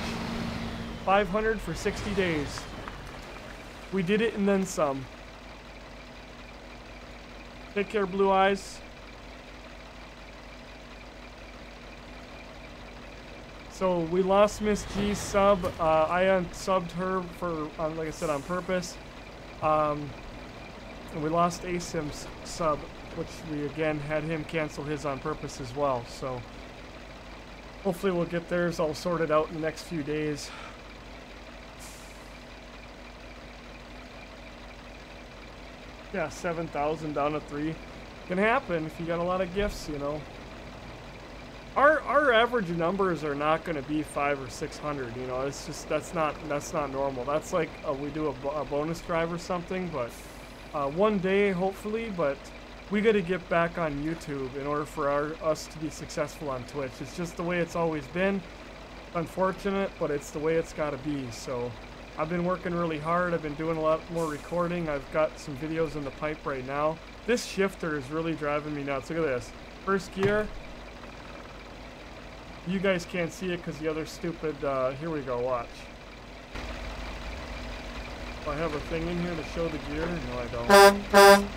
500 for 60 days. We did it and then some. Take care, Blue Eyes. So we lost Miss G's sub. I unsubbed her for, like I said, on purpose. And we lost Asim's sub, which we again had him cancel his on purpose as well. So hopefully we'll get theirs all sorted out in the next few days. Yeah, 7,000 down to 3. Can happen if you got a lot of gifts, you know. Our average numbers are not going to be 500 or 600, you know. It's just that's not normal. That's like we do a bonus drive or something, but one day hopefully. But we got to get back on YouTube in order for us to be successful on Twitch. It's just the way it's always been. Unfortunate, but it's the way it's got to be. So I've been working really hard. I've been doing a lot more recording. I've got some videos in the pipe right now. This shifter is really driving me nuts. Look at this. First gear. You guys can't see it because the other stupid, here we go, watch. Do I have a thing in here to show the gear? No, I don't.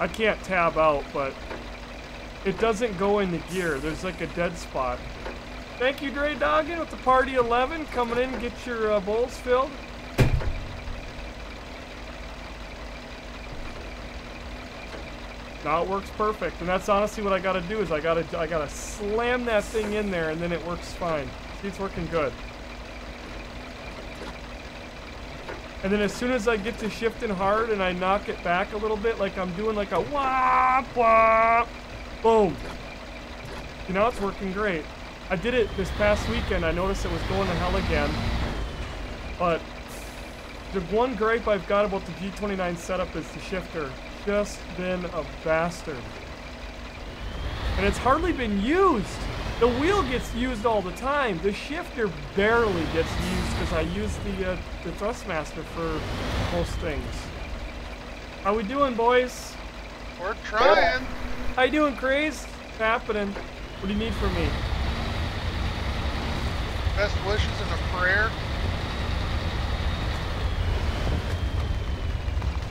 I can't tab out, but it doesn't go in the gear. There's like a dead spot. Thank you, Dre Doggin, with the Party 11. Coming in, get your bowls filled. Now it works perfect, and that's honestly what I gotta do is I gotta slam that thing in there, and then it works fine. See, it's working good. And then as soon as I get to shifting hard and I knock it back a little bit, like I'm doing like a whop whop, boom. You know, it's working great. I did it this past weekend. I noticed it was going to hell again, but the one gripe I've got about the G29 setup is the shifter. Just been a bastard. And it's hardly been used. The wheel gets used all the time. The shifter barely gets used because I use the Thrustmaster for most things. How we doing, boys? We're trying. How you doing, Craze? What's happening? What do you need from me? Best wishes and a prayer.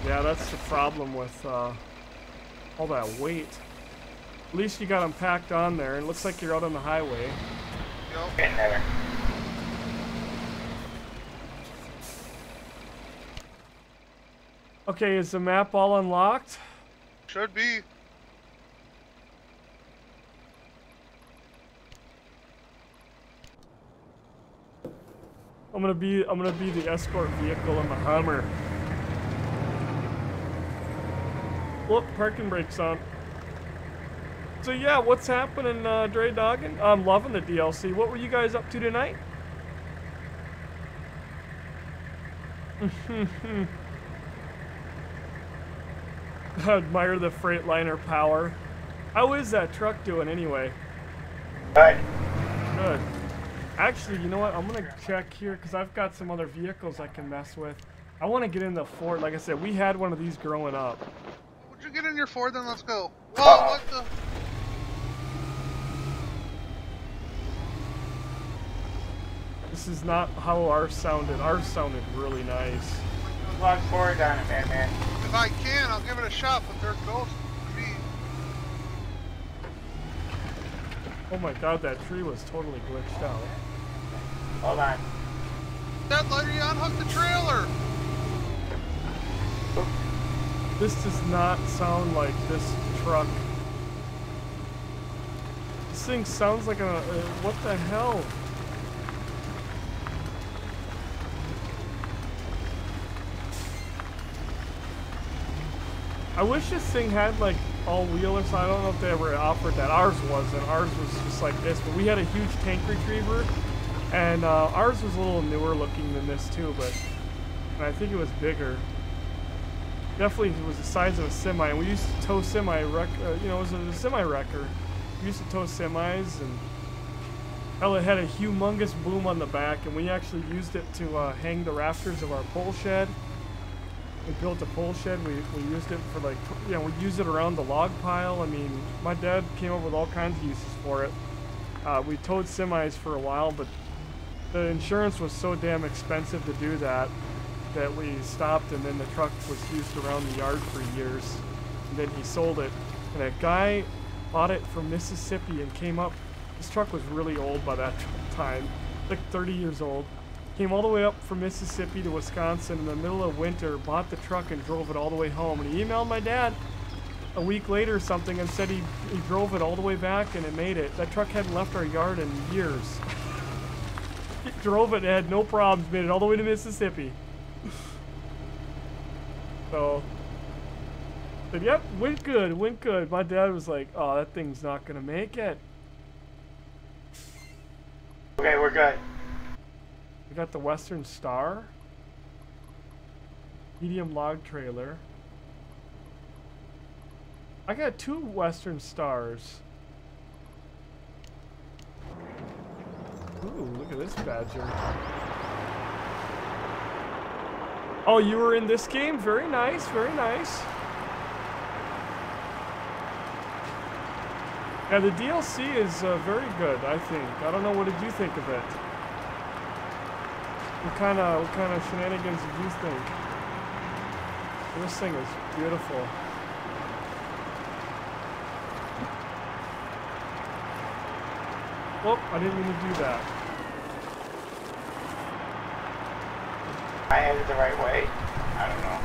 Yeah, that's the problem with all that weight. At least you got them packed on there, and it looks like you're out on the highway. Yep. Getting there. Okay, is the map all unlocked? Should be. I'm gonna be the escort vehicle in the Hummer. Whoop, parking brakes on. So yeah, what's happening, Dre Doggin? I'm loving the DLC. What were you guys up to tonight? I admire the Freightliner power. How is that truck doing anyway? Good. Good. Actually, you know what? I'm gonna check here because I've got some other vehicles I can mess with. I want to get in the Ford. Like I said, we had one of these growing up. Would you get in your Ford then? Let's go. Whoa, what the? This is not how ours sounded. Ours sounded really nice. Log forward on it, man. If I can, I'll give it a shot, but they're ghosts to me. Oh my god, that tree was totally glitched out. Hold on. That lady unhooked the trailer. This does not sound like this truck. This thing sounds like a what the hell? I wish this thing had like all wheelers. I don't know if they ever offered that. Ours wasn't. Ours was just like this, but we had a huge tank retriever, and ours was a little newer looking than this too, but and I think it was bigger. Definitely was the size of a semi. And we used to tow you know, it was a semi-wrecker. We used to tow semis, and hell, it had a humongous boom on the back, and we actually used it to hang the rafters of our pole shed. We built a pole shed. We used it for, like, you know, we used it around the log pile. I mean, my dad came up with all kinds of uses for it. We towed semis for a while, but the insurance was so damn expensive to do that we stopped, and then the truck was used around the yard for years. And then he sold it, and a guy bought it from Mississippi and came up. This truck was really old by that time, like 30 years old. Came all the way up from Mississippi to Wisconsin in the middle of winter, bought the truck and drove it all the way home. And he emailed my dad a week later or something and said he drove it all the way back and it made it. That truck hadn't left our yard in years. He drove it and had no problems, made it all the way to Mississippi. So, said, yep, went good. My dad was like, oh, that thing's not gonna make it. Okay, we're good. We got the Western Star. Medium log trailer. I got 2 Western Stars. Ooh, look at this badger. Oh, you were in this game? Very nice, very nice. Yeah, the DLC is very good, I think. I don't know, what did you think of it? What kind of shenanigans did you think? This thing is beautiful. Oh, I didn't mean to do that. I headed the right way? I don't know.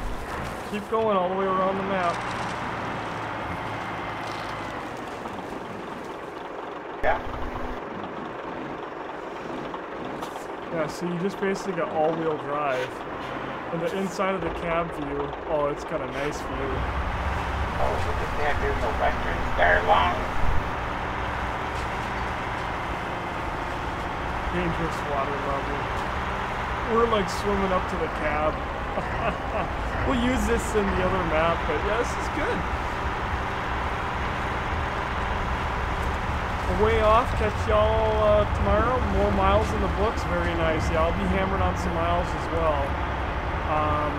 Keep going all the way around the map. Yeah. Yeah, so you just basically got all-wheel drive. And the inside of the cab view, oh, it's got a nice view. Oh, look at that. There's a Western Star long. Dangerous water level. We're like swimming up to the cab. We'll use this in the other map, but yeah, this is good. Way off, catch y'all tomorrow. More miles in the books, very nice. Yeah, I'll be hammering on some miles as well.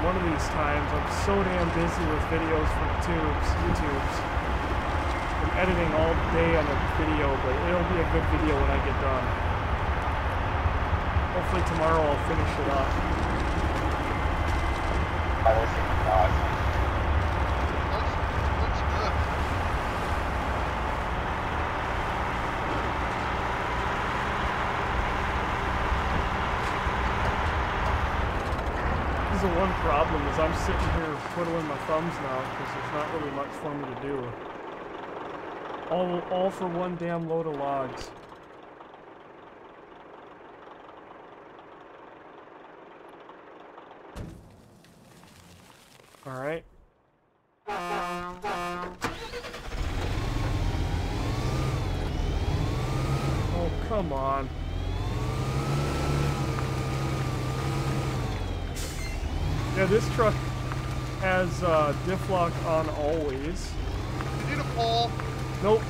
One of these times, I'm so damn busy with videos from YouTubes. I'm editing all day on a video, but it'll be a good video when I get done. Hopefully tomorrow I'll finish it up. Oh, this is awesome. Looks good. This is the one problem, is I'm sitting here twiddling my thumbs now because there's not really much for me to do. All for one damn load of logs. All right. Oh, come on. Yeah, this truck has diff lock on always. You need a pole. Nope.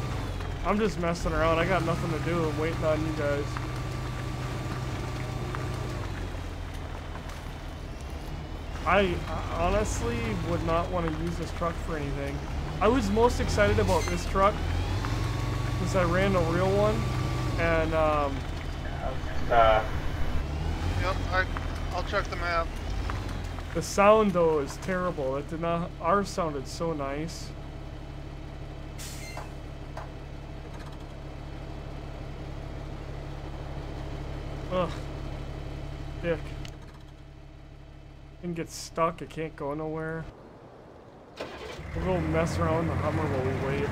I'm just messing around. I got nothing to do. I'm waiting on you guys. I honestly would not want to use this truck for anything. I was most excited about this truck since I ran a real one, and Yep, I'll check the map. the sound though is terrible. It did not. Ours sounded so nice. Ugh, dick. Thing gets stuck, it can't go nowhere. We'll go mess around in the Hummer while we wait.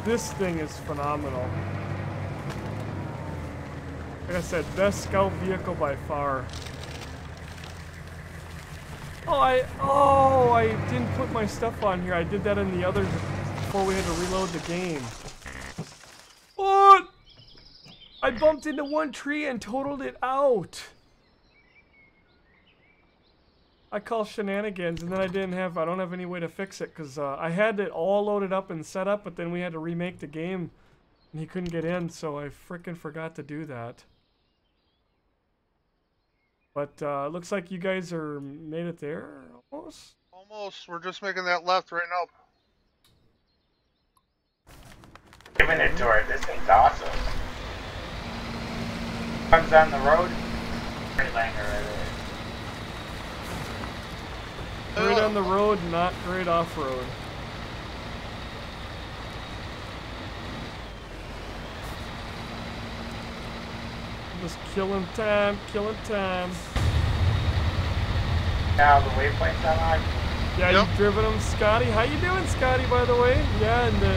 This thing is phenomenal. Like I said, best scout vehicle by far. Oh, I I didn't put my stuff on here. I did that in the other before we had to reload the game. What? I bumped into one tree and totaled it out. I call shenanigans, and then I don't have any way to fix it, because I had it all loaded up and set up, but then we had to remake the game, and he couldn't get in, so I frickin' forgot to do that. But looks like you guys are made it there, almost? Almost. We're just making that left right now. Giving it to her. This thing's awesome. Comes down the road. Freightliner right there. Great on the road, not great off-road. Just killing time, killing time. Now the waypoint's unlocked. Yeah, Yep. you've driven them, Scotty. How you doing, Scotty? By the way, yeah, in the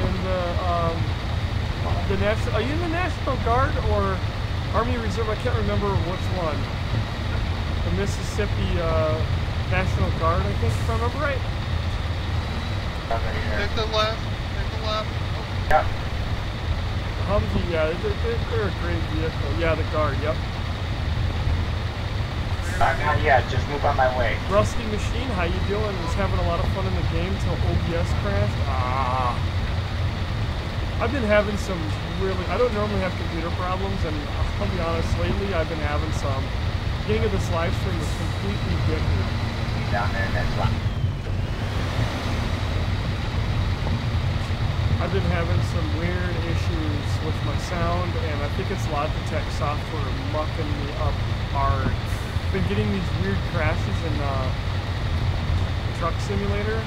national. Are you in the National Guard or Army Reserve? I can't remember which one. The Mississippi National Guard, I think, if I remember right. Over here. Take the left. Take the left. Oh. Yep. Humvee, yeah, they're a great vehicle. Yeah, the Guard, yep. Not yet. Just move on my way. Rusty Machine, how you doing? Was having a lot of fun in the game till OBS crashed. I've been having some really. I don't normally have computer problems, and I'll be honest. Lately, I've been having some. Beginning of this live stream was completely different. Down there, next one. I've been having some weird issues with my sound, and I think it's Logitech software mucking me up hard. Been getting these weird crashes in Truck Simulator.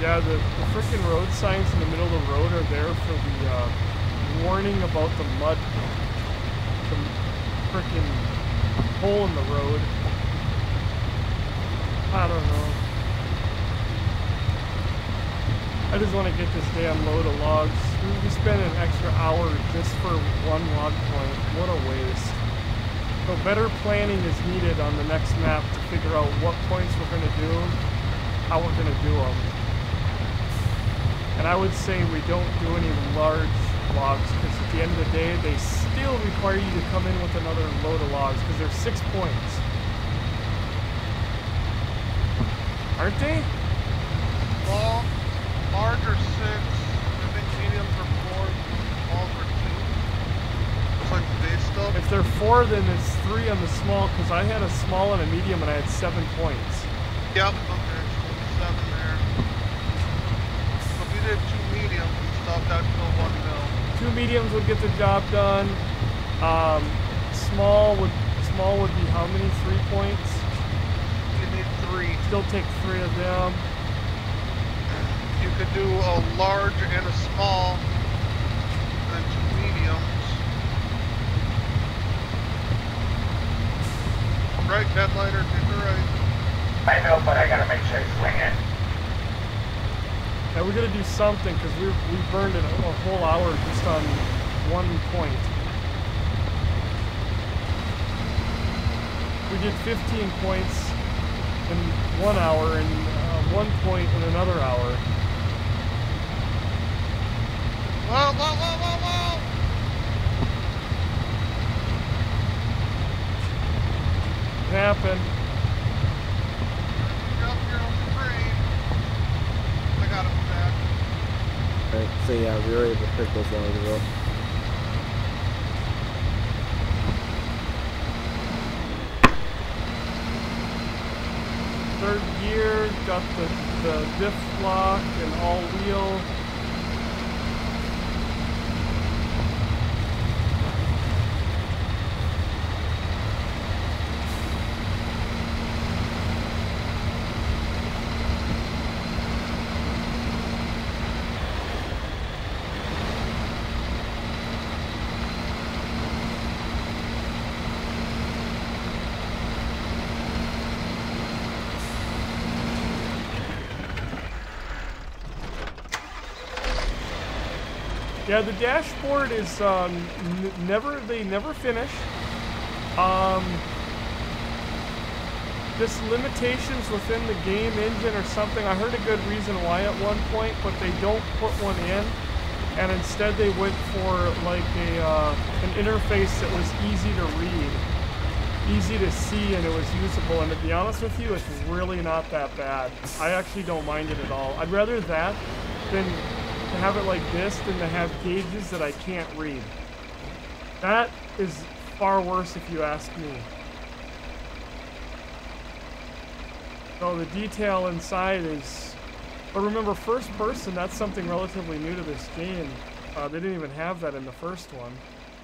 Yeah, the frickin' road signs in the middle of the road are there for the warning about the mud, the frickin' hole in the road. I don't know. I just want to get this damn load of logs. We spent an extra hour just for one log point. What a waste. So better planning is needed on the next map to figure out what points we're going to do, how we're going to do them. And I would say we don't do any large logs, because at the end of the day, they still require you to come in with another load of logs, because they're 6 points. Aren't they? Well, large are 6. I think mediums are 4. Smalls are 2. Looks like the base stuff. If they're 4, then it's 3 on the small, because I had a small and a medium, and I had 7 points. Yep. Okay, so 7 there. So if we did 2 mediums and stuff, that'd kill 1 mil. 2 mediums would get the job done. Small would be how many? 3 points? You need 3. Still take 3 of them. You could do a large and a small, and then 2 mediums. Right, Deadlighter, take the right. I know, but I gotta make sure I swing it. Now we gotta do something, because we burned it a whole hour just on 1 point. We did 15 points in 1 hour and 1 point in another hour. Whoa, whoa, whoa, whoa, whoa! It happened. You're up here on the train. I got him back. Alright, so yeah, we were able to pick those logs up. Third gear, got the diff lock and all wheel. Yeah, the dashboard is they never finish. Just limitations within the game engine or something. I heard a good reason why at one point, but they don't put one in, and instead they went for like an interface that was easy to read, easy to see, and it was usable. And to be honest with you, it's really not that bad. I actually don't mind it at all. I'd rather that than to have it like this than to have gauges that I can't read. That is far worse if you ask me. So the detail inside is, but remember, first person, that's something relatively new to this game. They didn't even have that in the first one.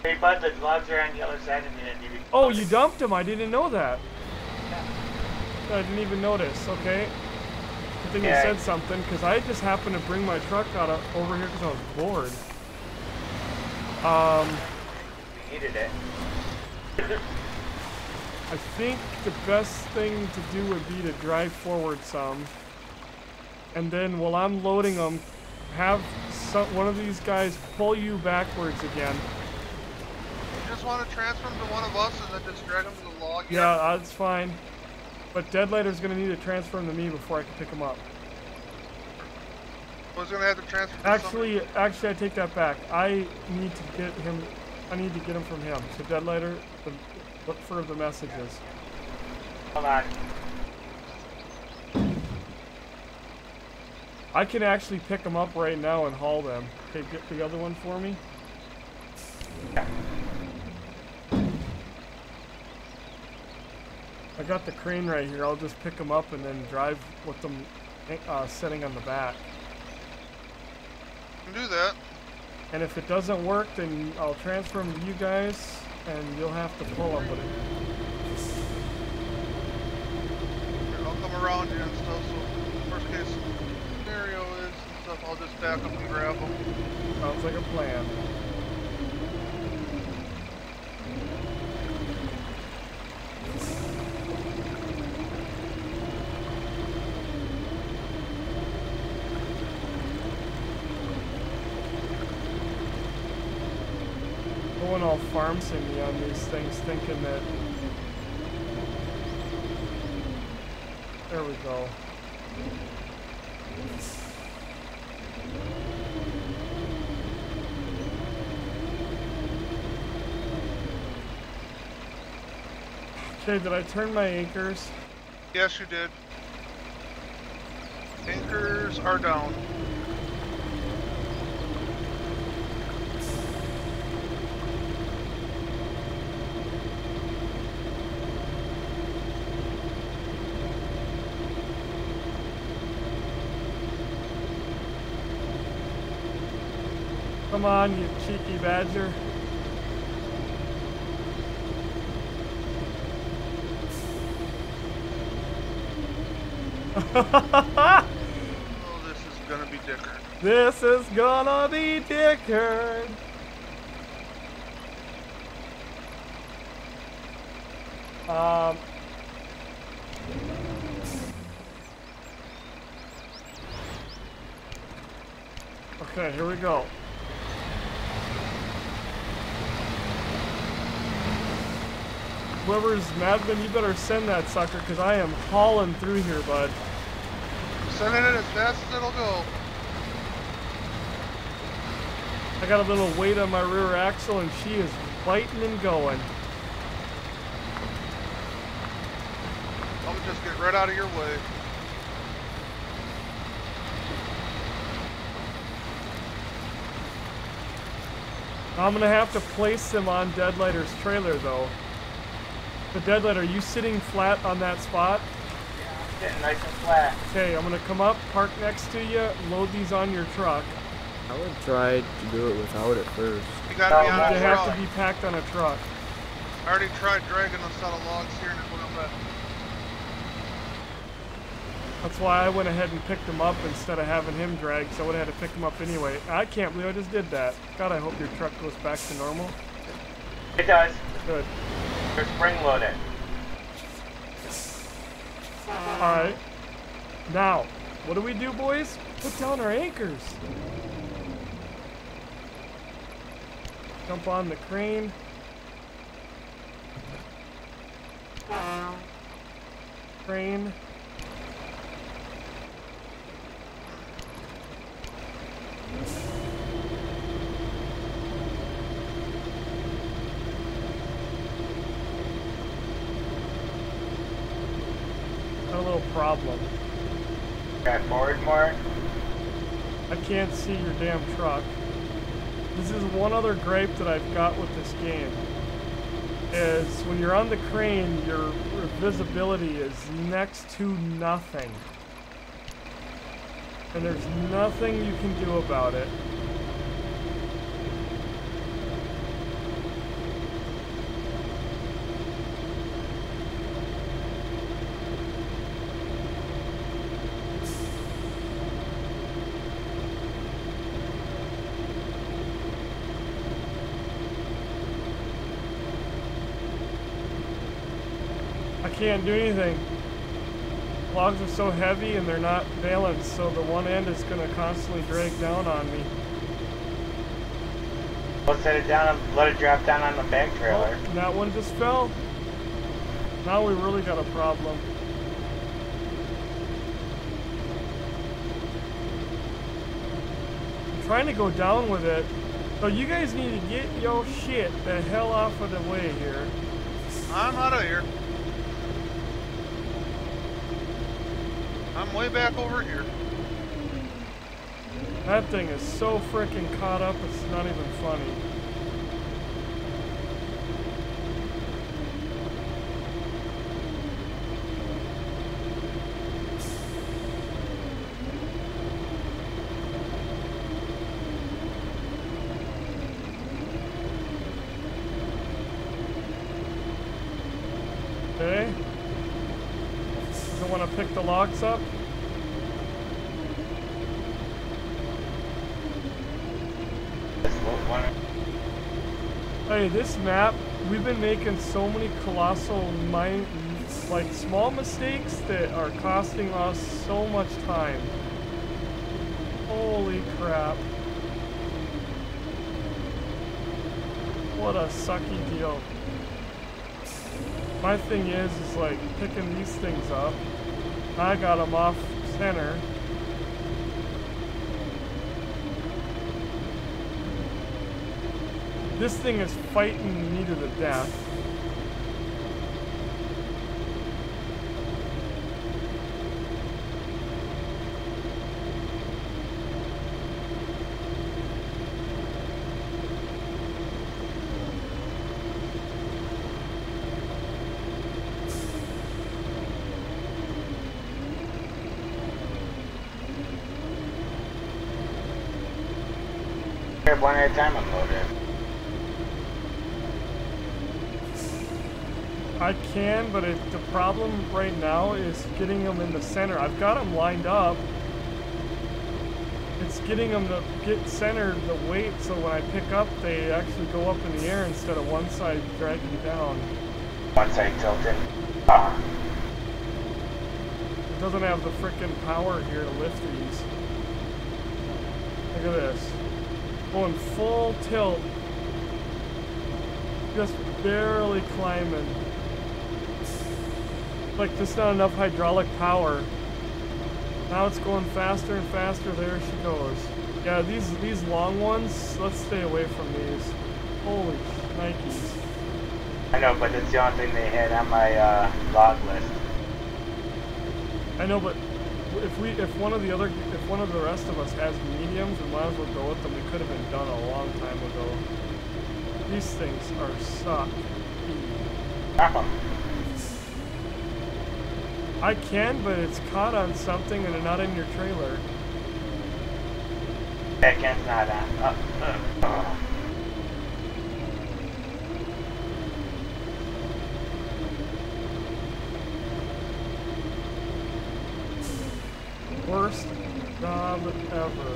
Hey bud, the gloves are on the other side of me. Oh, you dumped them? I didn't know that. I didn't even notice. Okay. I think you said something, because I just happened to bring my truck out over here because I was bored. You needed it. I think the best thing to do would be to drive forward some, and then while I'm loading them, have one of these guys pull you backwards again. You just want to transfer them to one of us and then just drag them to the log? Yeah, that's fine. But Deadlighter's going to need to transfer them to me before I can pick them up. I was going to have to transfer to Actually, I take that back. I need to get him. I need to get him from him. So Deadlighter, look for the messages. Hold on. I can actually pick them up right now and haul them. Okay, get the other one for me. I got the crane right here. I'll just pick them up and then drive with them sitting on the back. You can do that. And if it doesn't work, then I'll transfer them to you guys, and you'll have to pull them. But I'll come around here and stuff, so worst case scenario is and stuff, I'll just back up and grab them. Sounds like a plan. Going all farm simmy on these things, thinking that. There we go. Okay, did I turn my anchors? Yes, you did. Anchors are down. Come on, you cheeky badger. Oh, this is gonna be Dickard. This is gonna be Dickard. Okay, here we go. Whoever's Madman, you better send that sucker, because I am hauling through here, bud. Sending it as fast as it'll go. I got a little weight on my rear axle, and she is biting and going. I'll just get right out of your way. I'm gonna have to place them on Deadlighter's trailer, though. The Deadlighter, are you sitting flat on that spot? Yeah, sitting nice and flat. Okay, I'm gonna come up, park next to you, load these on your truck. I would try to do it without it first. You gotta be on They a have truck. to be packed on a truck. I already tried dragging a set of logs here and it wouldn't let. That's why I went ahead and picked them up instead of having him drag, so I would have had to pick them up anyway. I can't believe I just did that. God, I hope your truck goes back to normal. It does. Good. They're spring loaded. Alright. Now, what do we do, boys? Put down our anchors. Jump on the crane. Crane. Got a little problem. Got forward more? I can't see your damn truck. This is one other gripe that I've got with this game. Is when you're on the crane, your visibility is next to nothing. And there's nothing you can do about it. I can't do anything. Logs are so heavy and they're not balanced, so the one end is going to constantly drag down on me. We'll set it down and let it drop down on the back trailer. Oh, and that one just fell. Now we really got a problem. I'm trying to go down with it. So you guys need to get your shit the hell off of the way here. I'm out of here. I'm way back over here. That thing is so freaking caught up, it's not even funny. Okay. Doesn't want to pick the logs up. Hey, this map, we've been making so many colossal, like small mistakes that are costing us so much time. Holy crap. What a sucky deal. My thing is like picking these things up. I got them off center. This thing is fighting me to the death. Grab one at a time, unload it. I can, but the problem right now is getting them in the center. I've got them lined up. It's getting them to get centered the weight so when I pick up, they actually go up in the air instead of one side dragging down. One side tilted. Ah. It doesn't have the frickin' power here to lift these. Look at this. Going full tilt. Just barely climbing. Like just not enough hydraulic power. Now it's going faster and faster. There she goes. Yeah, these long ones, let's stay away from these. Holy Nikes. I know, but it's the only thing they had on my log list. I know, but if one of the rest of us has mediums, we might as well go with them. We could have been done a long time ago. These things are suck. Drop them. I can, but it's caught on something and not in your trailer. Back end's not on. Worst job ever.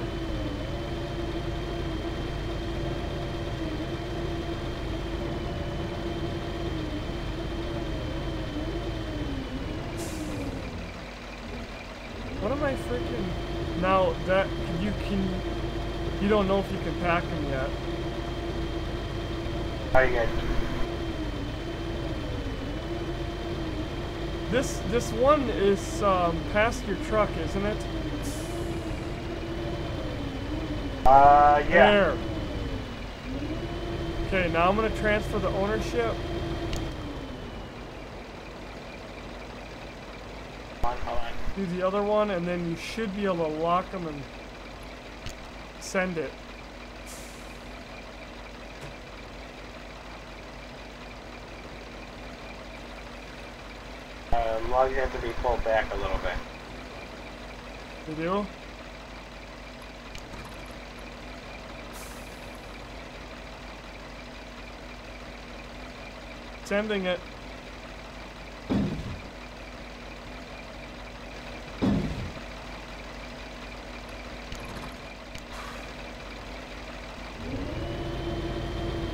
What am I freaking... Now, that... You don't know if you can pack them yet. Very good. This one is past your truck, isn't it? Yeah. There. Okay, now I'm gonna transfer the ownership. Hold on. Do the other one, and then you should be able to lock them and send it. Logs have to be pulled back a little bit. You do? Sending it.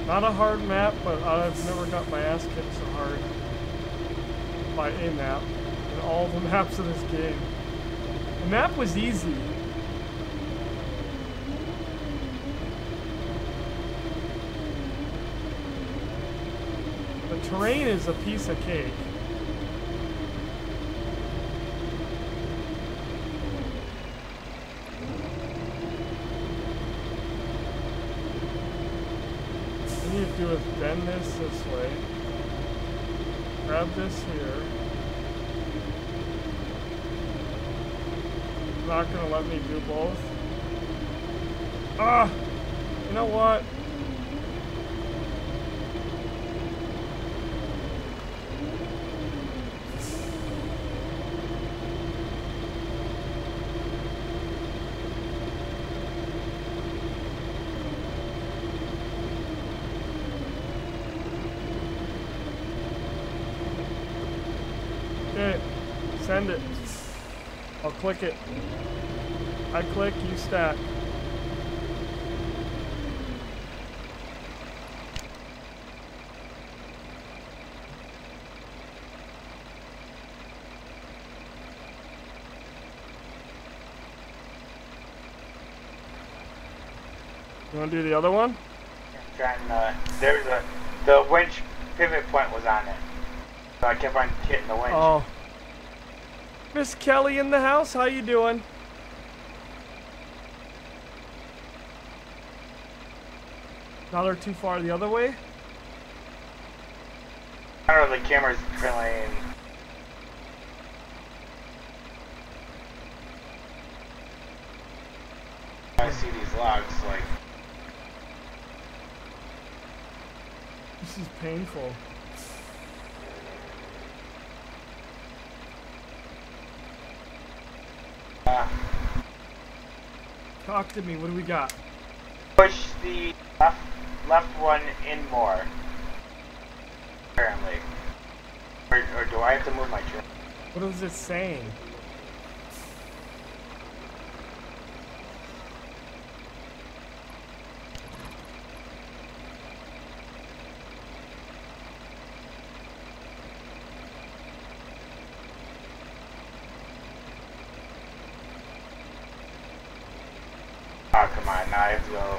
Not a hard map, but I've never got my ass kicked so hard by a map in all the maps of this game. The map was easy. The terrain is a piece of cake. All you need to do is bend this way. Grab this here. Not gonna let me do both. Ah! You know what? Okay, send it. I'll click it. I click, you stack. You want to do the other one? I'm trying, the winch pivot point was on it. So I kept on hitting the winch. Oh. Miss Kelly in the house, how you doing? Now they're too far the other way? I don't know, the camera's playing. I see these logs, like. This is painful. Talk to me, what do we got? Push the left one in more. Apparently. Or do I have to move my truck? What is it saying? Oh, come on, now I have to go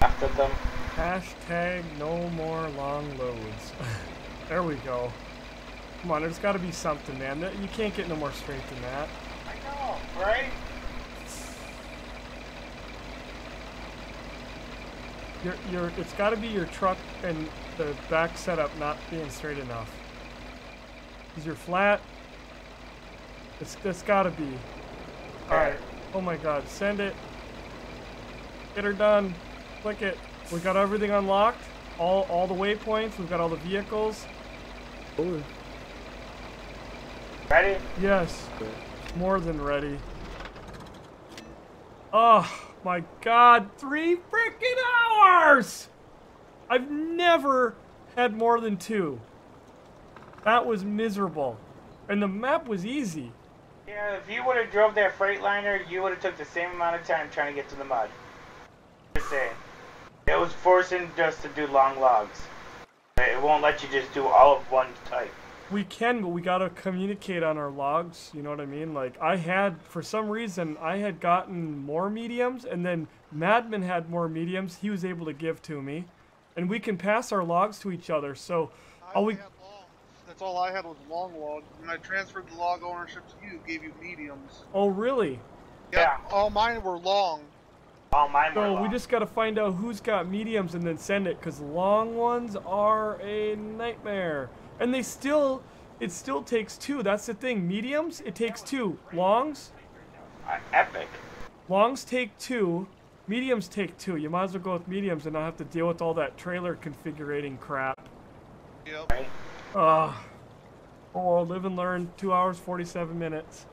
after them. Hashtag no more long loads. There we go. Come on, there's got to be something, man. You can't get no more straight than that. I know, right? It's got to be your truck and the back setup not being straight enough. Because you're flat. It's got to be. Alright. Oh my god. Send it. Get her done. Click it. We got everything unlocked. All the waypoints. We've got all the vehicles. Oh. Ready? Yes. More than ready. Oh my god. 3 freaking hours! I've never had more than 2. That was miserable. And the map was easy. Yeah, if you would have drove that Freightliner, you would have took the same amount of time trying to get to the mud. Just saying. It was forcing us to do long logs. It won't let you just do all of one type. We can, but we gotta communicate on our logs, you know what I mean? Like, for some reason, I had gotten more mediums, and then Madman had more mediums he was able to give to me. And we can pass our logs to each other, so... I only had longs. That's all I had was long logs. When I transferred the log ownership to you, it gave you mediums. Oh, really? Yeah. All mine were long. All mine were So long. we just gotta find out who's got mediums and then send it, because long ones are a nightmare. And it still takes 2. That's the thing. Mediums, it takes 2. Longs? Epic. Longs take 2. Mediums take 2. You might as well go with mediums and not have to deal with all that trailer configurating crap. Yep. Right? Oh, live and learn. 2 hours, 47 minutes.